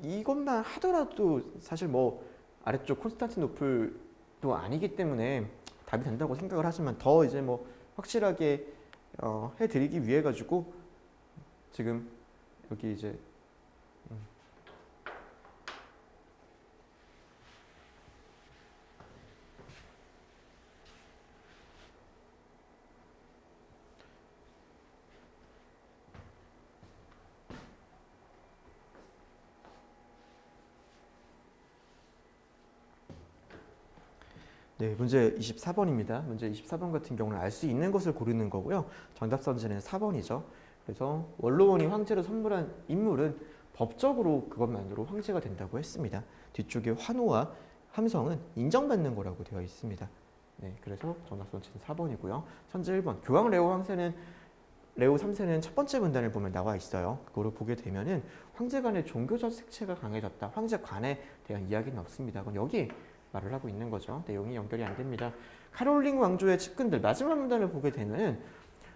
이것만 하더라도 사실 뭐 아래쪽 콘스탄티노플도 아니기 때문에 답이 된다고 생각을 하지만 더 이제 뭐 확실하게 해드리기 위해 가지고 지금 여기 이제 네, 문제 24번입니다. 문제 24번 같은 경우는 알 수 있는 것을 고르는 거고요. 정답 선지는 4번이죠. 그래서 원로원이 황제로 선물한 인물은 법적으로 그것만으로 황제가 된다고 했습니다. 뒤쪽에 환호와 함성은 인정받는 거라고 되어 있습니다. 네, 그래서 정답 선지는 4번이고요. 선지 1번 교황 레오 황제는 레오 3세는 첫 번째 문단을 보면 나와 있어요. 그거를 보게 되면은 황제 간의 종교적 색채가 강해졌다. 황제 관에 대한 이야기는 없습니다. 그건 여기 말을 하고 있는 거죠. 내용이 연결이 안 됩니다. 카롤링 왕조의 측근들 마지막 문단을 보게 되면은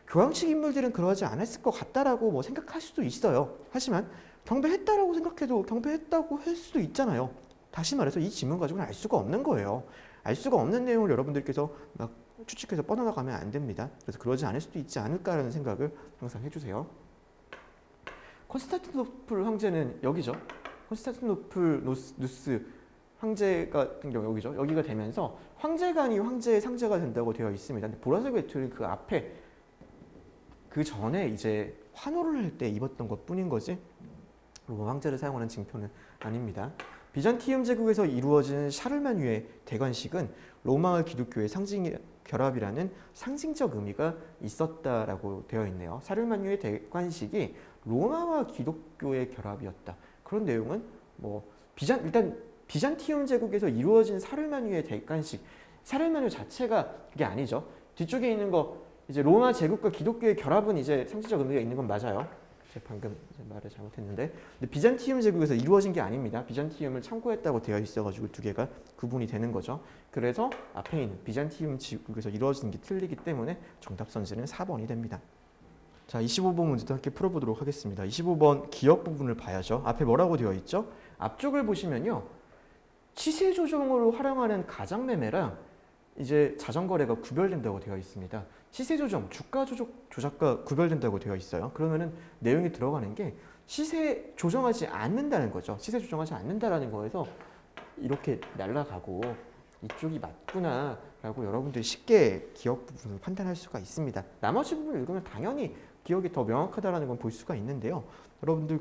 교황식 인물들은 그러지 않았을 것 같다라고 뭐 생각할 수도 있어요. 하지만 경배했다라고 생각해도 경배했다고 할 수도 있잖아요. 다시 말해서 이 지문 가지고는 알 수가 없는 거예요. 알 수가 없는 내용을 여러분들께서 막 추측해서 뻗어나가면 안 됩니다. 그래서 그러지 않을 수도 있지 않을까라는 생각을 항상 해주세요. 콘스탄티노플 황제는 여기죠. 콘스탄티노플 누스 황제 같은 경우 여기죠. 여기가 되면서 황제관이 황제의 상제가 된다고 되어 있습니다. 근데 보라색 외투는 그 앞에 그 전에 이제 환호를 할 때 입었던 것 뿐인 거지 로마 황제를 사용하는 징표는 아닙니다. 비잔티움 제국에서 이루어진 샤를마뉴의 대관식은 로마와 기독교의 상징 결합이라는 상징적 의미가 있었다라고 되어 있네요. 샤를마뉴의 대관식이 로마와 기독교의 결합이었다. 그런 내용은 뭐 일단 비잔티움 제국에서 이루어진 샤를마뉴의 대관식, 샤를마뉴 자체가 그게 아니죠. 뒤쪽에 있는 거 이제 로마 제국과 기독교의 결합은 이제 상징적 의미가 있는 건 맞아요. 제가 방금 말을 잘못했는데, 근데 비잔티움 제국에서 이루어진 게 아닙니다. 비잔티움을 참고했다고 되어 있어가지고 두 개가 구분이 되는 거죠. 그래서 앞에 있는 비잔티움 제국에서 이루어진 게 틀리기 때문에 정답 선지는 4번이 됩니다. 자, 25번 문제도 함께 풀어보도록 하겠습니다. 25번 기억 부분을 봐야죠. 앞에 뭐라고 되어 있죠? 앞쪽을 보시면요, 시세 조정으로 활용하는 가장 매매랑 이제 자전거래가 구별된다고 되어 있습니다. 시세 조정, 주가 조작과 구별된다고 되어 있어요. 그러면은 내용이 들어가는 게 시세 조정하지 않는다는 거죠. 시세 조정하지 않는다라는 거에서 이렇게 날아가고 이쪽이 맞구나라고 여러분들이 쉽게 기억 부분을 판단할 수가 있습니다. 나머지 부분을 읽으면 당연히 기억이 더 명확하다라는 건 볼 수가 있는데요. 여러분들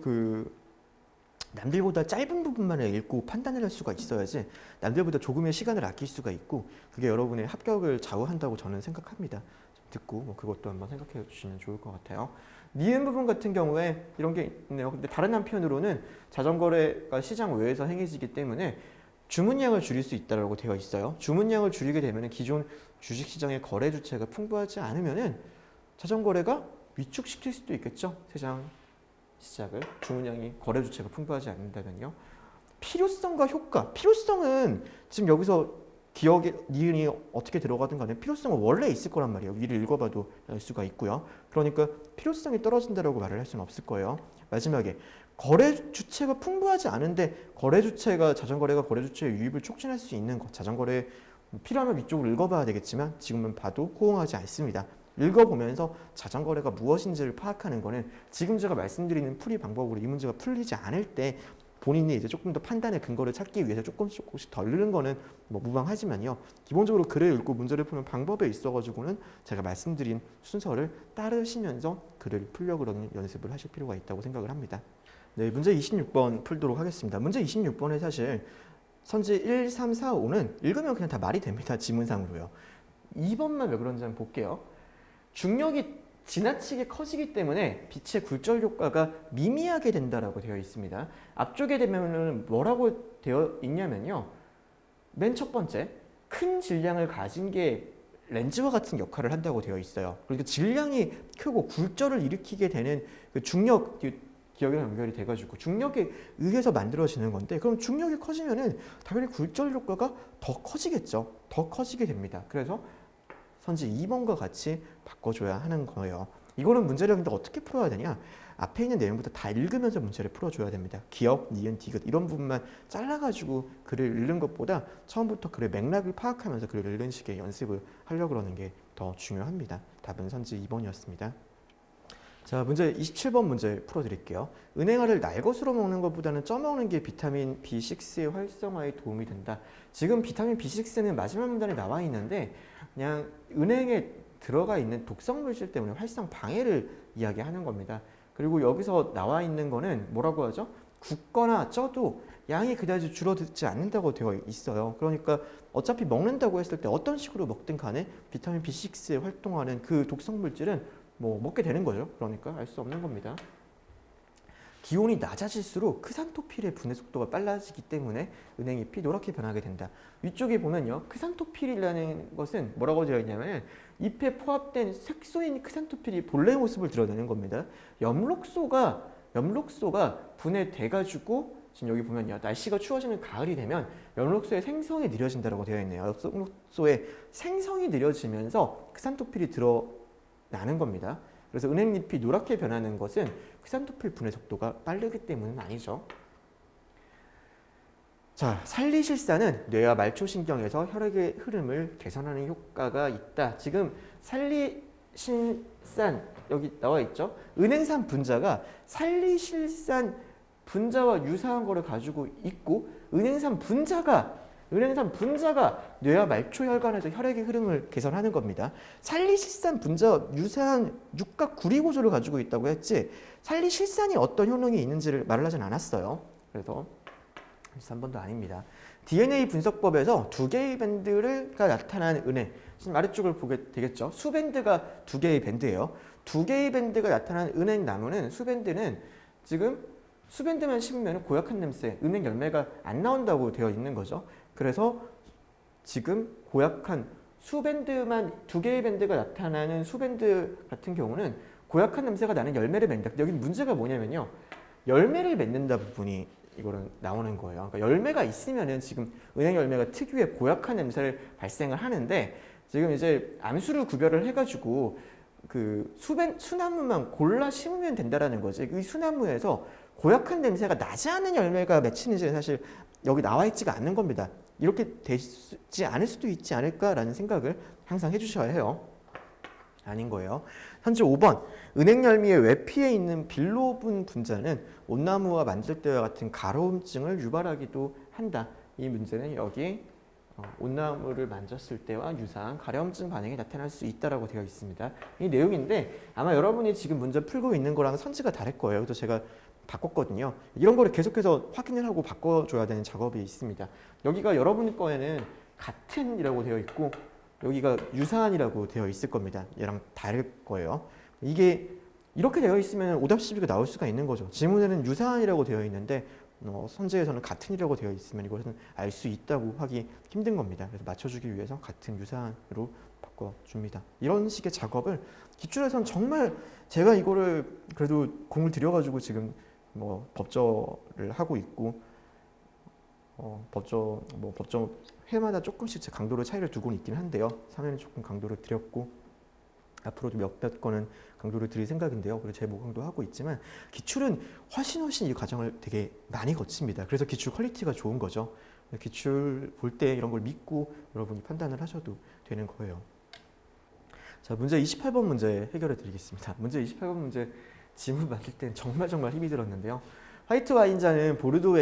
남들보다 짧은 부분만을 읽고 판단을 할 수가 있어야지 남들보다 조금의 시간을 아낄 수가 있고 그게 여러분의 합격을 좌우한다고 저는 생각합니다. 듣고 뭐 그것도 한번 생각해 주시면 좋을 것 같아요. 니은 부분 같은 경우에 이런 게 있네요. 근데 다른 한편으로는 자전거래가 시장 외에서 행해지기 때문에 주문량을 줄일 수 있다고 되어 있어요. 주문량을 줄이게 되면 기존 주식시장의 거래 주체가 풍부하지 않으면 자전거래가 위축시킬 수도 있겠죠. 세상 시작을 주문량이 거래 주체가 풍부하지 않는다면요. 필요성과 효과. 필요성은 지금 여기서 기억에 니은이 어떻게 들어가든 간에 필요성은 원래 있을 거란 말이에요. 위를 읽어봐도 알 수가 있고요. 그러니까 필요성이 떨어진다라고 말을 할 수는 없을 거예요. 마지막에 거래 주체가 풍부하지 않은데 자전거래가 거래 주체의 유입을 촉진할 수 있는 것. 자전거래 필요하면 위쪽을 읽어봐야 되겠지만 지금은 봐도 호응하지 않습니다. 읽어보면서 자전거래가 무엇인지를 파악하는 거는 지금 제가 말씀드리는 풀이 방법으로 이 문제가 풀리지 않을 때 본인이 이제 조금 더 판단의 근거를 찾기 위해서 조금씩 덜 읽는 거는 뭐 무방하지만요. 기본적으로 글을 읽고 문제를 푸는 방법에 있어가지고는 제가 말씀드린 순서를 따르시면서 글을 풀려고 그러는 연습을 하실 필요가 있다고 생각을 합니다. 네, 문제 26번 풀도록 하겠습니다. 문제 26번에 사실 선지 1, 3, 4, 5는 읽으면 그냥 다 말이 됩니다. 지문상으로요. 2번만 왜 그런지 한번 볼게요. 중력이 지나치게 커지기 때문에 빛의 굴절 효과가 미미하게 된다라고 되어 있습니다. 앞쪽에 되면은 뭐라고 되어 있냐면요. 맨 첫 번째, 큰 질량을 가진 게 렌즈와 같은 역할을 한다고 되어 있어요. 그러니까 질량이 크고 굴절을 일으키게 되는 그 중력 기억이랑 연결이 돼가지고 중력에 의해서 만들어지는 건데 그럼 중력이 커지면은 당연히 굴절 효과가 더 커지겠죠. 더 커지게 됩니다. 그래서 선지 2번과 같이 바꿔줘야 하는 거예요. 이거는 문제를 어떻게 풀어야 되냐? 앞에 있는 내용부터 다 읽으면서 문제를 풀어줘야 됩니다. 기억, 니은, 디귿 이런 부분만 잘라가지고 글을 읽는 것보다 처음부터 글의 맥락을 파악하면서 글을 읽는 식의 연습을 하려고 그러는 게 더 중요합니다. 답은 선지 2번이었습니다. 자, 문제 27번 문제 풀어드릴게요. 은행알을 날것으로 먹는 것보다는 쪄먹는 게 비타민 B6의 활성화에 도움이 된다. 지금 비타민 B6는 마지막 문단에 나와 있는데 그냥 은행에 들어가 있는 독성 물질 때문에 활성 방해를 이야기하는 겁니다. 그리고 여기서 나와 있는 거는 뭐라고 하죠? 굽거나 쪄도 양이 그다지 줄어들지 않는다고 되어 있어요. 그러니까 어차피 먹는다고 했을 때 어떤 식으로 먹든 간에 비타민 B6에 활동하는 그 독성 물질은 뭐 먹게 되는 거죠. 그러니까 알 수 없는 겁니다. 기온이 낮아질수록 크산토필의 분해 속도가 빨라지기 때문에 은행잎이 노랗게 변하게 된다. 위쪽에 보면요. 크산토필이라는 것은 뭐라고 되어 있냐면 잎에 포함된 색소인 크산토필이 본래 모습을 드러내는 겁니다. 엽록소가 분해돼가지고 지금 여기 보면요. 날씨가 추워지는 가을이 되면 엽록소의 생성이 느려진다고 되어 있네요. 엽록소의 생성이 느려지면서 크산토필이 드러나는 겁니다. 그래서 은행잎이 노랗게 변하는 것은 크산토필 분해 속도가 빠르기 때문은 아니죠. 자, 살리실산은 뇌와 말초신경에서 혈액의 흐름을 개선하는 효과가 있다. 지금 살리실산 여기 나와 있죠. 은행산 분자가 살리실산 분자와 유사한 거를 가지고 있고 은행산 분자가 뇌와 말초혈관에서 혈액의 흐름을 개선하는 겁니다. 살리실산 분자와 유사한 육각 구리 구조를 가지고 있다고 했지 살리실산이 어떤 효능이 있는지를 말을 하진 않았어요. 그래서 3번도 아닙니다. DNA 분석법에서 두 개의 밴드가 나타난 은행 지금 아래쪽을 보게 되겠죠. 수밴드가 두 개의 밴드예요. 두 개의 밴드가 나타난 은행 나무는 수밴드는 지금 수밴드만 심으면 고약한 냄새, 은행 열매가 안 나온다고 되어 있는 거죠. 그래서 지금 고약한 수밴드만 두 개의 밴드가 나타나는 수밴드 같은 경우는 고약한 냄새가 나는 열매를 맺는다. 여기 문제가 뭐냐면요. 열매를 맺는다 부분이 이거는 나오는 거예요. 그러니까 열매가 있으면은 지금 은행 열매가 특유의 고약한 냄새를 발생을 하는데 지금 이제 암수를 구별을 해가지고 그 수나무만 골라 심으면 된다라는 거지. 이 수나무에서 고약한 냄새가 나지 않은 열매가 맺히는지 사실 여기 나와 있지가 않는 겁니다. 이렇게 되지 않을 수도 있지 않을까라는 생각을 항상 해주셔야 해요. 아닌 거예요. 현재 5번 은행열매의 외피에 있는 빌로분 분자는 온나무와 만질 때와 같은 가려움증을 유발하기도 한다. 이 문제는 여기 온나무를 만졌을 때와 유사한 가려움증 반응이 나타날 수 있다라고 되어 있습니다. 이 내용인데 아마 여러분이 지금 문제 풀고 있는 거랑 선지가 다를 거예요. 그래서 제가 바꿨거든요. 이런 거를 계속해서 확인을 하고 바꿔줘야 되는 작업이 있습니다. 여기가 여러분 거에는 같은이라고 되어 있고 여기가 유사한이라고 되어 있을 겁니다. 얘랑 다를 거예요. 이게 이렇게 되어 있으면 오답 시비가 나올 수가 있는 거죠. 지문에는 유사한이라고 되어 있는데 선제에서는 같은이라고 되어 있으면 이것은 알 수 있다고 하기 힘든 겁니다. 그래서 맞춰주기 위해서 같은 유사한으로 바꿔줍니다. 이런 식의 작업을 기출에서는 정말 제가 이거를 그래도 공을 들여가지고 지금 뭐 법저를 하고 있고 법저 회마다 조금씩 제 강도를 차이를 두고는 있긴 한데요. 3회는 조금 강도를 드렸고 앞으로도 몇몇 건은 강도를 드릴 생각인데요. 그리고 제 모강도 하고 있지만 기출은 훨씬 이 과정을 되게 많이 거칩니다. 그래서 기출 퀄리티가 좋은 거죠. 기출 볼 때 이런 걸 믿고 여러분이 판단을 하셔도 되는 거예요. 자, 문제 28번 문제 해결해 드리겠습니다. 문제 28번 문제 지문 만들 때는 정말 힘이 들었는데요. 화이트 와인잔은 보르도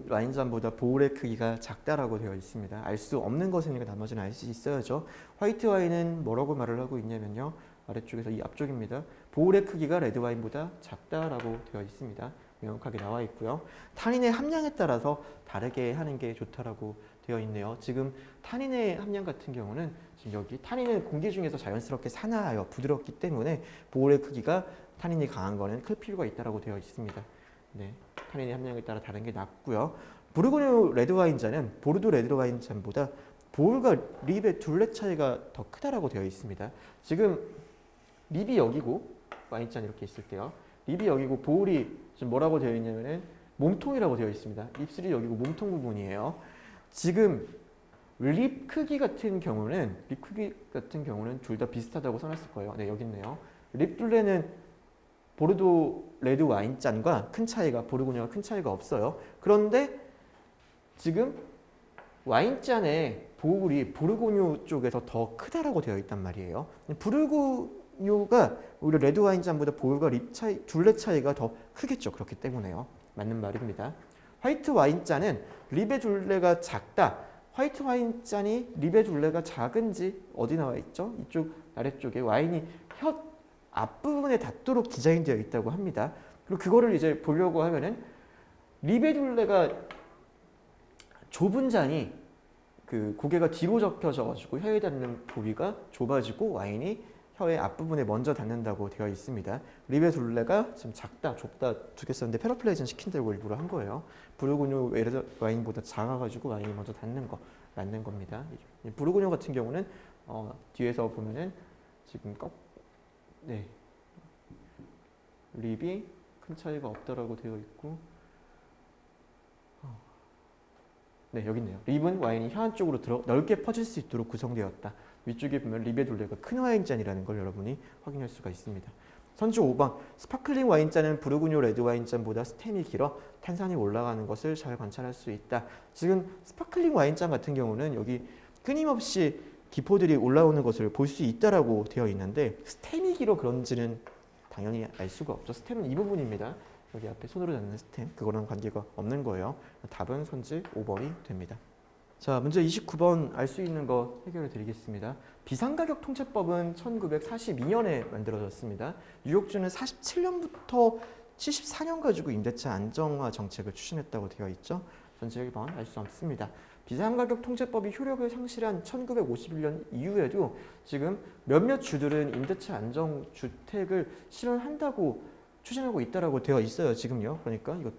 와인잔보다 보울의 크기가 작다라고 되어 있습니다. 알 수 없는 것이니까 나머지는 알 수 있어야죠. 화이트 와인은 뭐라고 말을 하고 있냐면요. 아래쪽에서 이 앞쪽입니다. 보울의 크기가 레드 와인보다 작다라고 되어 있습니다. 명확하게 나와 있고요. 타닌의 함량에 따라서 다르게 하는 게 좋다라고 되어 있네요. 지금 타닌의 함량 같은 경우는 지금 여기 타닌은 공기 중에서 자연스럽게 산화하여 부드럽기 때문에 보울의 크기가 타닌이 강한 거는 클 필요가 있다라고 되어 있습니다. 네, 타닌의 함량에 따라 다른 게 낫고요. 부르고뉴 레드와인잔은 보르도 레드와인잔보다 보울과 립의 둘레 차이가 더 크다라고 되어 있습니다. 지금 립이 여기고 와인잔 이렇게 있을 때요. 립이 여기고 보울이 지금 뭐라고 되어 있냐면은 몸통이라고 되어 있습니다. 입술이 여기고 몸통 부분이에요. 지금 립 크기 같은 경우는 둘 다 비슷하다고 써놨을 거예요. 네, 여기 있네요. 립 둘레는 보르도 레드 와인잔과 큰 차이가 보르고뉴와 큰 차이가 없어요. 그런데 지금 와인잔의 보울이 보르고뉴 쪽에서 더 크다라고 되어 있단 말이에요. 보르고뉴가 오히려 레드 와인잔보다 보울과 립 차이, 둘레 차이가 더 크겠죠. 그렇기 때문에요. 맞는 말입니다. 화이트 와인잔은 립의 둘레가 작다. 화이트 와인잔이 립의 둘레가 작은지 어디 나와 있죠? 이쪽 아래쪽에 와인이 혀 앞부분에 닿도록 디자인되어 있다고 합니다. 그리고 그거를 이제 보려고 하면은 립의 둘레가 좁은 잔이 그 고개가 뒤로 접혀져가지고 혀에 닿는 부위가 좁아지고 와인이 혀의 앞부분에 먼저 닿는다고 되어 있습니다. 립의 둘레가 지금 작다, 좁다 두 개 썼는데 페러플레이즈는 시킨다고 일부러 한 거예요. 부르고뉴 와인보다 작아가지고 와인이 먼저 닿는 거 맞는 겁니다. 부르고뉴 같은 경우는 뒤에서 보면은 지금 네, 립이 큰 차이가 없다라고 되어 있고, 네 여기 있네요. 립은 와인이 혀 안쪽으로 넓게 퍼질 수 있도록 구성되었다. 위쪽에 보면 립의 둘레가 큰 와인잔이라는 걸 여러분이 확인할 수가 있습니다. 선주 5번 스파클링 와인잔은 부르고뉴 레드 와인잔보다 스템이 길어 탄산이 올라가는 것을 잘 관찰할 수 있다. 지금 스파클링 와인잔 같은 경우는 여기 끊임없이 기포들이 올라오는 것을 볼 수 있다라고 되어 있는데 스템이 길어 그런지는 당연히 알 수가 없죠. 스템은 이 부분입니다. 여기 앞에 손으로 잡는 스템, 그거랑 관계가 없는 거예요. 답은 선지 5번이 됩니다. 자, 문제 29번 알 수 있는 거 해결해 드리겠습니다. 비상가격 통제법은 1942년에 만들어졌습니다. 뉴욕주는 47년부터 74년 가지고 임대차 안정화 정책을 추진했다고 되어 있죠. 선지 1번 알 수 없습니다. 비상가격 통제법이 효력을 상실한 1951년 이후에도 지금 몇몇 주들은 임대차 안정주택을 실현한다고 추진하고 있다고 되어 있어요. 지금요. 그러니까 이거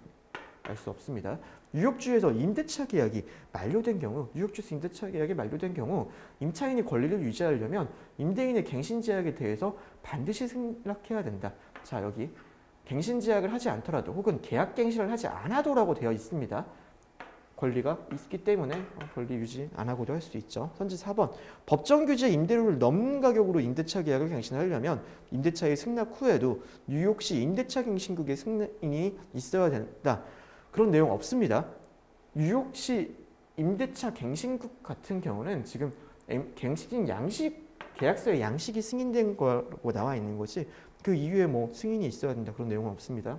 알 수 없습니다. 뉴욕주에서 임대차 계약이 만료된 경우, 뉴욕주에서 임대차 계약이 만료된 경우 임차인이 권리를 유지하려면 임대인의 갱신제약에 대해서 반드시 승낙해야 된다. 자, 여기 갱신제약을 하지 않더라도 혹은 계약갱신을 하지 않아도라고 되어 있습니다. 권리가 있기 때문에 권리 유지 안 하고도 할 수 있죠. 선지 4번 법정 규제 임대료를 넘는 가격으로 임대차 계약을 갱신하려면 임대차의 승낙 후에도 뉴욕시 임대차 갱신국의 승인이 있어야 된다. 그런 내용 없습니다. 뉴욕시 임대차 갱신국 같은 경우는 지금 갱신 양식 계약서에 양식이 승인된 거라고 나와 있는 거지 그 이후에 뭐 승인이 있어야 된다 그런 내용은 없습니다.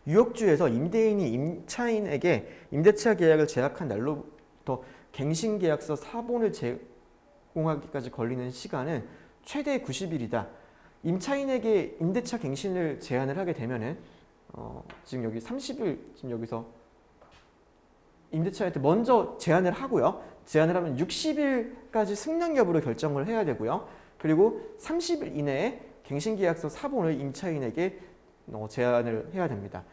뉴욕주에서 임대인이 임차인에게 임대차 계약을 제약한 날로부터 갱신계약서 사본을 제공하기까지 걸리는 시간은 최대 90일이다. 임차인에게 임대차 갱신을 제안을 하게 되면은 지금 여기 30일 지금 여기서 임대차한테 먼저 제안을 하고요. 제안을 하면 60일까지 승낙 여부를 결정을 해야 되고요. 그리고 30일 이내에 갱신계약서 사본을 임차인에게 제안을 해야 됩니다.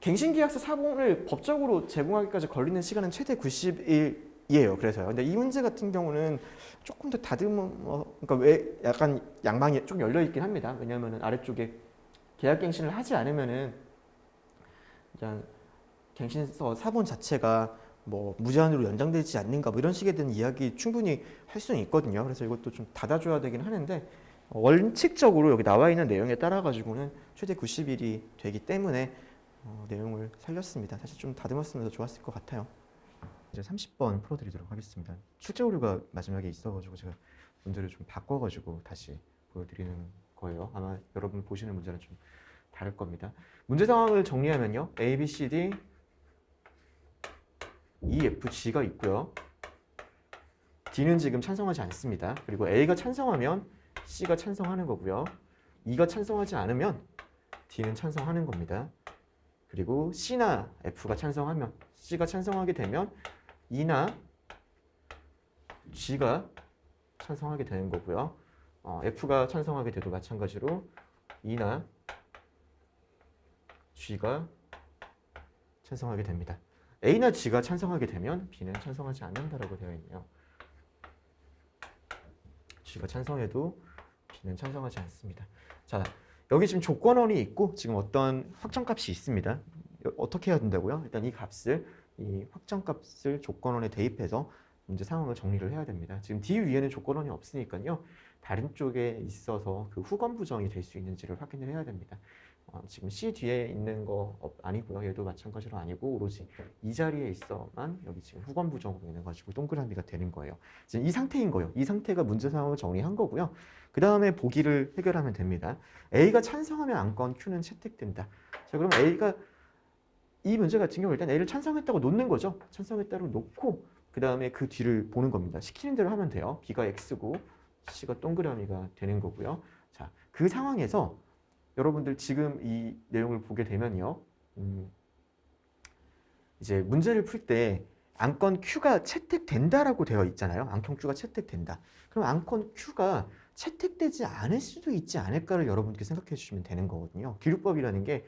갱신계약서 사본을 법적으로 제공하기까지 걸리는 시간은 최대 90일이에요. 그래서요. 근데 이 문제 같은 경우는 조금 더 그러니까 왜 약간 양방이 좀 열려 있긴 합니다. 왜냐하면 아래쪽에 계약갱신을 하지 않으면은 그냥 갱신서 사본 자체가 뭐 무제한으로 연장되지 않는가 뭐 이런 식에 대한 이야기 충분히 할 수는 있거든요. 그래서 이것도 좀 닫아줘야 되긴 하는데 원칙적으로 여기 나와 있는 내용에 따라 가지고는 최대 90일이 되기 때문에 내용을 살렸습니다. 사실 좀 다듬었으면 더 좋았을 것 같아요. 이제 30번 풀어드리도록 하겠습니다. 출제 오류가 마지막에 있어가지고 제가 문제를 좀 바꿔가지고 다시 보여드리는 거예요. 아마 여러분 보시는 문제는 좀 다를 겁니다. 문제 상황을 정리하면요. A, B, C, D, E, F, G가 있고요. D는 지금 찬성하지 않습니다. 그리고 A가 찬성하면 C가 찬성하는 거고요. E가 찬성하지 않으면 D는 찬성하는 겁니다. 그리고 C나 F가 찬성하면 C가 찬성하게 되면 E나 G가 찬성하게 되는 거고요. F가 찬성하게 돼도 마찬가지로 E나 G가 찬성하게 됩니다. A나 G가 찬성하게 되면 B는 찬성하지 않는다라고 되어 있네요. G가 찬성해도 B는 찬성하지 않습니다. 자, 여기 지금 조건원이 있고 지금 어떤 확정값이 있습니다. 어떻게 해야 된다고요? 일단 이 확정값을 조건원에 대입해서 문제 상황을 정리를 해야 됩니다. 지금 D 위에는 조건원이 없으니까요. 다른 쪽에 있어서 그 후건 부정이 될 수 있는지를 확인을 해야 됩니다. 지금 C 뒤에 있는 거 아니고요. 얘도 마찬가지로 아니고 오로지 이 자리에 있어만 여기 지금 후건 부정으로 인해 가지고 동그라미가 되는 거예요. 지금 이 상태인 거예요. 이 상태가 문제 상황을 정리한 거고요. 그 다음에 보기를 해결하면 됩니다. A가 찬성하면 안건 Q는 채택된다. 자, 그럼 A가 이 문제 같은 경우 일단 A를 찬성했다고 놓는 거죠. 찬성했다고 놓고 그 다음에 그 뒤를 보는 겁니다. 시키는 대로 하면 돼요. B가 X고 C가 동그라미가 되는 거고요. 자, 그 상황에서 여러분들 지금 이 내용을 보게 되면요. 이제 문제를 풀 때 안건 Q가 채택된다라고 되어 있잖아요. 안건 Q가 채택된다. 그럼 안건 Q가 채택되지 않을 수도 있지 않을까를 여러분께 생각해 주시면 되는 거거든요. 기록법이라는 게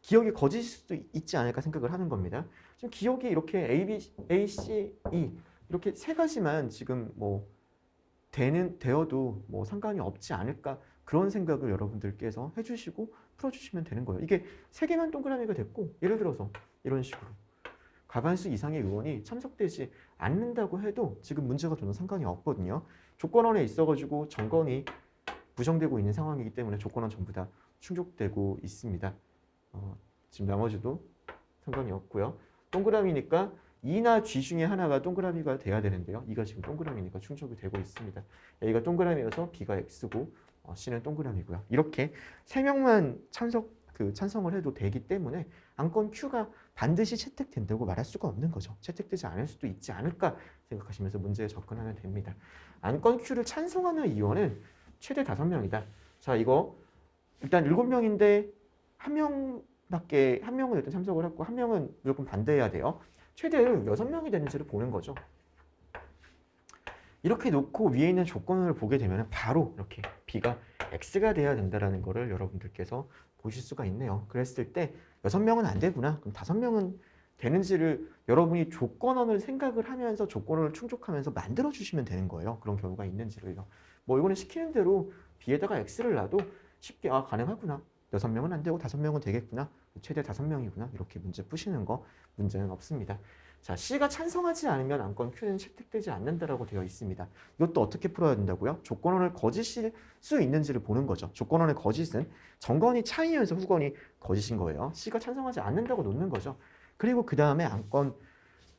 기억이 거짓일 수도 있지 않을까 생각을 하는 겁니다. 지금 기억이 이렇게 A, B, A, C, E 이렇게 세 가지만 지금 뭐 되어도 뭐 상관이 없지 않을까 그런 생각을 여러분들께서 해주시고 풀어주시면 되는 거예요. 이게 세 개만 동그라미가 됐고 예를 들어서 이런 식으로 과반수 이상의 의원이 참석되지 않는다고 해도 지금 문제가 저는 상관이 없거든요. 조건원에 있어가지고 정건이 부정되고 있는 상황이기 때문에 조건원 전부 다 충족되고 있습니다. 지금 나머지도 상관이 없고요. 동그라미니까 E나 G 중에 하나가 동그라미가 돼야 되는데요. E가 지금 동그라미니까 충족이 되고 있습니다. A가 동그라미여서 B가 X고 C는 동그라미고요. 이렇게 세 명만 찬성을 해도 되기 때문에 안건 Q가 반드시 채택된다고 말할 수가 없는 거죠. 채택되지 않을 수도 있지 않을까 생각하시면서 문제에 접근하면 됩니다. 안건 Q를 찬성하는 의원은 최대 5명이다. 자, 이거 일단 7명인데 한 명은 일단 참석을 했고 한 명은 무조건 반대해야 돼요. 최대로 6명이 되는지를 보는 거죠. 이렇게 놓고 위에 있는 조건을 보게 되면 바로 이렇게 B가 X가 돼야 된다는 거를 여러분들께서 보실 수가 있네요. 그랬을 때 6명은 안 되구나. 그럼 5명은 되는지를 여러분이 조건원을 생각을 하면서 조건을 충족하면서 만들어 주시면 되는 거예요. 그런 경우가 있는지를요. 뭐 이거는 시키는 대로 B에다가 X를 놔도 쉽게 가능하구나. 6명은 안 되고 5명은 되겠구나. 최대 5명이구나. 이렇게 문제 푸시는 거 문제는 없습니다. 자, C가 찬성하지 않으면 안건 Q는 채택되지 않는다라고 되어 있습니다. 이것도 어떻게 풀어야 된다고요? 조건원을 거짓일 수 있는지를 보는 거죠. 조건원의 거짓은 정건이 차이면서 후건이 거짓인 거예요. C가 찬성하지 않는다고 놓는 거죠. 그리고 그 다음에 안건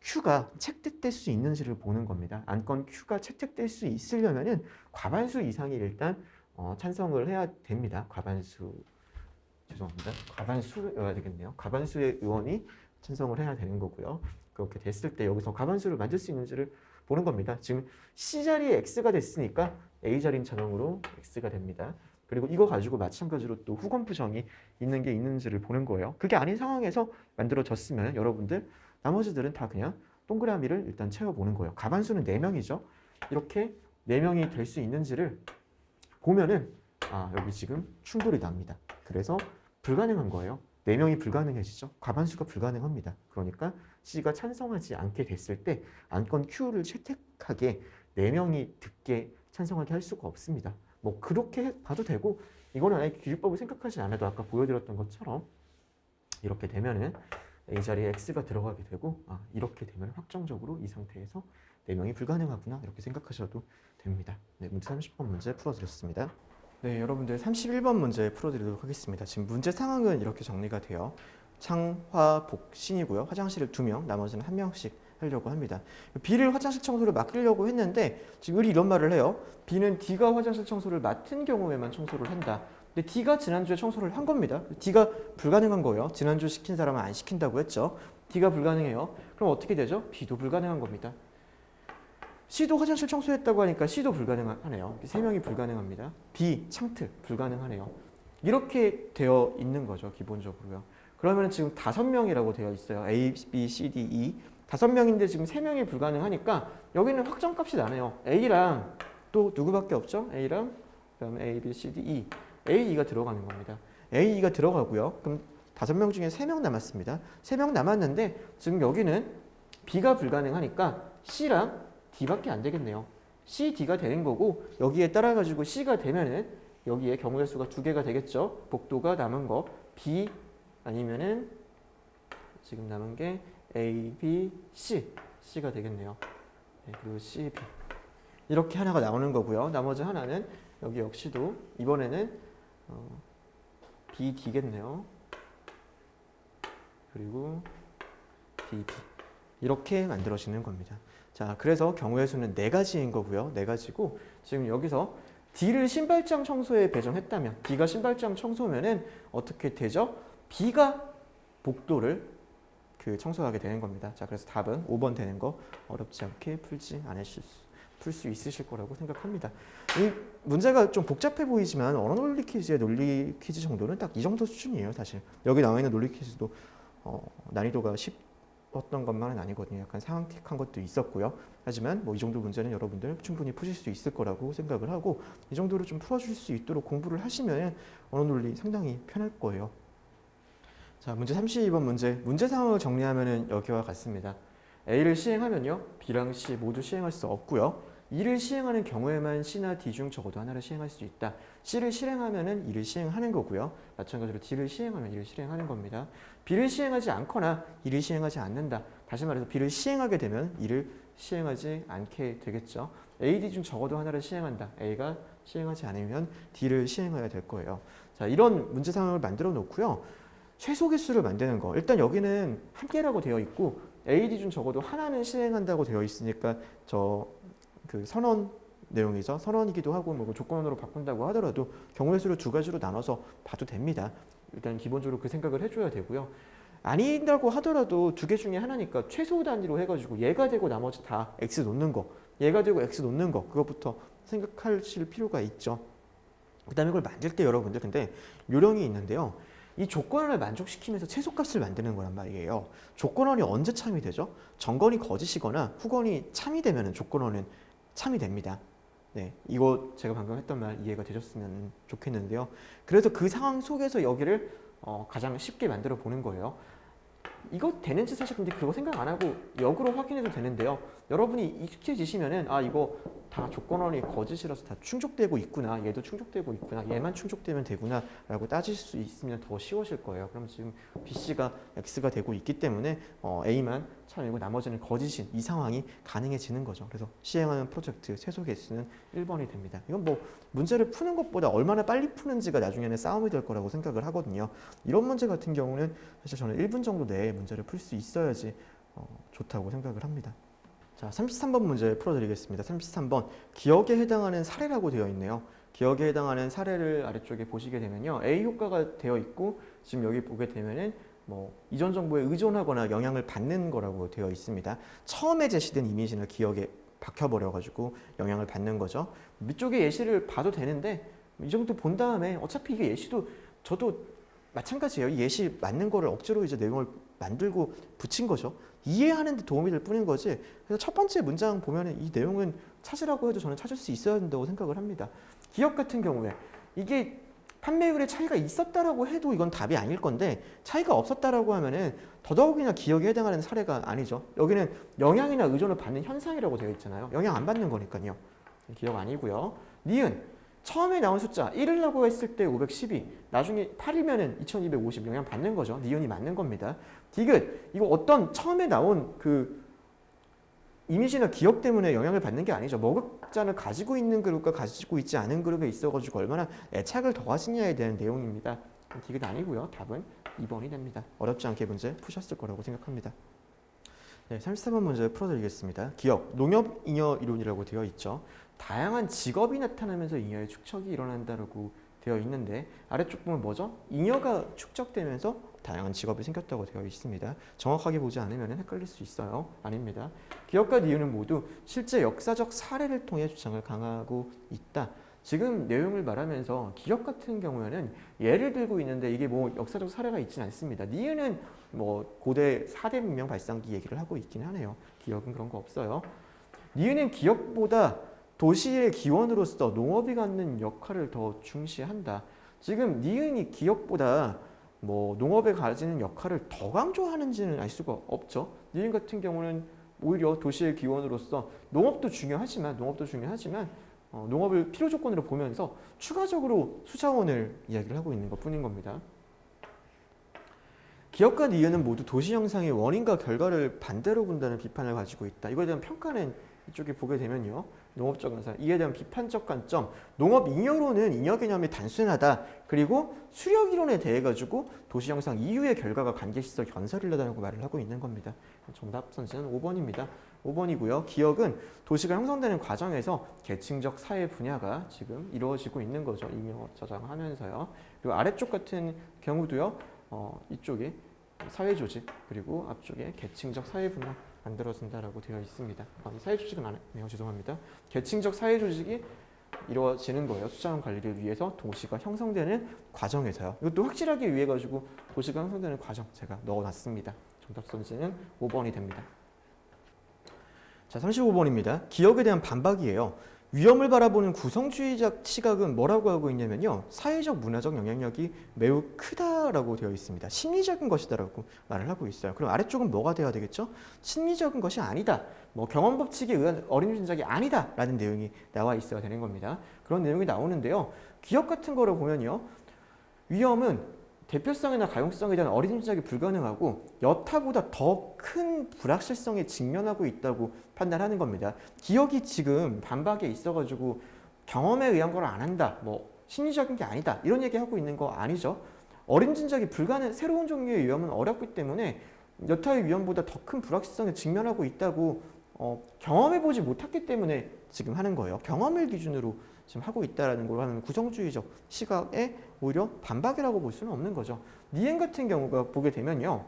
Q가 채택될 수 있는지를 보는 겁니다. 안건 Q가 채택될 수 있으려면은 과반수 이상이 일단 찬성을 해야 됩니다. 과반수여야 되겠네요. 과반수의 의원이 찬성을 해야 되는 거고요. 그렇게 됐을 때 여기서 과반수를 만들 수 있는지를 보는 겁니다. 지금 C 자리에 X가 됐으니까 A 자리인 자동으로 X가 됩니다. 그리고 이거 가지고 마찬가지로 또 후건 부정이 있는 게 있는지를 보는 거예요. 그게 아닌 상황에서 만들어졌으면 여러분들 나머지들은 다 그냥 동그라미를 일단 채워보는 거예요. 과반수는 4명이죠. 이렇게 4명이 될 수 있는지를 보면은 여기 지금 충돌이 납니다. 그래서 불가능한 거예요. 4명이 불가능해지죠. 과반수가 불가능합니다. 그러니까 C가 찬성하지 않게 됐을 때 안건 Q를 채택하게 4명이 듣게 찬성하게 할 수가 없습니다. 뭐 그렇게 봐도 되고 이거는 아예 기율법을 생각하지 않아도 아까 보여드렸던 것처럼 이렇게 되면은 A 자리에 X가 들어가게 되고 이렇게 되면 확정적으로 이 상태에서 4명이 불가능하구나 이렇게 생각하셔도 됩니다. 네, 문제 30번 문제 풀어드렸습니다. 네, 여러분들 31번 문제 풀어드리도록 하겠습니다. 지금 문제 상황은 이렇게 정리가 돼요. 창, 화, 복, 신이고요. 화장실을 2명, 나머지는 1명씩 하려고 합니다. B를 화장실 청소를 맡기려고 했는데 지금 을이 이런 말을 해요. B는 D가 화장실 청소를 맡은 경우에만 청소를 한다. 근데 D가 지난주에 청소를 한 겁니다. D가 불가능한 거예요. 지난주 시킨 사람은 안 시킨다고 했죠. D가 불가능해요. 그럼 어떻게 되죠? B도 불가능한 겁니다. C도 화장실 청소했다고 하니까 C도 불가능하네요. 3명이 불가능합니다. B, 창틀 불가능하네요. 이렇게 되어 있는 거죠. 기본적으로요. 그러면 지금 5명이라고 되어 있어요. A, B, C, D, E 5명인데 지금 3명이 불가능하니까 여기는 확정값이 나네요. A랑 또 누구밖에 없죠? A랑 그다음에 A, B, C, D, E A, E가 들어가는 겁니다. A, E가 들어가고요. 그럼 5명 중에 3명 남았습니다. 3명 남았는데 지금 여기는 B가 불가능하니까 C랑 D밖에 안 되겠네요. C, D가 되는 거고 여기에 따라 가지고 C가 되면은 여기에 경우의 수가 2개가 되겠죠. 복도가 남은 거 B 아니면은 지금 남은 게 A, B, C, C가 되겠네요. 네, 그리고 C, B 이렇게 하나가 나오는 거고요. 나머지 하나는 여기 역시도 이번에는 B, D겠네요. 그리고 D, B 이렇게 만들어지는 겁니다. 자, 그래서 경우의 수는 4가지인 거고요. 4가지고 지금 여기서 D를 신발장 청소에 배정했다면 D가 신발장 청소면은 어떻게 되죠? B가 복도를 청소하게 되는 겁니다. 자, 그래서 답은 5번 되는 거 어렵지 않게 풀 수 있으실 거라고 생각합니다. 이 문제가 좀 복잡해 보이지만 언어 논리 퀴즈의 논리 퀴즈 정도는 딱 이 정도 수준이에요, 사실. 여기 나와 있는 논리 퀴즈도 난이도가 어려웠던 것만은 아니거든요. 약간 상황틱한 것도 있었고요. 하지만 뭐 이 정도 문제는 여러분들 충분히 푸실 수 있을 거라고 생각을 하고 이 정도로 좀 풀어줄 수 있도록 공부를 하시면 언어 논리 상당히 편할 거예요. 자, 문제 32번 문제 상황을 정리하면은 여기와 같습니다. A를 시행하면요, B랑 C 모두 시행할 수 없고요. E를 시행하는 경우에만 C나 D 중 적어도 하나를 시행할 수 있다. C를 실행하면은 E를 시행하는 거고요. 마찬가지로 D를 시행하면 E를 시행하는 겁니다. B를 시행하지 않거나 E를 시행하지 않는다. 다시 말해서 B를 시행하게 되면 E를 시행하지 않게 되겠죠. A, D 중 적어도 하나를 시행한다. A가 시행하지 않으면 D를 시행해야 될 거예요. 자, 이런 문제 상황을 만들어 놓고요. 최소 개수를 만드는 거. 일단 여기는 한 개라고 되어 있고 A, D 중 적어도 하나는 시행한다고 되어 있으니까 그 선언 내용이죠. 선언이기도 하고 뭐 조건으로 바꾼다고 하더라도 경우의 수를 두 가지로 나눠서 봐도 됩니다. 일단 기본적으로 그 생각을 해줘야 되고요. 아니라고 하더라도 두 개 중에 하나니까 최소 단위로 해가지고 얘가 되고 나머지 다 X 놓는 거, 얘가 되고 X 놓는 거 그것부터 생각하실 필요가 있죠. 그 다음에 이걸 만들 때 여러분들 근데 요령이 있는데요. 이 조건을 만족시키면서 최소값을 만드는 거란 말이에요. 조건원이 언제 참이 되죠? 정건이 거짓이거나 후건이 참이 되면 조건원은 참이 됩니다. 네, 이거 제가 방금 했던 말 이해가 되셨으면 좋겠는데요. 그래서 그 상황 속에서 여기를 가장 쉽게 만들어 보는 거예요. 이거 되는지 사실 근데 그거 생각 안 하고 역으로 확인해도 되는데요. 여러분이 익숙해지시면은 아 이거 다 조건원이 거짓이라서 다 충족되고 있구나. 얘도 충족되고 있구나. 얘만 충족되면 되구나 라고 따질 수 있으면 더 쉬워질 거예요. 그럼 지금 BC가 X가 되고 있기 때문에 A만 참이고 나머지는 거짓인 이 상황이 가능해지는 거죠. 그래서 시행하는 프로젝트 최소 개수는 1번이 됩니다. 이건 뭐 문제를 푸는 것보다 얼마나 빨리 푸는지가 나중에는 싸움이 될 거라고 생각을 하거든요. 이런 문제 같은 경우는 사실 저는 1분 정도 내에 문제를 풀 수 있어야지 좋다고 생각을 합니다. 자, 33번 문제 풀어드리겠습니다. 33번 기억에 해당하는 사례라고 되어 있네요. 기억에 해당하는 사례를 아래쪽에 보시게 되면요. A 효과가 되어 있고 지금 여기 보게 되면은 뭐 이전 정보에 의존하거나 영향을 받는 거라고 되어 있습니다. 처음에 제시된 이미지는 기억에 박혀버려가지고 영향을 받는 거죠. 밑쪽에 예시를 봐도 되는데 이 정도 본 다음에 어차피 이게 예시도 저도 마찬가지예요. 이 예시 맞는 거를 억지로 이제 내용을 만들고 붙인 거죠. 이해하는 데 도움이 될 뿐인 거지. 그래서 첫 번째 문장 보면은 이 내용은 찾으라고 해도 저는 찾을 수 있어야 된다고 생각을 합니다. 기업 같은 경우에 이게 판매율에 차이가 있었다라고 해도 이건 답이 아닐 건데 차이가 없었다라고 하면은 더더욱이나 기억에 해당하는 사례가 아니죠. 여기는 영향이나 의존을 받는 현상이라고 되어 있잖아요. 영향 안 받는 거니까요. 기억 아니고요. 니은 처음에 나온 숫자 1이라고 했을 때 512, 나중에 8이면은 2250 영향 받는 거죠. 니은이 맞는 겁니다. 디귿 이거 어떤 처음에 나온 그 이미지나 기억 때문에 영향을 받는 게 아니죠. 머극잔을 가지고 있는 그룹과 가지고 있지 않은 그룹에 있어가지고 얼마나 애착을 더하시냐에 대한 내용입니다. 디귿 아니고요. 답은 2번이 됩니다. 어렵지 않게 문제 푸셨을 거라고 생각합니다. 네, 33번 문제 풀어드리겠습니다. 기억, 농협 잉여 이론이라고 되어 있죠. 다양한 직업이 나타나면서 잉여의 축적이 일어난다고 되어 있는데 아래쪽 보면 뭐죠? 잉여가 축적되면서 다양한 직업이 생겼다고 되어 있습니다. 정확하게 보지 않으면 헷갈릴 수 있어요. 아닙니다. 기억과 니은은 모두 실제 역사적 사례를 통해 주장을 강하고 있다. 지금 내용을 말하면서 기억 같은 경우에는 예를 들고 있는데 이게 뭐 역사적 사례가 있지는 않습니다. 니은은 뭐 고대 4대 문명 발상기 얘기를 하고 있긴 하네요. 기억은 그런 거 없어요. 니은은 기억보다 도시의 기원으로서 농업이 갖는 역할을 더 중시한다. 지금 니은이 기억보다 뭐 농업에 가지는 역할을 더 강조하는지는 알 수가 없죠. 니은 같은 경우는 오히려 도시의 기원으로서 농업도 중요하지만 농업을 필요 조건으로 보면서 추가적으로 수자원을 이야기를 하고 있는 것 뿐인 겁니다. 기억과 니은은 모두 도시 형상의 원인과 결과를 반대로 본다는 비판을 가지고 있다. 이거에 대한 평가는 이쪽에 보게 되면요. 농업적 관사, 이에 대한 비판적 관점, 농업 잉여론은 잉여 개념이 단순하다. 그리고 수력 이론에 대해 가지고 도시 형상 이후의 결과가 관계시설 견설이라고 말을 하고 있는 겁니다. 정답 선지는 5번입니다. 5번이고요. 기억은 도시가 형성되는 과정에서 계층적 사회 분야가 지금 이루어지고 있는 거죠. 잉여 저장하면서요. 그리고 아래쪽 같은 경우도요. 이쪽에 사회 조직 그리고 앞쪽에 계층적 사회 분야 만들어진다라고 되어 있습니다. 사회 조직은 아니네요. 죄송합니다. 계층적 사회 조직이 이루어지는 거예요. 수자원 관리를 위해서 도시가 형성되는 과정에서요. 이것도 확실하게 위해 가지고 도시가 형성되는 과정 제가 넣어놨습니다. 정답 선지는 5번이 됩니다. 자, 35번입니다. 기억에 대한 반박이에요. 위험을 바라보는 구성주의적 시각은 뭐라고 하고 있냐면요. 사회적 문화적 영향력이 매우 크다라고 되어 있습니다. 심리적인 것이다라고 말을 하고 있어요. 그럼 아래쪽은 뭐가 되어야 되겠죠? 심리적인 것이 아니다. 뭐 경험 법칙에 의한 어린 진작이 아니다라는 내용이 나와 있어야 되는 겁니다. 그런 내용이 나오는데요. 기억 같은 거를 보면요. 위험은 대표성이나 가용성에 대한 어림짐작이 불가능하고 여타보다 더 큰 불확실성에 직면하고 있다고 판단하는 겁니다. 기억이 지금 반박에 있어가지고 경험에 의한 걸 안 한다, 뭐 심리적인 게 아니다 이런 얘기하고 있는 거 아니죠. 어림짐작이 불가능, 새로운 종류의 위험은 어렵기 때문에 여타의 위험보다 더 큰 불확실성에 직면하고 있다고 경험해보지 못했기 때문에 지금 하는 거예요. 경험을 기준으로 지금 하고 있다는 걸 하는 구성주의적 시각에 오히려 반박이라고 볼 수는 없는 거죠. 니엔 같은 경우가 보게 되면요.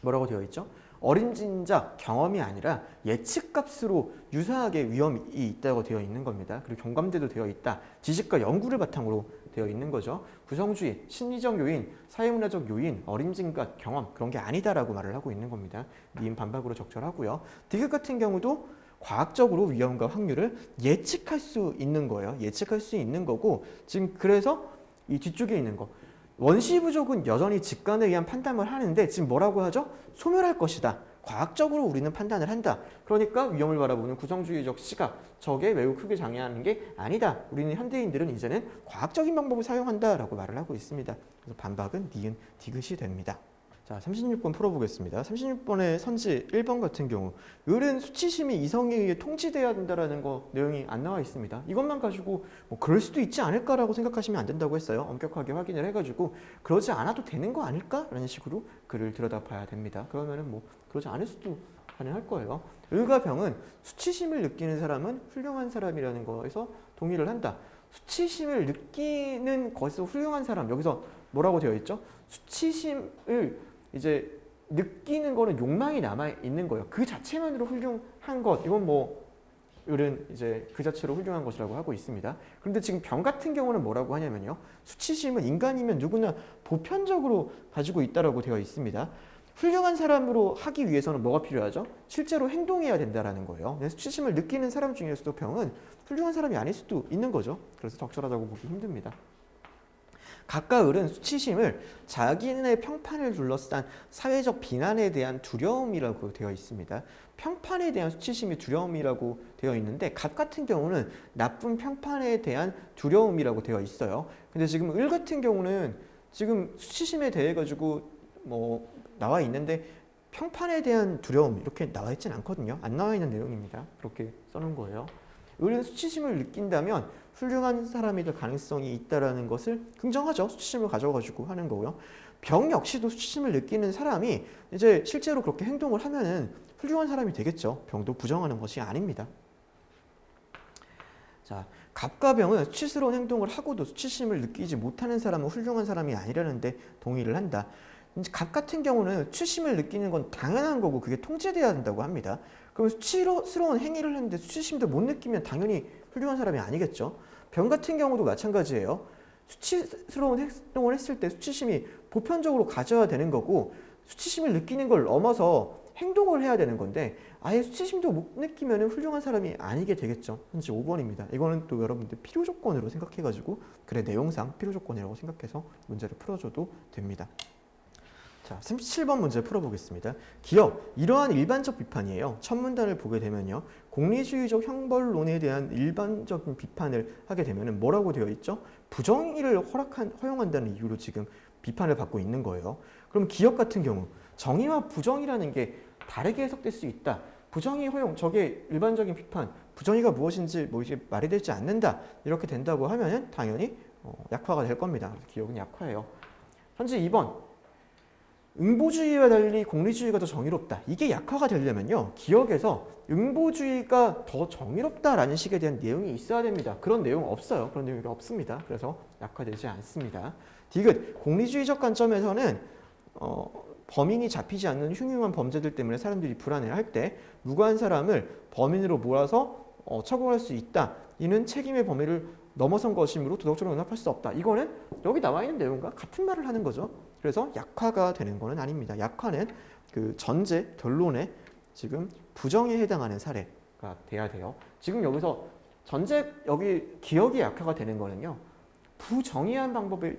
뭐라고 되어 있죠? 어림짐작 경험이 아니라 예측값으로 유사하게 위험이 있다고 되어 있는 겁니다. 그리고 경감대도 되어 있다. 지식과 연구를 바탕으로 되어 있는 거죠. 구성주의, 심리적 요인, 사회문화적 요인, 어림짐작 경험 그런 게 아니다라고 말을 하고 있는 겁니다. 니은 반박으로 적절하고요. 디귿 같은 경우도 과학적으로 위험과 확률을 예측할 수 있는 거예요. 예측할 수 있는 거고 지금 그래서 이 뒤쪽에 있는 거 원시 부족은 여전히 직관에 의한 판단을 하는데 지금 뭐라고 하죠? 소멸할 것이다. 과학적으로 우리는 판단을 한다. 그러니까 위험을 바라보는 구성주의적 시각, 저게 매우 크게 장애하는 게 아니다. 우리는 현대인들은 이제는 과학적인 방법을 사용한다라고 말을 하고 있습니다. 그래서 반박은 니은, 디귿이 됩니다. 자, 36번 풀어보겠습니다. 36번의 선지 1번 같은 경우 을은 수치심이 이성에 의해 통치돼야 된다는 거 내용이 안 나와 있습니다. 이것만 가지고 뭐 그럴 수도 있지 않을까라고 생각하시면 안 된다고 했어요. 엄격하게 확인을 해가지고 그러지 않아도 되는 거 아닐까라는 식으로 글을 들여다봐야 됩니다. 그러면은 뭐 그러지 않을 수도 가능할 거예요. 을과 병은 수치심을 느끼는 사람은 훌륭한 사람이라는 거에서 동의를 한다. 수치심을 느끼는 것에서 훌륭한 사람, 여기서 뭐라고 되어 있죠? 수치심을 이제 느끼는 거는 욕망이 남아 있는 거예요. 그 자체만으로 훌륭한 것, 이건 뭐 을은 이제 그 자체로 훌륭한 것이라고 하고 있습니다. 그런데 지금 병 같은 경우는 뭐라고 하냐면요, 수치심은 인간이면 누구나 보편적으로 가지고 있다라고 되어 있습니다. 훌륭한 사람으로 하기 위해서는 뭐가 필요하죠? 실제로 행동해야 된다라는 거예요. 수치심을 느끼는 사람 중에서도 병은 훌륭한 사람이 아닐 수도 있는 거죠. 그래서 적절하다고 보기 힘듭니다. 각각 을은 수치심을 자기네 평판을 둘러싼 사회적 비난에 대한 두려움이라고 되어 있습니다. 평판에 대한 수치심이 두려움이라고 되어 있는데 갑 같은 경우는 나쁜 평판에 대한 두려움이라고 되어 있어요. 근데 지금 을 같은 경우는 지금 수치심에 대해 가지고 뭐 나와 있는데 평판에 대한 두려움 이렇게 나와 있진 않거든요. 안 나와 있는 내용입니다. 그렇게 써놓은 거예요. 을은 수치심을 느낀다면 훌륭한 사람이 될 가능성이 있다는 것을 긍정하죠. 수치심을 가져가지고 하는 거고요. 병 역시도 수치심을 느끼는 사람이 이제 실제로 그렇게 행동을 하면은 훌륭한 사람이 되겠죠. 병도 부정하는 것이 아닙니다. 자, 갑과 병은 수치스러운 행동을 하고도 수치심을 느끼지 못하는 사람은 훌륭한 사람이 아니라는데 동의를 한다. 갑 같은 경우는 수치심을 느끼는 건 당연한 거고 그게 통제돼야 된다고 합니다. 그럼 수치스러운 행위를 했는데 수치심도 못 느끼면 당연히 훌륭한 사람이 아니겠죠. 병 같은 경우도 마찬가지예요. 수치스러운 행동을 했을 때 수치심이 보편적으로 가져야 되는 거고 수치심을 느끼는 걸 넘어서 행동을 해야 되는 건데 아예 수치심도 못 느끼면 훌륭한 사람이 아니게 되겠죠. 현재 5번입니다. 이거는 또 여러분들 필요 조건으로 생각해가지고 그래 내용상 필요 조건이라고 생각해서 문제를 풀어줘도 됩니다. 자, 37번 문제 풀어보겠습니다. 기억, 이러한 일반적 비판이에요. 첫 문단을 보게 되면요. 공리주의적 형벌론에 대한 일반적인 비판을 하게 되면 뭐라고 되어 있죠? 부정의를 허용한다는 이유로 지금 비판을 받고 있는 거예요. 그럼 기억 같은 경우 정의와 부정의라는 게 다르게 해석될 수 있다. 부정의 허용, 저게 일반적인 비판, 부정의가 무엇인지 뭐 이게 말이 되지 않는다. 이렇게 된다고 하면 당연히 약화가 될 겁니다. 기억은 약화예요. 현재 2번. 응보주의와 달리 공리주의가 더 정의롭다. 이게 약화가 되려면요. 기억에서 응보주의가 더 정의롭다라는 식에 대한 내용이 있어야 됩니다. 그런 내용 없어요. 그런 내용이 없습니다. 그래서 약화되지 않습니다. 디귿, 공리주의적 관점에서는 범인이 잡히지 않는 흉흉한 범죄들 때문에 사람들이 불안해할 때 무고한 사람을 범인으로 몰아서 처벌할 수 있다. 이는 책임의 범위를 넘어선 것이므로 도덕적으로 용납할 수 없다. 이거는 여기 나와 있는 내용과 같은 말을 하는 거죠. 그래서 약화가 되는 거는 아닙니다. 약화는 그 전제 결론에 지금 부정에 해당하는 사례가 돼야 돼요. 지금 여기서 전제 여기 기억이 약화가 되는 거는요. 부정의한 방법의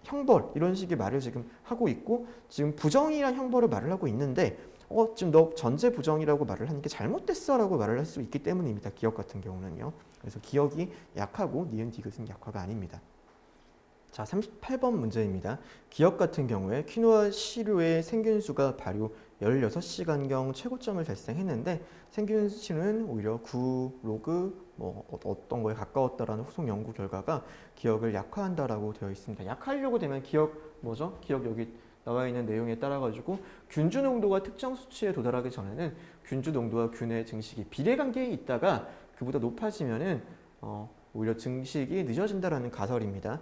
형벌 이런 식의 말을 지금 하고 있고 지금 부정의한 형벌을 말을 하고 있는데 지금 너 전제 부정이라고 말을 하는 게 잘못됐어라고 말을 할 수 있기 때문입니다. 기억 같은 경우는요. 그래서 기억이 약하고 니은 디귿은 약화가 아닙니다. 자, 38번 문제입니다. 기억 같은 경우에 퀴노아 시료의 생균수가 발효 16시간경 최고점을 달성했는데 생균수는 오히려 9로그 어떤 거에 가까웠다라는 후속 연구 결과가 기억을 약화한다라고 되어 있습니다. 약하려고 되면 기억 뭐죠? 기억 여기 나와 있는 내용에 따라 가지고 균주 농도가 특정 수치에 도달하기 전에는 균주 농도와 균의 증식이 비례관계에 있다가 그보다 높아지면은 오히려 증식이 늦어진다라는 가설입니다.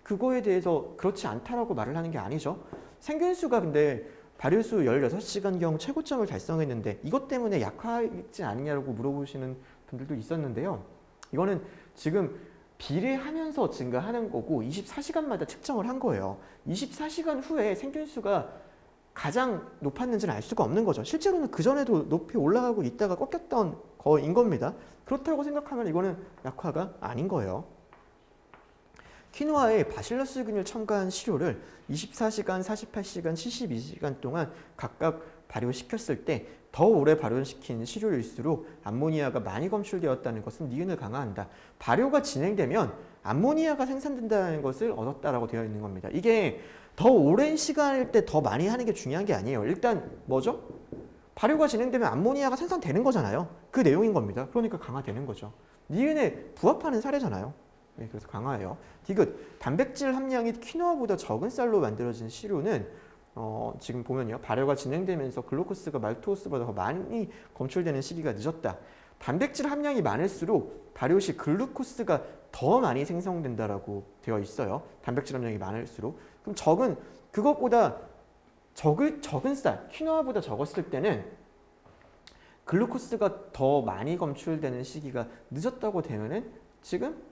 그거에 대해서 그렇지 않다라고 말을 하는 게 아니죠. 생균수가 근데 발효수 16시간경 최고점을 달성했는데 이것 때문에 약화있지 않냐고 물어보시는 분들도 있었는데요. 이거는 지금 비례하면서 증가하는 거고 24시간마다 측정을 한 거예요. 24시간 후에 생균수가 가장 높았는지는 알 수가 없는 거죠. 실제로는 그전에도 높이 올라가고 있다가 꺾였던 거인 겁니다. 그렇다고 생각하면 이거는 약화가 아닌 거예요. 퀴노아에 바실러스균을 첨가한 시료를 24시간, 48시간, 72시간 동안 각각 발효시켰을 때 더 오래 발효시킨 시료일수록 암모니아가 많이 검출되었다는 것은 니은을 강화한다. 발효가 진행되면 암모니아가 생산된다는 것을 얻었다라고 되어 있는 겁니다. 이게 더 오랜 시간일 때 더 많이 하는 게 중요한 게 아니에요. 일단 뭐죠? 발효가 진행되면 암모니아가 생산되는 거잖아요. 그 내용인 겁니다. 그러니까 강화되는 거죠. 니은에 부합하는 사례잖아요. 네, 그래서 강화해요. 디귿, 단백질 함량이 퀴노아보다 적은 쌀로 만들어진 시료는 지금 보면요. 발효가 진행되면서 글루코스가 말토스보다 더 많이 검출되는 시기가 늦었다. 단백질 함량이 많을수록 발효 시 글루코스가 더 많이 생성된다라고 되어 있어요. 단백질 함량이 많을수록. 그럼 그것보다 적은 쌀, 퀴노아보다 적었을 때는 글루코스가 더 많이 검출되는 시기가 늦었다고 되면은 지금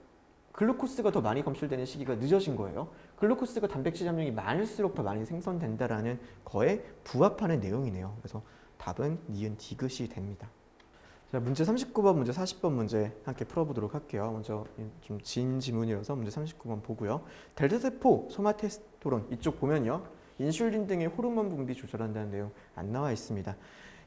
글루코스가 더 많이 검출되는 시기가 늦어진 거예요. 글루코스가 단백질 함량이 많을수록 더 많이 생성된다라는 거에 부합하는 내용이네요. 그래서 답은 니은 디귿이 됩니다. 자, 문제 39번, 문제 40번 문제 함께 풀어보도록 할게요. 먼저 좀 진 지문이라서 문제 39번 보고요. 델타세포, 소마테스토론 이쪽 보면요. 인슐린 등의 호르몬 분비 조절한다는 내용 안 나와 있습니다.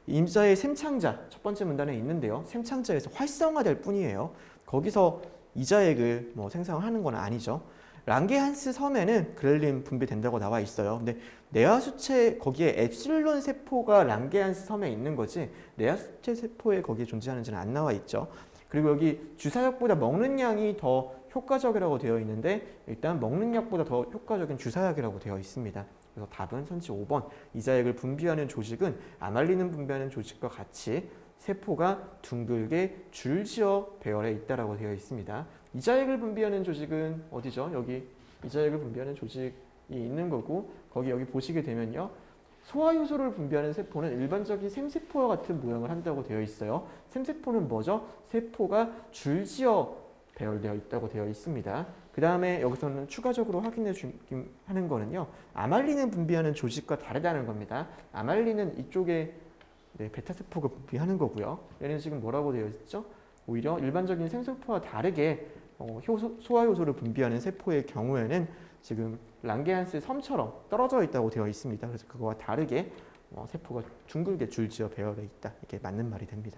임자의 샘창자 첫 번째 문단에 있는데요. 샘창자에서 활성화될 뿐이에요. 거기서 이자액을 생성하는 건 아니죠. 랑게한스 섬에는 그렐린 분비된다고 나와 있어요. 근데 뇌하수체 거기에 엡실론 세포가 랑게한스 섬에 있는 거지 뇌하수체 세포에 거기에 존재하는지는 안 나와 있죠. 그리고 여기 주사약보다 먹는 양이 더 효과적이라고 되어 있는데 일단 먹는 약보다 더 효과적인 주사약이라고 되어 있습니다. 그래서 답은 선지 5번. 이자액을 분비하는 조직은 아말린을 분비하는 조직과 같이 세포가 둥글게 줄지어 배열해 있다라고 되어 있습니다. 이자액을 분비하는 조직은 어디죠? 여기 이자액을 분비하는 조직이 있는 거고 여기 보시게 되면요. 소화효소를 분비하는 세포는 일반적인 샘세포와 같은 모양을 한다고 되어 있어요. 샘세포는 뭐죠? 세포가 줄지어 배열되어 있다고 되어 있습니다. 그 다음에 여기서는 추가적으로 확인해 하는 거는요. 아말린을 분비하는 조직과 다르다는 겁니다. 아말린은 이쪽에 베타세포가 분비하는 거고요. 얘는 지금 뭐라고 되어 있죠? 오히려 일반적인 생세포와 다르게 소화효소를 분비하는 세포의 경우에는 지금 랑게한스 섬처럼 떨어져 있다고 되어 있습니다. 그래서 그거와 다르게 세포가 둥글게 줄지어 배열해 있다. 이게 맞는 말이 됩니다.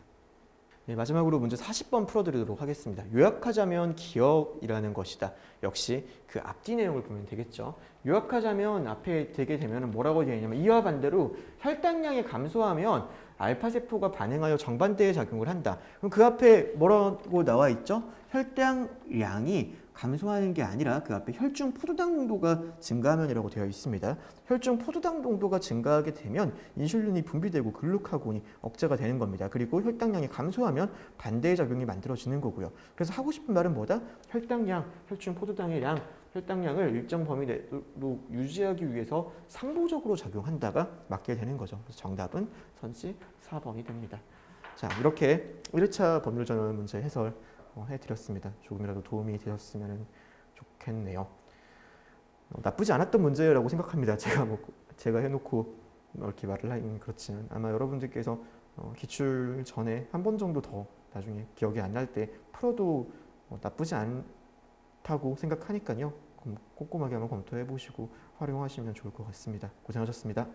네, 마지막으로 문제 40번 풀어드리도록 하겠습니다. 요약하자면 기억이라는 것이다. 역시 그 앞뒤 내용을 보면 되겠죠. 요약하자면 앞에 되게 되면 뭐라고 되어 있냐면 이와 반대로 혈당량이 감소하면 알파세포가 반응하여 정반대의 작용을 한다. 그럼 그 앞에 뭐라고 나와 있죠? 혈당량이 감소하는 게 아니라 그 앞에 혈중 포도당 농도가 증가하면이라고 되어 있습니다. 혈중 포도당 농도가 증가하게 되면 인슐린이 분비되고 글루카곤이 억제가 되는 겁니다. 그리고 혈당량이 감소하면 반대의 작용이 만들어지는 거고요. 그래서 하고 싶은 말은 뭐다? 혈당량, 혈중 포도당의 양, 혈당량을 일정 범위 내로 유지하기 위해서 상보적으로 작용한다가 맞게 되는 거죠. 그래서 정답은 선지 4번이 됩니다. 자, 이렇게 1회차 법률전환 문제 해설 해드렸습니다. 조금이라도 도움이 되셨으면 좋겠네요. 나쁘지 않았던 문제라고 생각합니다. 제가 해놓고 이렇게 말을 하긴 그렇지만 아마 여러분들께서 기출 전에 한 번 정도 더 나중에 기억이 안 날 때 풀어도 나쁘지 않다고 생각하니까요. 꼼꼼하게 한번 검토해 보시고 활용하시면 좋을 것 같습니다. 고생하셨습니다.